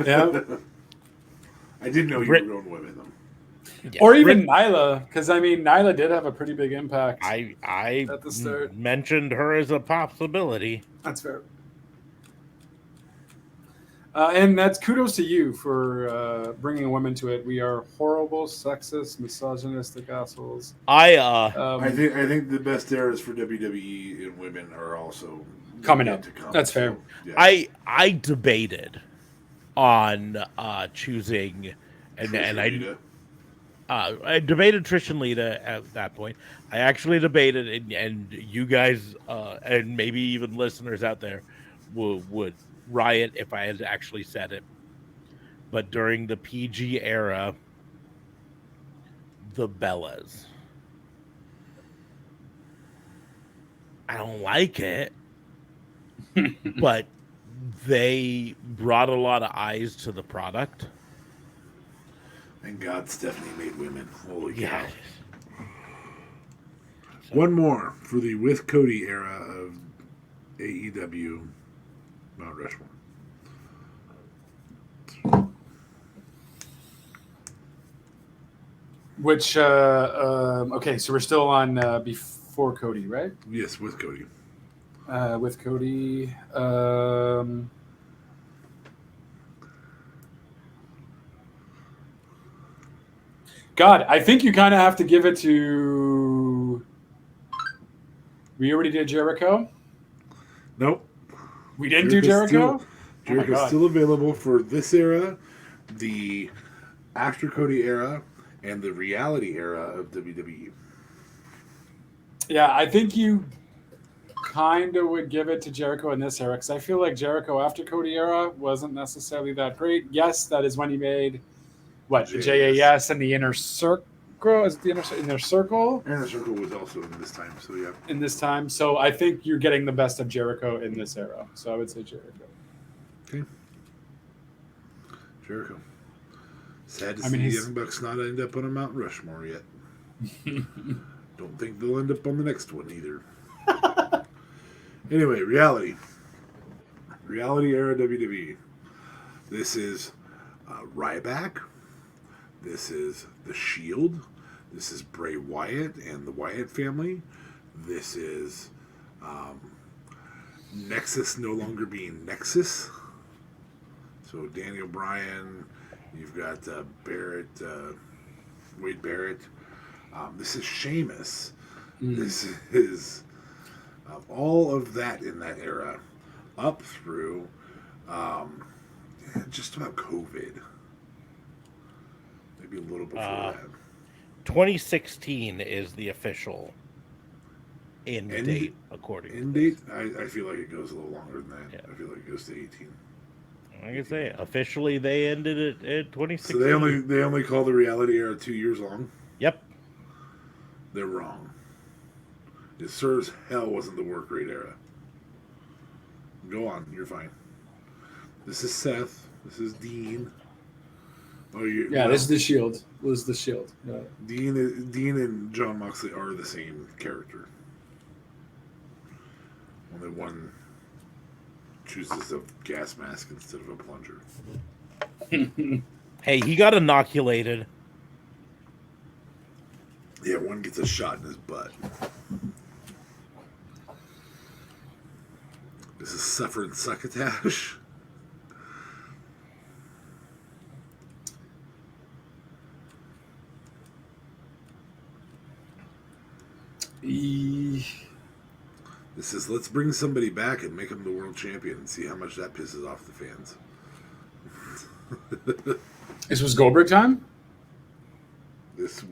Speaker 4: Yeah.
Speaker 3: I didn't know you were going women, though.
Speaker 4: Yeah. Or even Nyla, because I mean, Nyla did have a pretty big impact.
Speaker 1: I
Speaker 4: at the start
Speaker 1: mentioned her as a possibility.
Speaker 4: That's fair. And that's kudos to you for bringing women to it. We are horrible, sexist, misogynistic assholes.
Speaker 3: I think the best eras for WWE and women are also
Speaker 4: coming up. That's fair.
Speaker 3: So, yeah.
Speaker 1: I debated on choosing and
Speaker 3: Lita.
Speaker 1: I debated Trish and Lita at that point. I actually debated, and you guys, and maybe even listeners out there, would riot if I had actually said it. But during the PG era, the Bellas. I don't like it, but they brought a lot of eyes to the product.
Speaker 3: Thank God Stephanie made women. Holy
Speaker 1: Yeah.
Speaker 3: cow. One more for the with Cody era of AEW Mount Rushmore.
Speaker 4: Which okay, so we're still on before Cody, right?
Speaker 3: Yes, with Cody.
Speaker 4: With Cody. God, I think you kind of have to give it to. We already did Jericho.
Speaker 3: Nope.
Speaker 4: We didn't do Jericho.
Speaker 3: Jericho's still available for this era, the after Cody era, and the reality era of WWE.
Speaker 4: Yeah, I think you kind of would give it to Jericho in this era because I feel like Jericho after Cody era wasn't necessarily that great. Yes, that is when he made what the JAS and the Inner Circle. Is it the Inner Circle?
Speaker 3: Inner Circle was also in this time, so yeah.
Speaker 4: In this time, so I think you're getting the best of Jericho in this era. So I would say Jericho.
Speaker 3: Okay. Jericho. Sad to see the Young Bucks not end up on a Mount Rushmore yet. Don't think they'll end up on the next one either. Anyway, reality. Reality era WWE. This is Ryback. This is The Shield. This is Bray Wyatt and the Wyatt family. This is Nexus no longer being Nexus. So Daniel Bryan, you've got Barrett, Wade Barrett. This is Sheamus. This is all of that in that era, up through just about COVID. Maybe a little before that.
Speaker 1: 2016 is the official end date, according to
Speaker 3: date. I feel like it goes a little longer than that.
Speaker 1: Yeah.
Speaker 3: I feel like it goes to 18.
Speaker 1: Like I say, officially they ended it at 2016.
Speaker 3: So they only call the reality era 2 years long.
Speaker 1: Yep.
Speaker 3: They're wrong. It sure as hell wasn't the work rate era. Go on, you're fine. This is Seth. This is Dean.
Speaker 4: This is the Shield. Was the Shield? Yeah.
Speaker 3: Dean and John Moxley are the same character. Only one chooses a gas mask instead of a plunger.
Speaker 1: Hey, he got inoculated.
Speaker 3: Yeah, one gets a shot in his butt. This is Suffering Succotash. This is let's bring somebody back and make him the world champion and see how much that pisses off the fans.
Speaker 4: This was Goldberg time?
Speaker 3: This,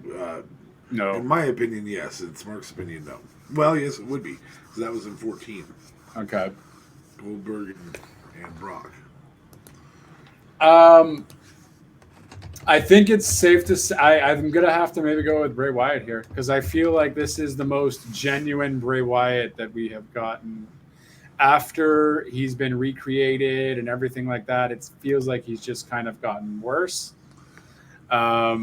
Speaker 4: no.
Speaker 3: In my opinion, yes. In Mark's opinion, no. Well, yes, it would be because that was in 14.
Speaker 4: Okay.
Speaker 3: Goldberg and Brock.
Speaker 4: I think it's safe to say I'm gonna have to maybe go with Bray Wyatt here because I feel like this is the most genuine Bray Wyatt that we have gotten after he's been recreated and everything like that. It feels like he's just kind of gotten worse.
Speaker 3: I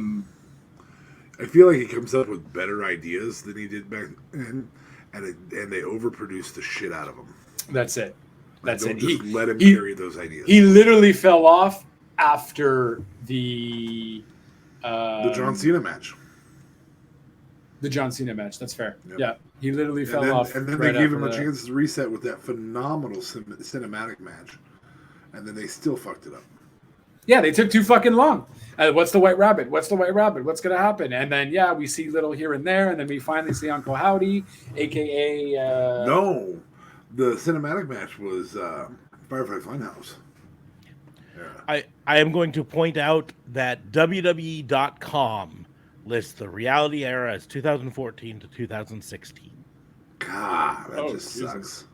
Speaker 3: feel like he comes up with better ideas than he did back then, and they overproduce the shit out of him.
Speaker 4: That's it. That's
Speaker 3: don't
Speaker 4: it.
Speaker 3: Just let him carry those ideas.
Speaker 4: He literally fell off after the
Speaker 3: John Cena match.
Speaker 4: The John Cena match. That's fair.
Speaker 3: Yep.
Speaker 4: Yeah, he literally fell off.
Speaker 3: And then
Speaker 4: right
Speaker 3: they gave him a
Speaker 4: after that.
Speaker 3: chance to reset with that phenomenal cinematic match, and then they still fucked it up.
Speaker 4: Yeah, they took too fucking long. What's the White Rabbit? What's the White Rabbit? What's going to happen? And then, we see little here and there, and then we finally see Uncle Howdy, a.k.a.
Speaker 3: No, the cinematic match was Firefly Funhouse. era.
Speaker 1: I am going to point out that WWE.com lists the reality era as 2014 to 2016.
Speaker 3: God, that
Speaker 4: Oh,
Speaker 3: just
Speaker 4: Jesus.
Speaker 3: sucks.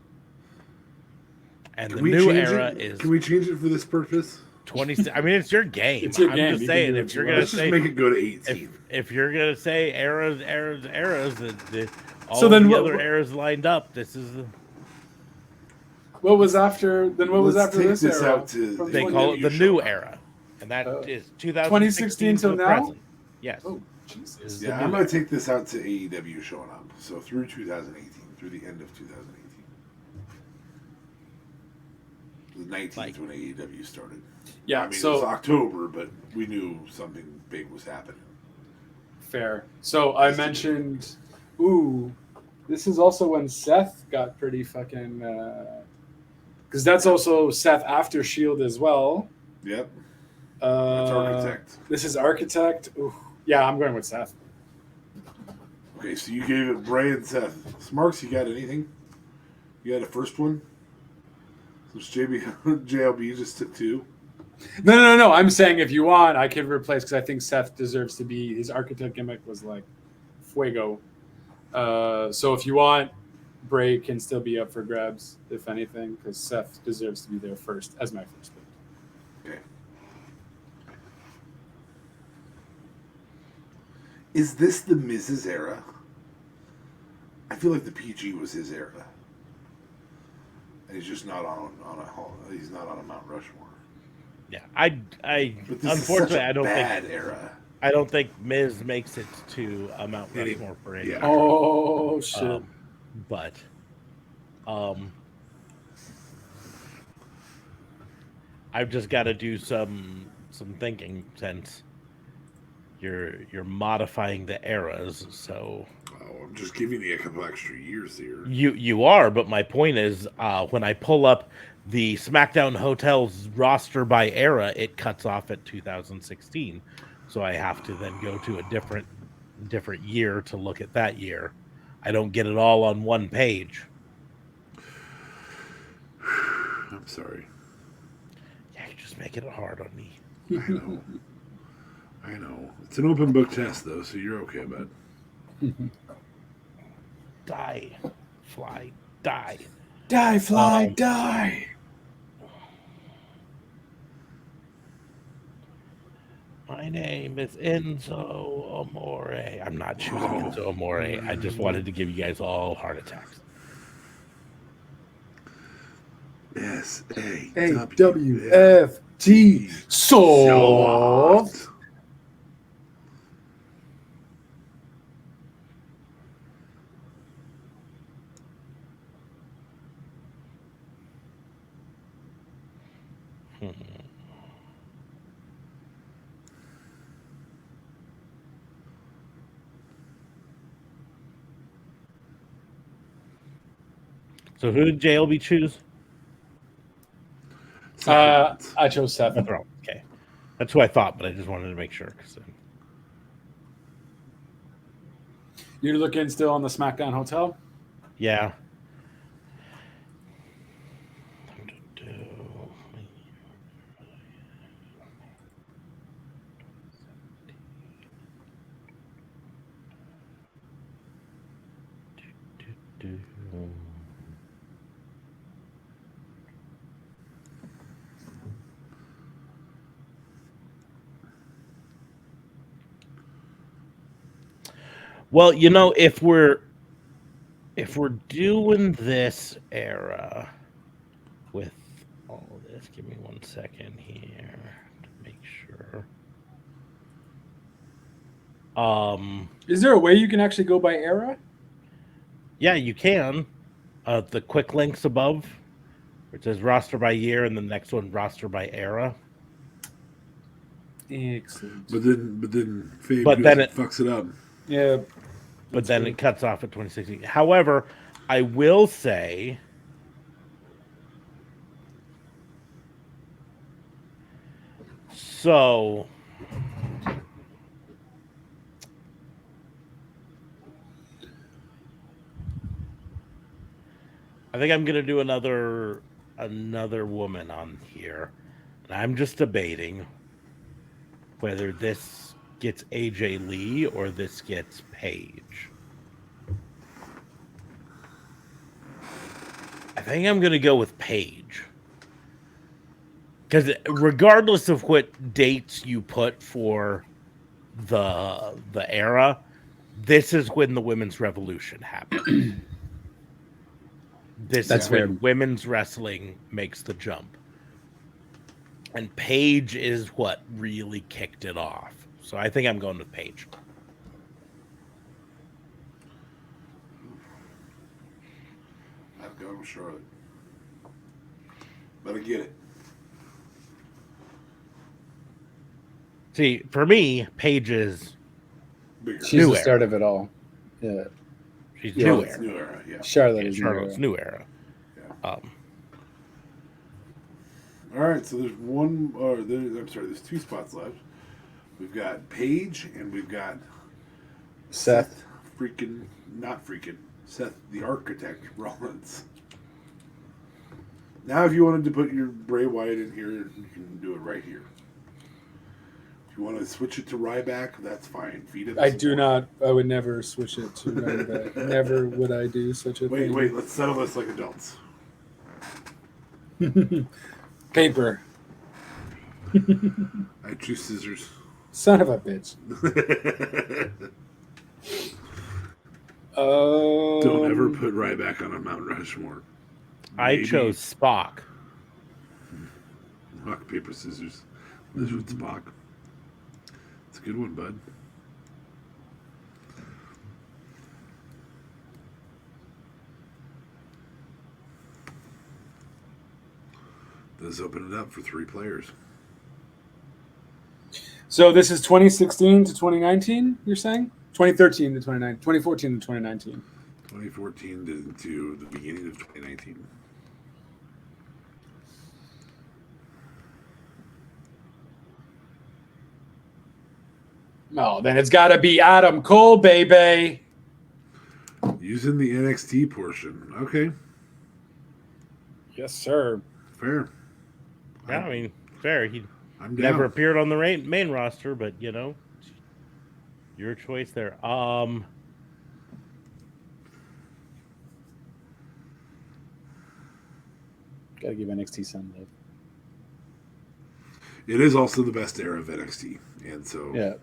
Speaker 1: And
Speaker 3: Can
Speaker 1: the
Speaker 3: we
Speaker 1: new
Speaker 3: change
Speaker 1: era
Speaker 3: it?
Speaker 1: is
Speaker 3: Can we change it for this purpose?
Speaker 1: 20. I mean, it's your game.
Speaker 4: It's your
Speaker 1: I'm
Speaker 4: game.
Speaker 1: just
Speaker 4: You can
Speaker 1: saying,
Speaker 4: do
Speaker 1: if
Speaker 4: what
Speaker 1: you're
Speaker 4: you
Speaker 1: gonna
Speaker 3: Let's just
Speaker 1: say,
Speaker 3: make it go to 18.
Speaker 1: if you're gonna say eras, all
Speaker 4: So then
Speaker 1: the
Speaker 4: what-
Speaker 1: other eras lined up, this is
Speaker 4: What was after? Then what was
Speaker 3: Let's
Speaker 4: after
Speaker 3: take
Speaker 4: this
Speaker 3: this
Speaker 4: era?
Speaker 3: out to
Speaker 4: From
Speaker 1: they
Speaker 3: the
Speaker 1: call it the
Speaker 3: AEW
Speaker 1: new
Speaker 3: showing up.
Speaker 1: era, and that
Speaker 4: Oh.
Speaker 1: is 2016
Speaker 4: 2016
Speaker 1: to
Speaker 4: till
Speaker 1: the
Speaker 4: now?
Speaker 1: present. Yes.
Speaker 4: Oh,
Speaker 1: This
Speaker 4: Jesus.
Speaker 1: is
Speaker 3: Yeah,
Speaker 1: the
Speaker 3: I'm
Speaker 1: new
Speaker 3: going
Speaker 1: era.
Speaker 3: to take this out to AEW showing up. So through 2018, through the end of 2018. The 19th
Speaker 1: Like-
Speaker 3: when AEW started.
Speaker 4: Yeah,
Speaker 3: I mean, it was
Speaker 4: so
Speaker 3: October, but we knew something big was happening.
Speaker 4: fair. So I mentioned, this is also when Seth got pretty fucking. Because that's also Seth after Shield as well.
Speaker 3: Yep. That's Architect.
Speaker 4: This is Architect. Ooh. Yeah, I'm going with Seth.
Speaker 3: Okay, so you gave it Bray and Seth. Smarks, you got anything? You got a first one? So JLB just took 2.
Speaker 4: No. I'm saying if you want, I could replace because I think Seth deserves to be. His Architect gimmick was like fuego. So if you want, Bray can still be up for grabs, if anything, because Seth deserves to be there first as my first pick.
Speaker 3: Okay. Is this the Miz's era? I feel like the PG was his era. And he's just not he's not on a Mount Rushmore.
Speaker 1: Yeah, I
Speaker 3: But this
Speaker 1: unfortunately
Speaker 3: is such a
Speaker 1: I don't
Speaker 3: bad
Speaker 1: think
Speaker 3: era.
Speaker 1: I don't think Miz makes it to a Mount Rushmore for any.
Speaker 3: Yeah.
Speaker 4: Oh shit!
Speaker 1: But I've just got to do some thinking since you're modifying the eras. So
Speaker 3: Oh, I'm just giving you a couple extra years here.
Speaker 1: you are, but my point is, when I pull up the SmackDown Hotels roster by era, it cuts off at 2016. So I have to then go to a different year to look at that year. I don't get it all on one page.
Speaker 3: I'm sorry.
Speaker 1: Yeah, you're just making it hard on me.
Speaker 3: I know. I know. It's an open book test, though, so you're okay, bud.
Speaker 1: Die, fly, die.
Speaker 4: Die, fly, die.
Speaker 1: My name is Enzo Amore. I'm not choosing Enzo Amore. I just wanted to give you guys all heart attacks.
Speaker 4: AWFT soft.
Speaker 1: So who did JLB choose?
Speaker 4: I chose Seth.
Speaker 1: That's wrong. Okay, that's who I thought, but I just wanted to make sure.
Speaker 4: You're looking still on the SmackDown Hotel?
Speaker 1: Yeah. Well, you know, if we're doing this era with all of this, give me 1 second here to make sure.
Speaker 4: Is there a way you can actually go by era?
Speaker 1: Yeah, you can. The quick links above, where it says roster by year, and the next one roster by era.
Speaker 4: Excellent.
Speaker 3: But then Fabe
Speaker 1: But then it
Speaker 3: fucks it up.
Speaker 4: Yeah.
Speaker 1: but then it cuts off at 2016. However, I will say so. I think I'm gonna do another woman on here. And I'm just debating whether this gets AJ Lee or this gets Paige. I think I'm going to go with Paige. Because regardless of what dates you put for the era, this is when the women's revolution happened. This
Speaker 4: That's
Speaker 1: is when
Speaker 4: fair.
Speaker 1: women's wrestling makes the jump. And Paige is what really kicked it off. So I think I'm going with Paige.
Speaker 3: I've gone with Charlotte. But I get it.
Speaker 1: See, for me, Paige is
Speaker 3: Bigger.
Speaker 4: She's
Speaker 1: New
Speaker 4: the
Speaker 1: era.
Speaker 4: start of it all. Yeah.
Speaker 1: she's
Speaker 4: Yeah,
Speaker 1: new
Speaker 3: Charlotte's
Speaker 1: era.
Speaker 3: new era, yeah.
Speaker 4: Charlotte
Speaker 1: Yeah,
Speaker 4: is
Speaker 1: Charlotte's
Speaker 4: new.
Speaker 1: new era.
Speaker 3: All right, so there's one. There's 2 spots left. We've got Paige and we've got
Speaker 4: Seth.
Speaker 3: Seth the Architect Rollins. Now, if you wanted to put your Bray Wyatt in here, you can do it right here. If you want to switch it to Ryback, that's fine. Feed it.
Speaker 4: I do not. I would never switch it to Ryback. Never would I do such a thing.
Speaker 3: Wait. Let's settle this like adults.
Speaker 4: Paper.
Speaker 3: I choose scissors.
Speaker 4: Son of a bitch.
Speaker 3: Don't ever put Ryback on a Mount Rushmore.
Speaker 1: I chose Spock.
Speaker 3: Rock, paper, scissors. Lizard Spock. It's a good one, bud. Let's open it up for 3 players.
Speaker 4: So this is 2016 to 2019, you're saying? 2013 to 2019. 2014 to 2019.
Speaker 3: 2014 to the beginning of 2019.
Speaker 4: No, then it's got to be Adam Cole, baby.
Speaker 3: Using the NXT portion. Okay,
Speaker 4: Yes, sir.
Speaker 3: fair.
Speaker 1: Yeah, I mean, fair. He
Speaker 3: I'm down.
Speaker 1: never appeared on the main roster, but your choice there.
Speaker 4: Got to give NXT some love.
Speaker 3: It is also the best era of NXT, and so
Speaker 4: Yeah.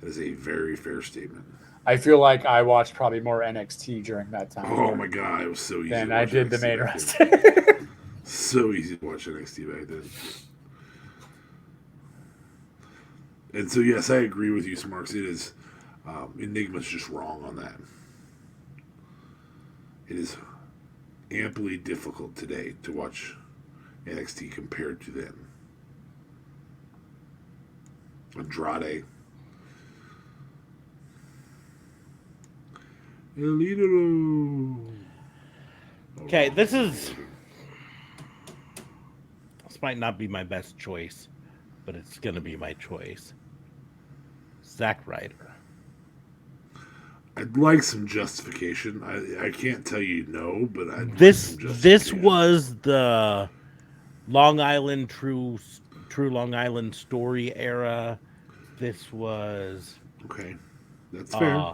Speaker 3: that is a very fair statement.
Speaker 4: I feel like I watched probably more NXT during that time.
Speaker 3: Oh my god, it was so easy.
Speaker 4: Than
Speaker 3: to
Speaker 4: I
Speaker 3: watch
Speaker 4: did the
Speaker 3: NXT
Speaker 4: main
Speaker 3: back
Speaker 4: roster.
Speaker 3: then. So easy to watch NXT back then. And so, yes, I agree with you, Smarks. It is Enigma's just wrong on that. It is amply difficult today to watch NXT compared to then. Andrade. El Idolo.
Speaker 1: Okay, this might not be my best choice, but it's gonna be my choice. Zack Ryder.
Speaker 3: I'd like some justification. I can't tell you no, but I'd
Speaker 1: This
Speaker 3: like some
Speaker 1: this
Speaker 3: justification.
Speaker 1: was the Long Island True Long Island Story era. This was
Speaker 3: Okay, that's fair.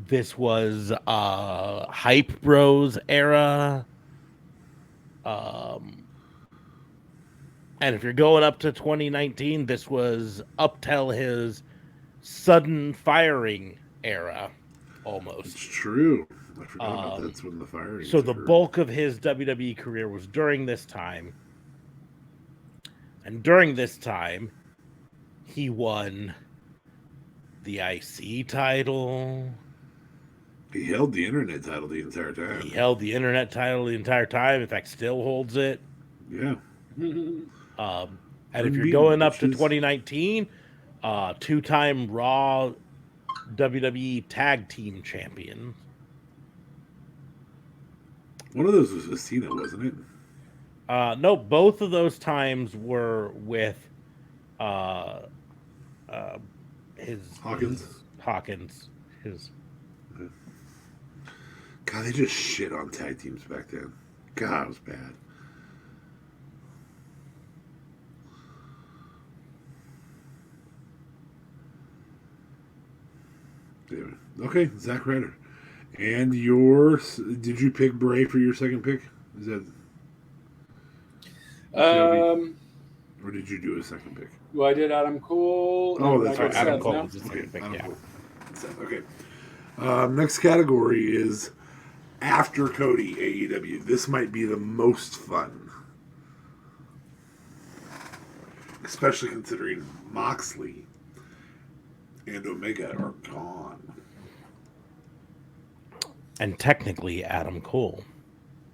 Speaker 1: this was Hype Bros era. And if you're going up to 2019, this was up till his sudden firing era,
Speaker 3: It's
Speaker 1: almost.
Speaker 3: true. I forgot about that's when the firing.
Speaker 1: So the bulk of his WWE career was during this time. And during this time, he won the IC title.
Speaker 3: He held the internet title the entire time.
Speaker 1: He held the internet title the entire time. In fact, still holds it.
Speaker 3: Yeah.
Speaker 1: And if you're
Speaker 3: Unbeaten,
Speaker 1: going up to
Speaker 3: bitches.
Speaker 1: 2019, 2-time Raw WWE Tag Team Champion.
Speaker 3: One of those was Cena, wasn't it?
Speaker 1: No, both of those times were with his
Speaker 3: Hawkins.
Speaker 1: His
Speaker 3: God, they just shit on tag teams back then. God, it was bad. David. Okay, Zack Ryder. And did you pick Bray for your second pick? Is that or did you do a second pick?
Speaker 4: Well, I did Adam Cole.
Speaker 3: Oh, that's right.
Speaker 1: Adam
Speaker 4: Seth,
Speaker 1: Cole
Speaker 4: no?
Speaker 1: was the second pick.
Speaker 3: Adam
Speaker 1: Yeah.
Speaker 3: Cole. Seth, okay. Next category is after Cody AEW. This might be the most fun, especially considering Moxley and Omega are gone.
Speaker 1: And technically Adam Cole.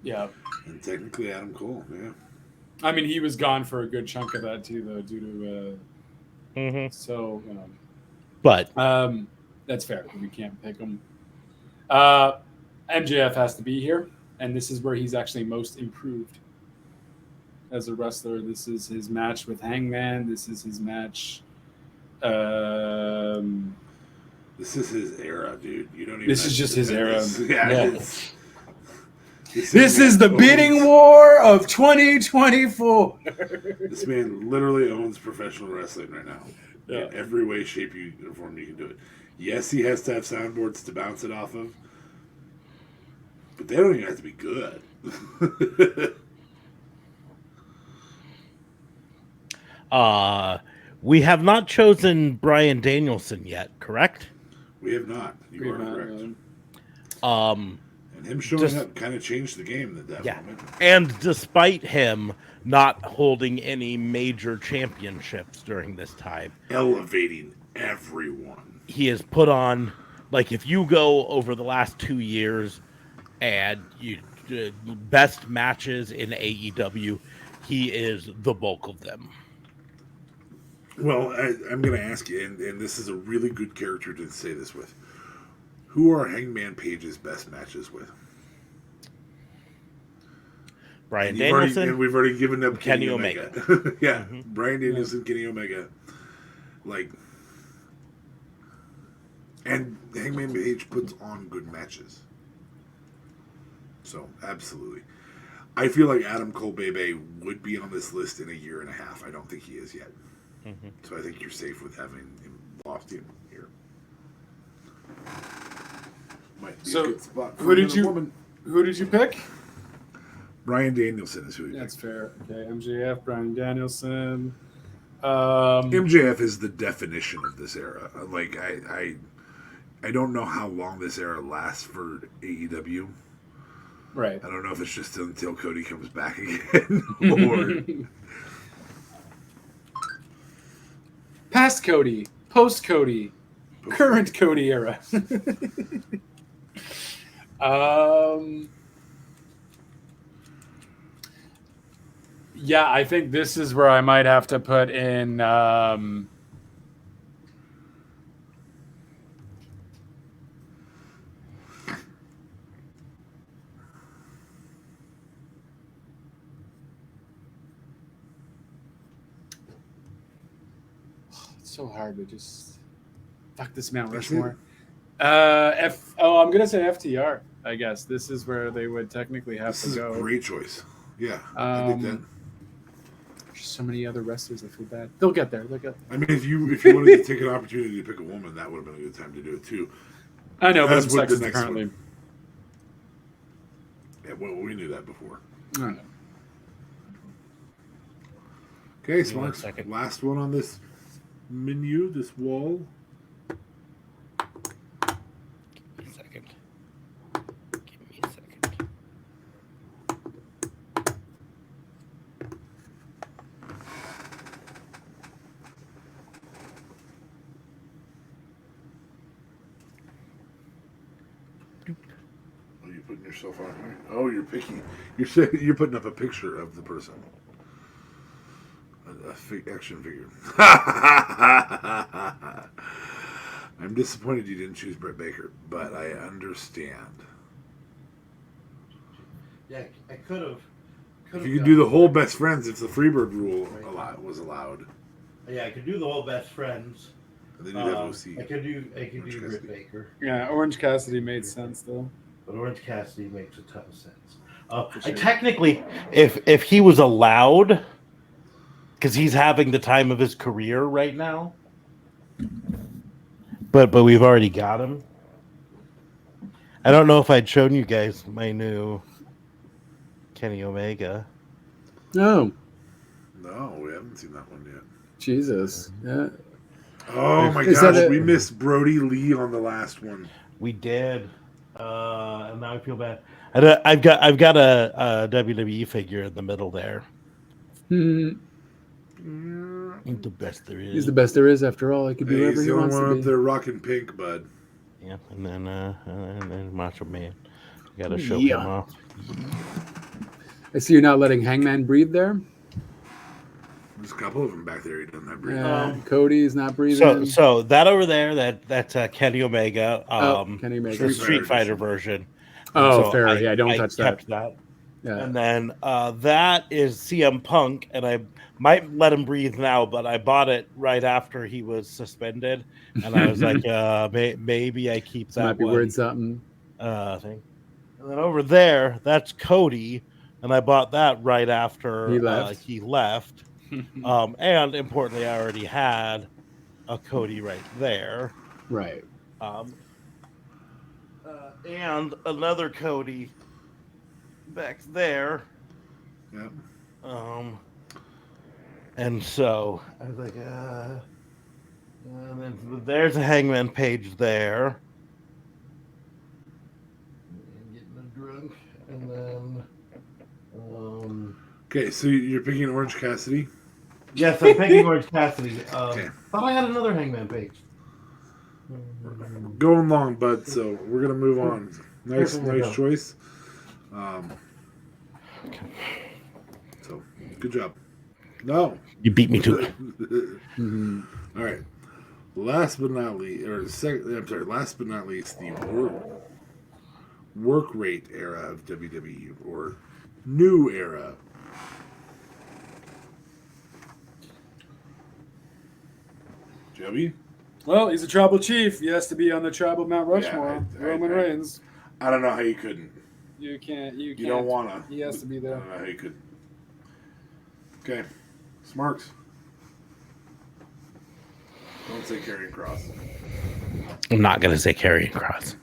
Speaker 4: Yeah.
Speaker 3: And technically Adam Cole, yeah.
Speaker 4: I mean, he was gone for a good chunk of that too, though, due to so.
Speaker 1: But
Speaker 4: That's fair. We can't pick him. MJF has to be here, and this is where he's actually most improved as a wrestler. This is his match with Hangman. This is his match.
Speaker 3: This is his era, dude. You don't even.
Speaker 4: This is just his era.
Speaker 3: Yeah.
Speaker 4: This is the bidding war of 2024.
Speaker 3: This man literally owns professional wrestling right now.
Speaker 4: Yeah.
Speaker 3: In every way, shape, form you can do it. Yes, he has to have soundboards to bounce it off of, but they don't even have to be good.
Speaker 1: We have not chosen Bryan Danielson yet, correct?
Speaker 3: We have not. You are correct.
Speaker 1: Um,
Speaker 3: And him showing up kind of changed the game at that
Speaker 1: yeah.
Speaker 3: moment.
Speaker 1: And despite him not holding any major championships during this time,
Speaker 3: Elevating everyone.
Speaker 1: he has put on, like, if you go over the last 2 years and you best matches in AEW, he is the bulk of them.
Speaker 3: Well, I'm going to ask you, and this is a really good character to say this with. Who are Hangman Page's best matches with?
Speaker 1: Bryan Danielson.
Speaker 3: And we've already given up Kenny Omega. Yeah,
Speaker 1: Mm-hmm.
Speaker 3: Bryan Danielson, Kenny Omega. Like, and Hangman Page puts on good matches. So, absolutely. I feel like Adam Cole Bebe would be on this list in a year and a half. I don't think he is yet.
Speaker 1: Mm-hmm.
Speaker 3: So I think you're safe with having him lost him here. Might be a good spot for
Speaker 4: who did
Speaker 3: another
Speaker 4: you pick?
Speaker 3: Bryan Danielson is who he
Speaker 4: That's
Speaker 3: picked.
Speaker 4: fair. Okay, MJF, Bryan Danielson.
Speaker 3: MJF is the definition of this era. Like I don't know how long this era lasts for AEW.
Speaker 4: Right.
Speaker 3: I don't know if it's just until Cody comes back again or
Speaker 4: Past Cody, post Cody, current Cody era. Yeah, I think this is where I might have to put in. It's so hard to just fuck this Mount Rushmore. I'm gonna say FTR. I guess this is where they would technically have
Speaker 3: this
Speaker 4: to
Speaker 3: is
Speaker 4: go.
Speaker 3: a great choice. Yeah, I think that.
Speaker 4: There's so many other wrestlers. I feel bad. They'll get there. They'll get.
Speaker 3: I mean, if you wanted to take an opportunity to pick a woman, that would have been a good time to do it too.
Speaker 4: I know, but I'm
Speaker 3: As would the
Speaker 4: sexist
Speaker 3: next
Speaker 4: currently.
Speaker 3: one. Yeah, well, we knew that before.
Speaker 4: I don't know.
Speaker 3: Okay,
Speaker 1: me 1
Speaker 3: Smarks.
Speaker 1: second.
Speaker 3: Last one on this menu, this wall.
Speaker 1: Give me a second. Give me a second.
Speaker 3: Oh, you're putting yourself on here. Oh, you're picky. You're putting up a picture of the person. Action figure. I'm disappointed you didn't choose Britt Baker, but I understand.
Speaker 1: Yeah, I could have.
Speaker 3: If you could do the whole best friends, if the Freebird rule was allowed,
Speaker 1: Yeah, I could do the whole best friends.
Speaker 3: and then you'd have OC.
Speaker 1: I could do
Speaker 3: Orange
Speaker 1: Britt
Speaker 3: Cassidy.
Speaker 1: Baker,
Speaker 4: Yeah, Orange Cassidy made sense though.
Speaker 1: but Orange Cassidy makes a ton of sense.
Speaker 4: sure.
Speaker 1: Technically, if he was allowed, because he's having the time of his career right now, but we've already got him. I don't know if I'd shown you guys my new Kenny Omega.
Speaker 4: Oh,
Speaker 3: No, we haven't seen that one yet.
Speaker 4: Jesus. Yeah.
Speaker 3: Oh my
Speaker 4: Is that
Speaker 3: gosh,
Speaker 4: a-
Speaker 3: we missed Brody Lee on the last one.
Speaker 1: We did, and now I feel bad. I've got a WWE figure in the middle there.
Speaker 4: Hmm.
Speaker 1: The best there is.
Speaker 4: He's the best there is, after all. He could be
Speaker 3: Hey,
Speaker 4: wherever
Speaker 3: he's
Speaker 4: he
Speaker 3: the only
Speaker 4: wants
Speaker 3: one
Speaker 4: to
Speaker 3: up
Speaker 4: be.
Speaker 3: there rocking pink, bud.
Speaker 1: Yeah, and then Macho Man. Got to show
Speaker 4: Yeah.
Speaker 1: him off.
Speaker 4: I see you're not letting Hangman breathe there.
Speaker 3: There's a couple of them back there. He doesn't have breathing.
Speaker 4: Cody's not breathing.
Speaker 1: So that over there, that's Kenny Omega.
Speaker 4: Kenny Omega.
Speaker 1: The Street Fighter version.
Speaker 4: Oh,
Speaker 1: So
Speaker 4: fair. Yeah, don't touch that.
Speaker 1: kept that.
Speaker 4: Yeah.
Speaker 1: And then that is CM Punk, and I might let him breathe now, but I bought it right after he was suspended, and I was like, maybe I keep that.
Speaker 4: Might be worth something.
Speaker 1: Thing. And then over there, that's Cody, and I bought that right after he left. And importantly, I already had a Cody right there.
Speaker 4: Right.
Speaker 1: And another Cody back there.
Speaker 3: Yep.
Speaker 1: And so I was like, and then there's a Hangman Page there. Getting a drunk, and then.
Speaker 3: Okay, so you're picking Orange Cassidy?
Speaker 1: Yes, I'm picking Orange Cassidy.
Speaker 3: Okay.
Speaker 1: Thought I had another Hangman Page.
Speaker 3: Going long, bud, so we're going to move on. Nice
Speaker 1: go.
Speaker 3: choice. So, good job. No.
Speaker 1: You beat me to it.
Speaker 3: All right. Last but not least, the work rate era of WWE, or new era. Joey?
Speaker 4: Well, he's a tribal chief. He has to be on the tribal Mount Rushmore.
Speaker 3: I-
Speaker 4: Roman Reigns.
Speaker 3: I don't know how you couldn't.
Speaker 4: You can't. You
Speaker 3: You don't want to.
Speaker 4: He has to be
Speaker 3: I
Speaker 4: there.
Speaker 3: don't know how you could. Okay. Smarks. Don't say Karrion Kross.
Speaker 1: I'm not going to say Karrion Kross.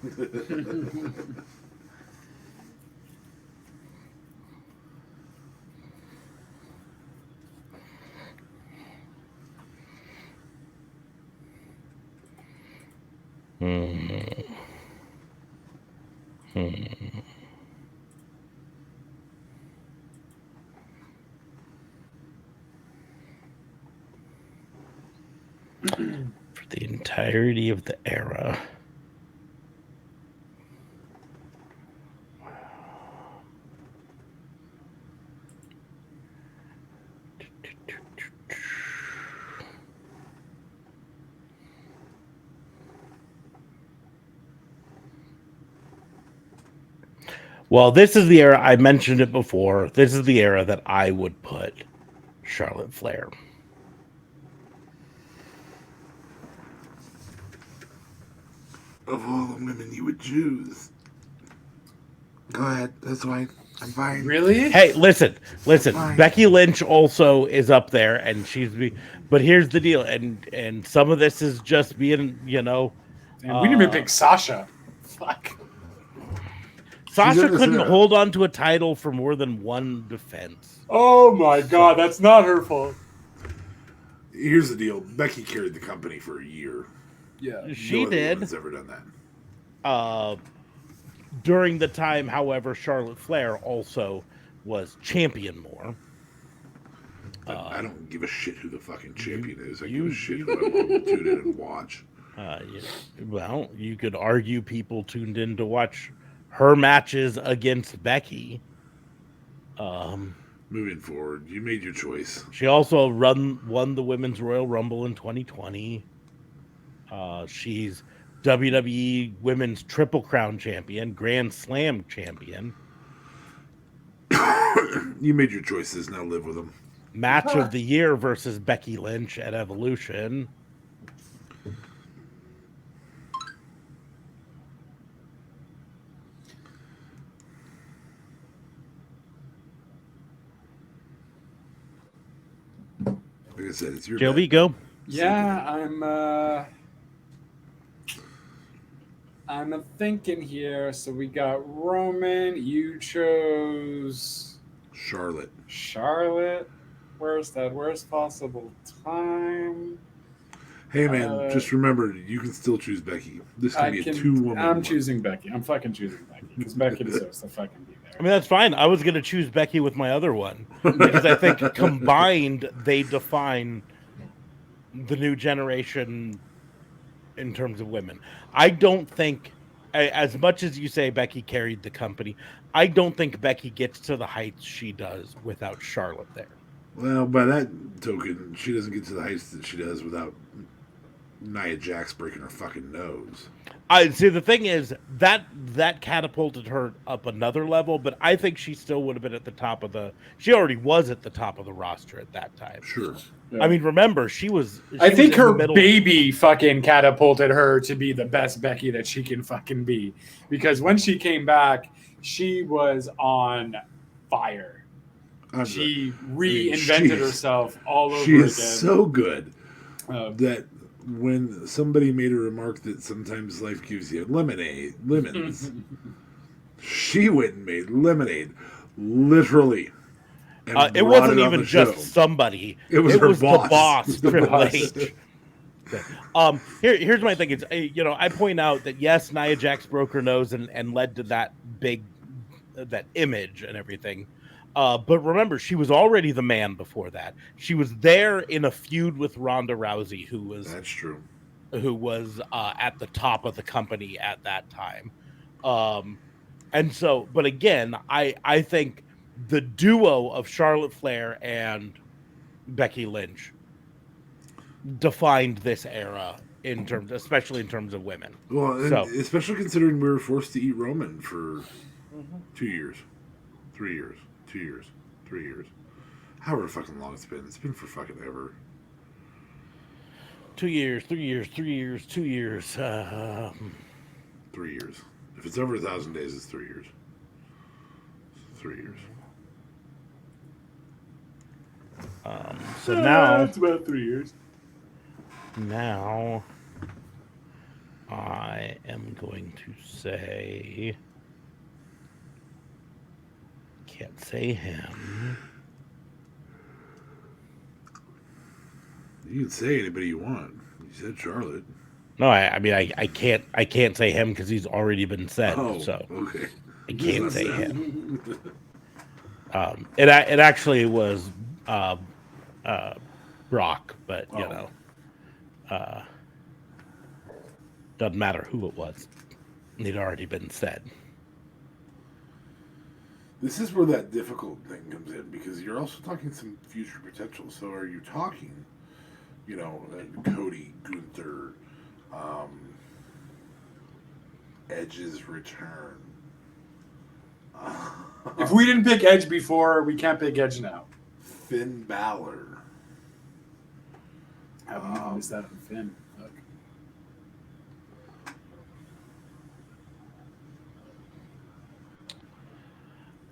Speaker 1: For the entirety of the era. Well, this is the era, I mentioned it before. This is the era that I would put Charlotte Flair.
Speaker 3: Of all the women you would choose. Go ahead. That's fine. I'm fine.
Speaker 4: Really?
Speaker 1: Hey, listen.
Speaker 3: Fine.
Speaker 1: Becky Lynch also is up there, and but here's the deal, and some of this is just being,
Speaker 4: Damn, we didn't even pick Sasha. Fuck.
Speaker 1: Sasha
Speaker 3: in this
Speaker 1: couldn't
Speaker 3: era.
Speaker 1: hold on to a title for more than one defense.
Speaker 4: Oh my God, that's not her fault.
Speaker 3: Here's the deal. Becky carried the company for a year.
Speaker 4: Yeah.
Speaker 1: She
Speaker 3: No other
Speaker 1: did.
Speaker 3: woman's ever done that.
Speaker 1: During the time, however, Charlotte Flair also was champion more.
Speaker 3: I don't give a shit who the fucking champion is. I
Speaker 1: you-
Speaker 3: give a shit who I want to tune in and watch.
Speaker 1: Well, you could argue people tuned in to watch her matches against Becky.
Speaker 3: Moving forward, you made your choice.
Speaker 1: She also won the Women's Royal Rumble in 2020. She's WWE Women's Triple Crown Champion, Grand Slam Champion.
Speaker 3: You made your choices. Now live with them.
Speaker 1: Match of the Year versus Becky Lynch at Evolution.
Speaker 3: Like I said, it's your
Speaker 1: Joby,
Speaker 3: bet.
Speaker 1: go.
Speaker 4: Yeah, I'm. I'm thinking here. So we got Roman. You chose
Speaker 3: Charlotte.
Speaker 4: Charlotte. Where's that? Where's possible time?
Speaker 3: Hey man,
Speaker 4: Uh,
Speaker 3: just remember you can still choose Becky. This can
Speaker 4: I
Speaker 3: be a
Speaker 4: can.
Speaker 3: 2-woman.
Speaker 4: I'm
Speaker 3: one.
Speaker 4: choosing Becky. I'm fucking choosing Becky because Becky deserves to fucking be
Speaker 1: I
Speaker 4: there.
Speaker 1: mean, that's fine. I was going to choose Becky with my other one because I think combined they define the new generation in terms of women. I don't think, as much as you say Becky carried the company, I don't think Becky gets to the heights she does without Charlotte there.
Speaker 3: Well, by that token, she doesn't get to the heights that she does without Nia Jax breaking her fucking nose.
Speaker 1: I see. The thing is that catapulted her up another level, but I think she still would have been at the top of the. She already was at the top of the roster at that time.
Speaker 3: Sure.
Speaker 1: I mean, remember she was.
Speaker 4: I
Speaker 1: She
Speaker 4: think
Speaker 1: was in
Speaker 4: her
Speaker 1: the middle.
Speaker 4: baby fucking catapulted her to be the best Becky that she can fucking be. Because when she came back, she was on fire. She reinvented herself all over
Speaker 3: She
Speaker 4: again.
Speaker 3: is so good
Speaker 4: Um,
Speaker 3: that when somebody made a remark that sometimes life gives you lemons, she went and made lemonade, literally. And
Speaker 1: It
Speaker 3: brought
Speaker 1: wasn't
Speaker 3: on
Speaker 1: even
Speaker 3: the
Speaker 1: just
Speaker 3: show.
Speaker 1: somebody.
Speaker 3: It was her boss.
Speaker 1: the boss,
Speaker 3: The
Speaker 1: Triple
Speaker 3: boss.
Speaker 1: H. Here's my thing. It's I point out that yes, Nia Jax broke her nose and led to that big that image and everything. But remember, she was already the man before that. She was there in a feud with Ronda Rousey,
Speaker 3: That's true.
Speaker 1: who was at the top of the company at that time. And so, but again, I think the duo of Charlotte Flair and Becky Lynch defined this era especially in terms of women.
Speaker 3: Well, and
Speaker 1: So
Speaker 3: especially considering we were forced to eat Roman for 2 years, 3 years, 2 years, 3 years. However fucking long it's been. It's been for fucking ever.
Speaker 1: 2 years, 3 years, 3 years, 2 years.
Speaker 3: 3 years. If it's over 1,000 days, it's 3 years. 3 years.
Speaker 1: So now
Speaker 4: it's about 3 years.
Speaker 1: Now I am going to say can't say him.
Speaker 3: You can say anybody you want. You said Charlotte.
Speaker 1: No, I mean I can't say him because he's already been said.
Speaker 3: Oh,
Speaker 1: so
Speaker 3: okay.
Speaker 1: I can't say him. It actually was Brock, but you know, doesn't matter who it was. It'd already been said.
Speaker 3: This is where that difficult thing comes in because you're also talking some future potential. So are you talking, Cody, Gunther, Edge's return?
Speaker 4: If we didn't pick Edge before, we can't pick Edge now.
Speaker 3: Finn Balor.
Speaker 4: How do you miss that on Finn? Look.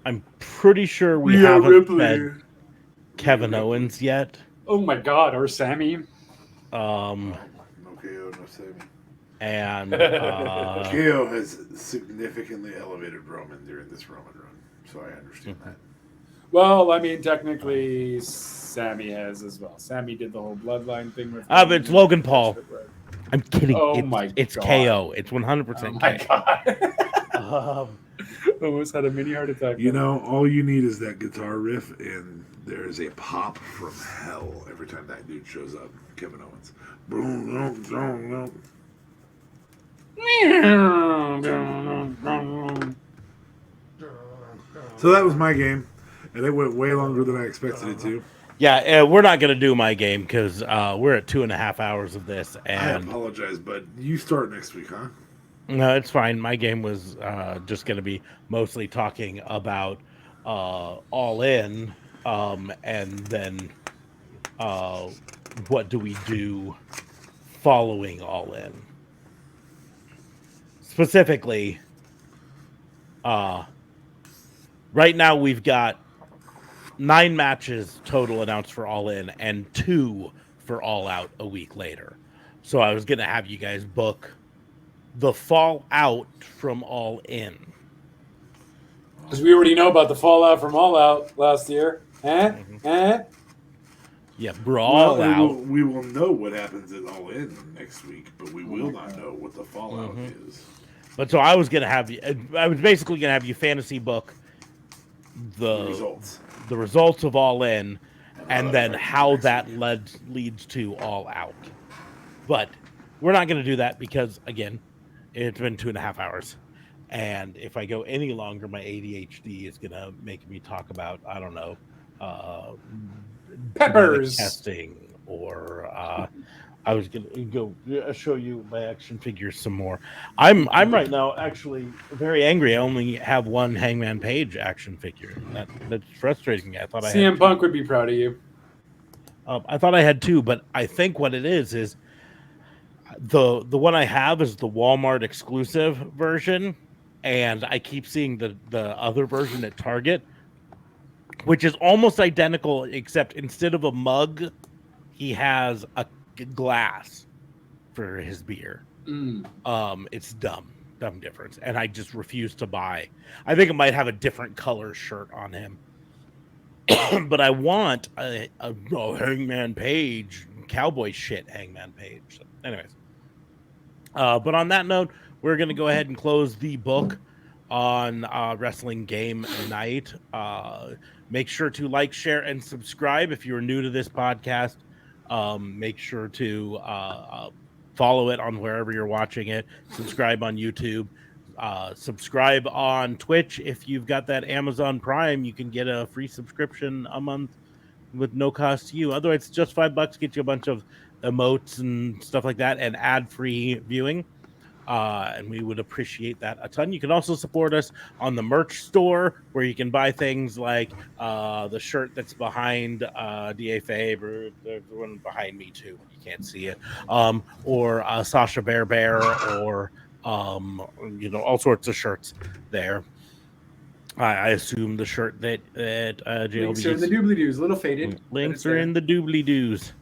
Speaker 1: I'm pretty sure we
Speaker 4: Rhea
Speaker 1: haven't
Speaker 4: Ripley.
Speaker 1: said Kevin Owens yet.
Speaker 4: Oh my God, or Sammy.
Speaker 3: No KO, no Sammy.
Speaker 1: And
Speaker 3: KO has significantly elevated Roman during this Roman run, so I understand that.
Speaker 4: Well, I mean, technically, Sammy has as well. Sammy did the whole bloodline thing with.
Speaker 1: but it's Logan Paul. I'm kidding.
Speaker 4: Oh
Speaker 1: it's,
Speaker 4: my
Speaker 1: it's
Speaker 4: God.
Speaker 1: KO. It's 100%
Speaker 4: Oh my
Speaker 1: KO.
Speaker 4: God. Almost had a mini heart attack.
Speaker 3: All you need is that guitar riff, and there's a pop from hell every time that dude shows up. Kevin Owens. Boom, boom, boom, boom. So that was my game, and it went way longer than I expected it to.
Speaker 1: Yeah, we're not going to do my game because we're at 2.5 hours of this.
Speaker 3: I
Speaker 1: And
Speaker 3: apologize, but you start next week, huh?
Speaker 1: no, it's fine. My game was just going to be mostly talking about All In and then what do we do following All In. Specifically, right now we've got 9 matches total announced for All In and 2 for All Out a week later. So I was going to have you guys book the fallout from All In.
Speaker 4: Because we already know about the fallout from All Out last year.
Speaker 1: Yeah,
Speaker 3: Well,
Speaker 1: Brawl Out.
Speaker 3: we will know what happens at All In next week, but we will not know what the fallout is.
Speaker 1: But so I was basically gonna have you fantasy book
Speaker 3: The results.
Speaker 1: the results of All In, and then
Speaker 3: affects
Speaker 1: how
Speaker 3: next
Speaker 1: that
Speaker 3: week.
Speaker 1: leads to All Out. But we're not gonna do that because again, it's been 2.5 hours. And if I go any longer, my ADHD is gonna make me talk about, I don't know,
Speaker 4: Peppers.
Speaker 1: testing, or I was gonna go show you my action figures some more. I'm right now actually very angry. I only have one Hangman Page action figure. That's frustrating me. I thought I had
Speaker 4: CM Punk would be proud of you.
Speaker 1: I thought I had two, but I think what it is the one I have is the Walmart exclusive version, and I keep seeing the other version at Target, which is almost identical, except instead of a mug, he has a glass for his beer. It's dumb difference, and I just refuse to buy. I think it might have a different color shirt on him, but I want a Hangman Page cowboy shit Hangman Page. So anyways, but on that note, we're gonna go ahead and close the book on Wrestling Game Night. Make sure to like, share, and subscribe if you're new to this podcast. Make sure to follow it on wherever you're watching it. Subscribe on YouTube. Subscribe on Twitch. If you've got that Amazon Prime, you can get a free subscription a month with no cost to you. Otherwise, it's just $5, get you a bunch of emotes and stuff like that, and ad-free viewing. And we would appreciate that a ton. You can also support us on the merch store, where you can buy things like the shirt that's behind DA Fabe, or the one behind me too. You can't see it. Or Sasha Bear, or all sorts of shirts there. I assume the shirt that
Speaker 4: Links are in the doobly-doos, a little faded.
Speaker 1: Links are in the doobly-doos.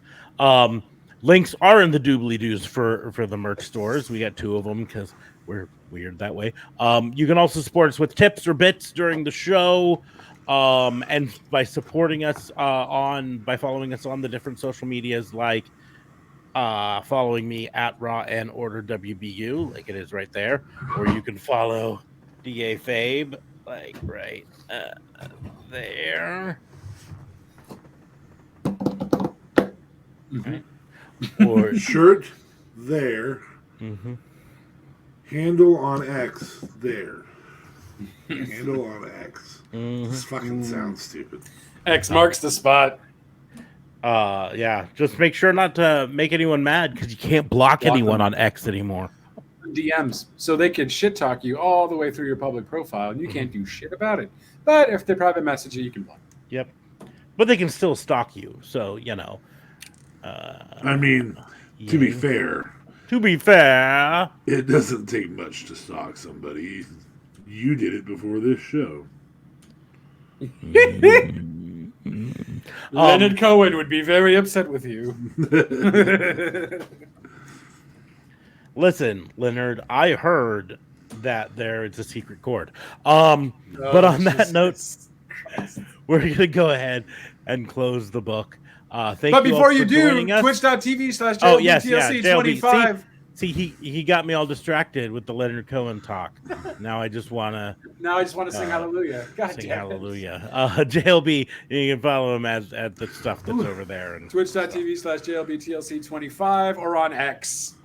Speaker 1: Links are in the doobly-doos for the merch stores. We got 2 of them because we're weird that way. You can also support us with tips or bits during the show, and by supporting us by following us on the different social medias, like following me at Raw and Order WBU, like it is right there, or you can follow DA Fabe, like right there.
Speaker 4: Mm-hmm.
Speaker 1: Or
Speaker 3: shirt there.
Speaker 1: Mm-hmm.
Speaker 3: Handle on X there. Handle on X.
Speaker 1: Mm-hmm.
Speaker 3: This fucking sounds stupid.
Speaker 4: X marks the spot.
Speaker 1: Yeah, just make sure not to make anyone mad, because you can't block anyone on X anymore.
Speaker 4: DMs, so they can shit talk you all the way through your public profile, and you can't do shit about it. But if they private message you, you can block.
Speaker 1: Yep, but they can still stalk you. So
Speaker 3: I mean, to be fair, it doesn't take much to stalk somebody. You did it before this show.
Speaker 4: Leonard Cohen would be very upset with you.
Speaker 1: Listen, Leonard, I heard that there is a secret chord. But on that note, we're going to go ahead and close the book. Thank
Speaker 4: but
Speaker 1: you
Speaker 4: before
Speaker 1: all
Speaker 4: you
Speaker 1: for
Speaker 4: do,
Speaker 1: joining us.
Speaker 4: twitch.tv/JLBTLC25.
Speaker 1: See, he got me all distracted with the Leonard Cohen talk. Now I just want to
Speaker 4: sing hallelujah. God
Speaker 1: sing
Speaker 4: damn
Speaker 1: hallelujah. JLB, you can follow him at the stuff that's over there. And
Speaker 4: twitch.tv/JLBTLC25 or on X.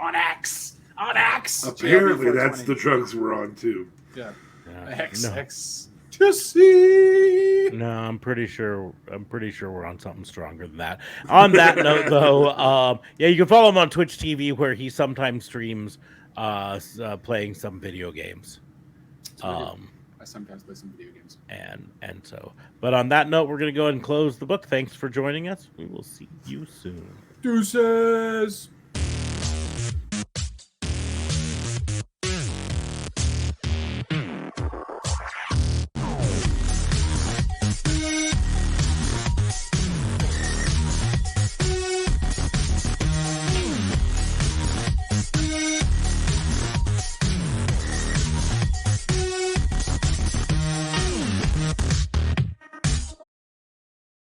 Speaker 3: Apparently, that's the drugs we're on too.
Speaker 4: Yeah.
Speaker 1: No.
Speaker 4: X to see.
Speaker 1: No, I'm pretty sure we're on something stronger than that. On that note, though, you can follow him on Twitch TV, where he sometimes streams playing some video games.
Speaker 4: I sometimes play some video games.
Speaker 1: And so, but on that note, we're going to go ahead and close the book. Thanks for joining us. We will see you soon.
Speaker 4: Deuces.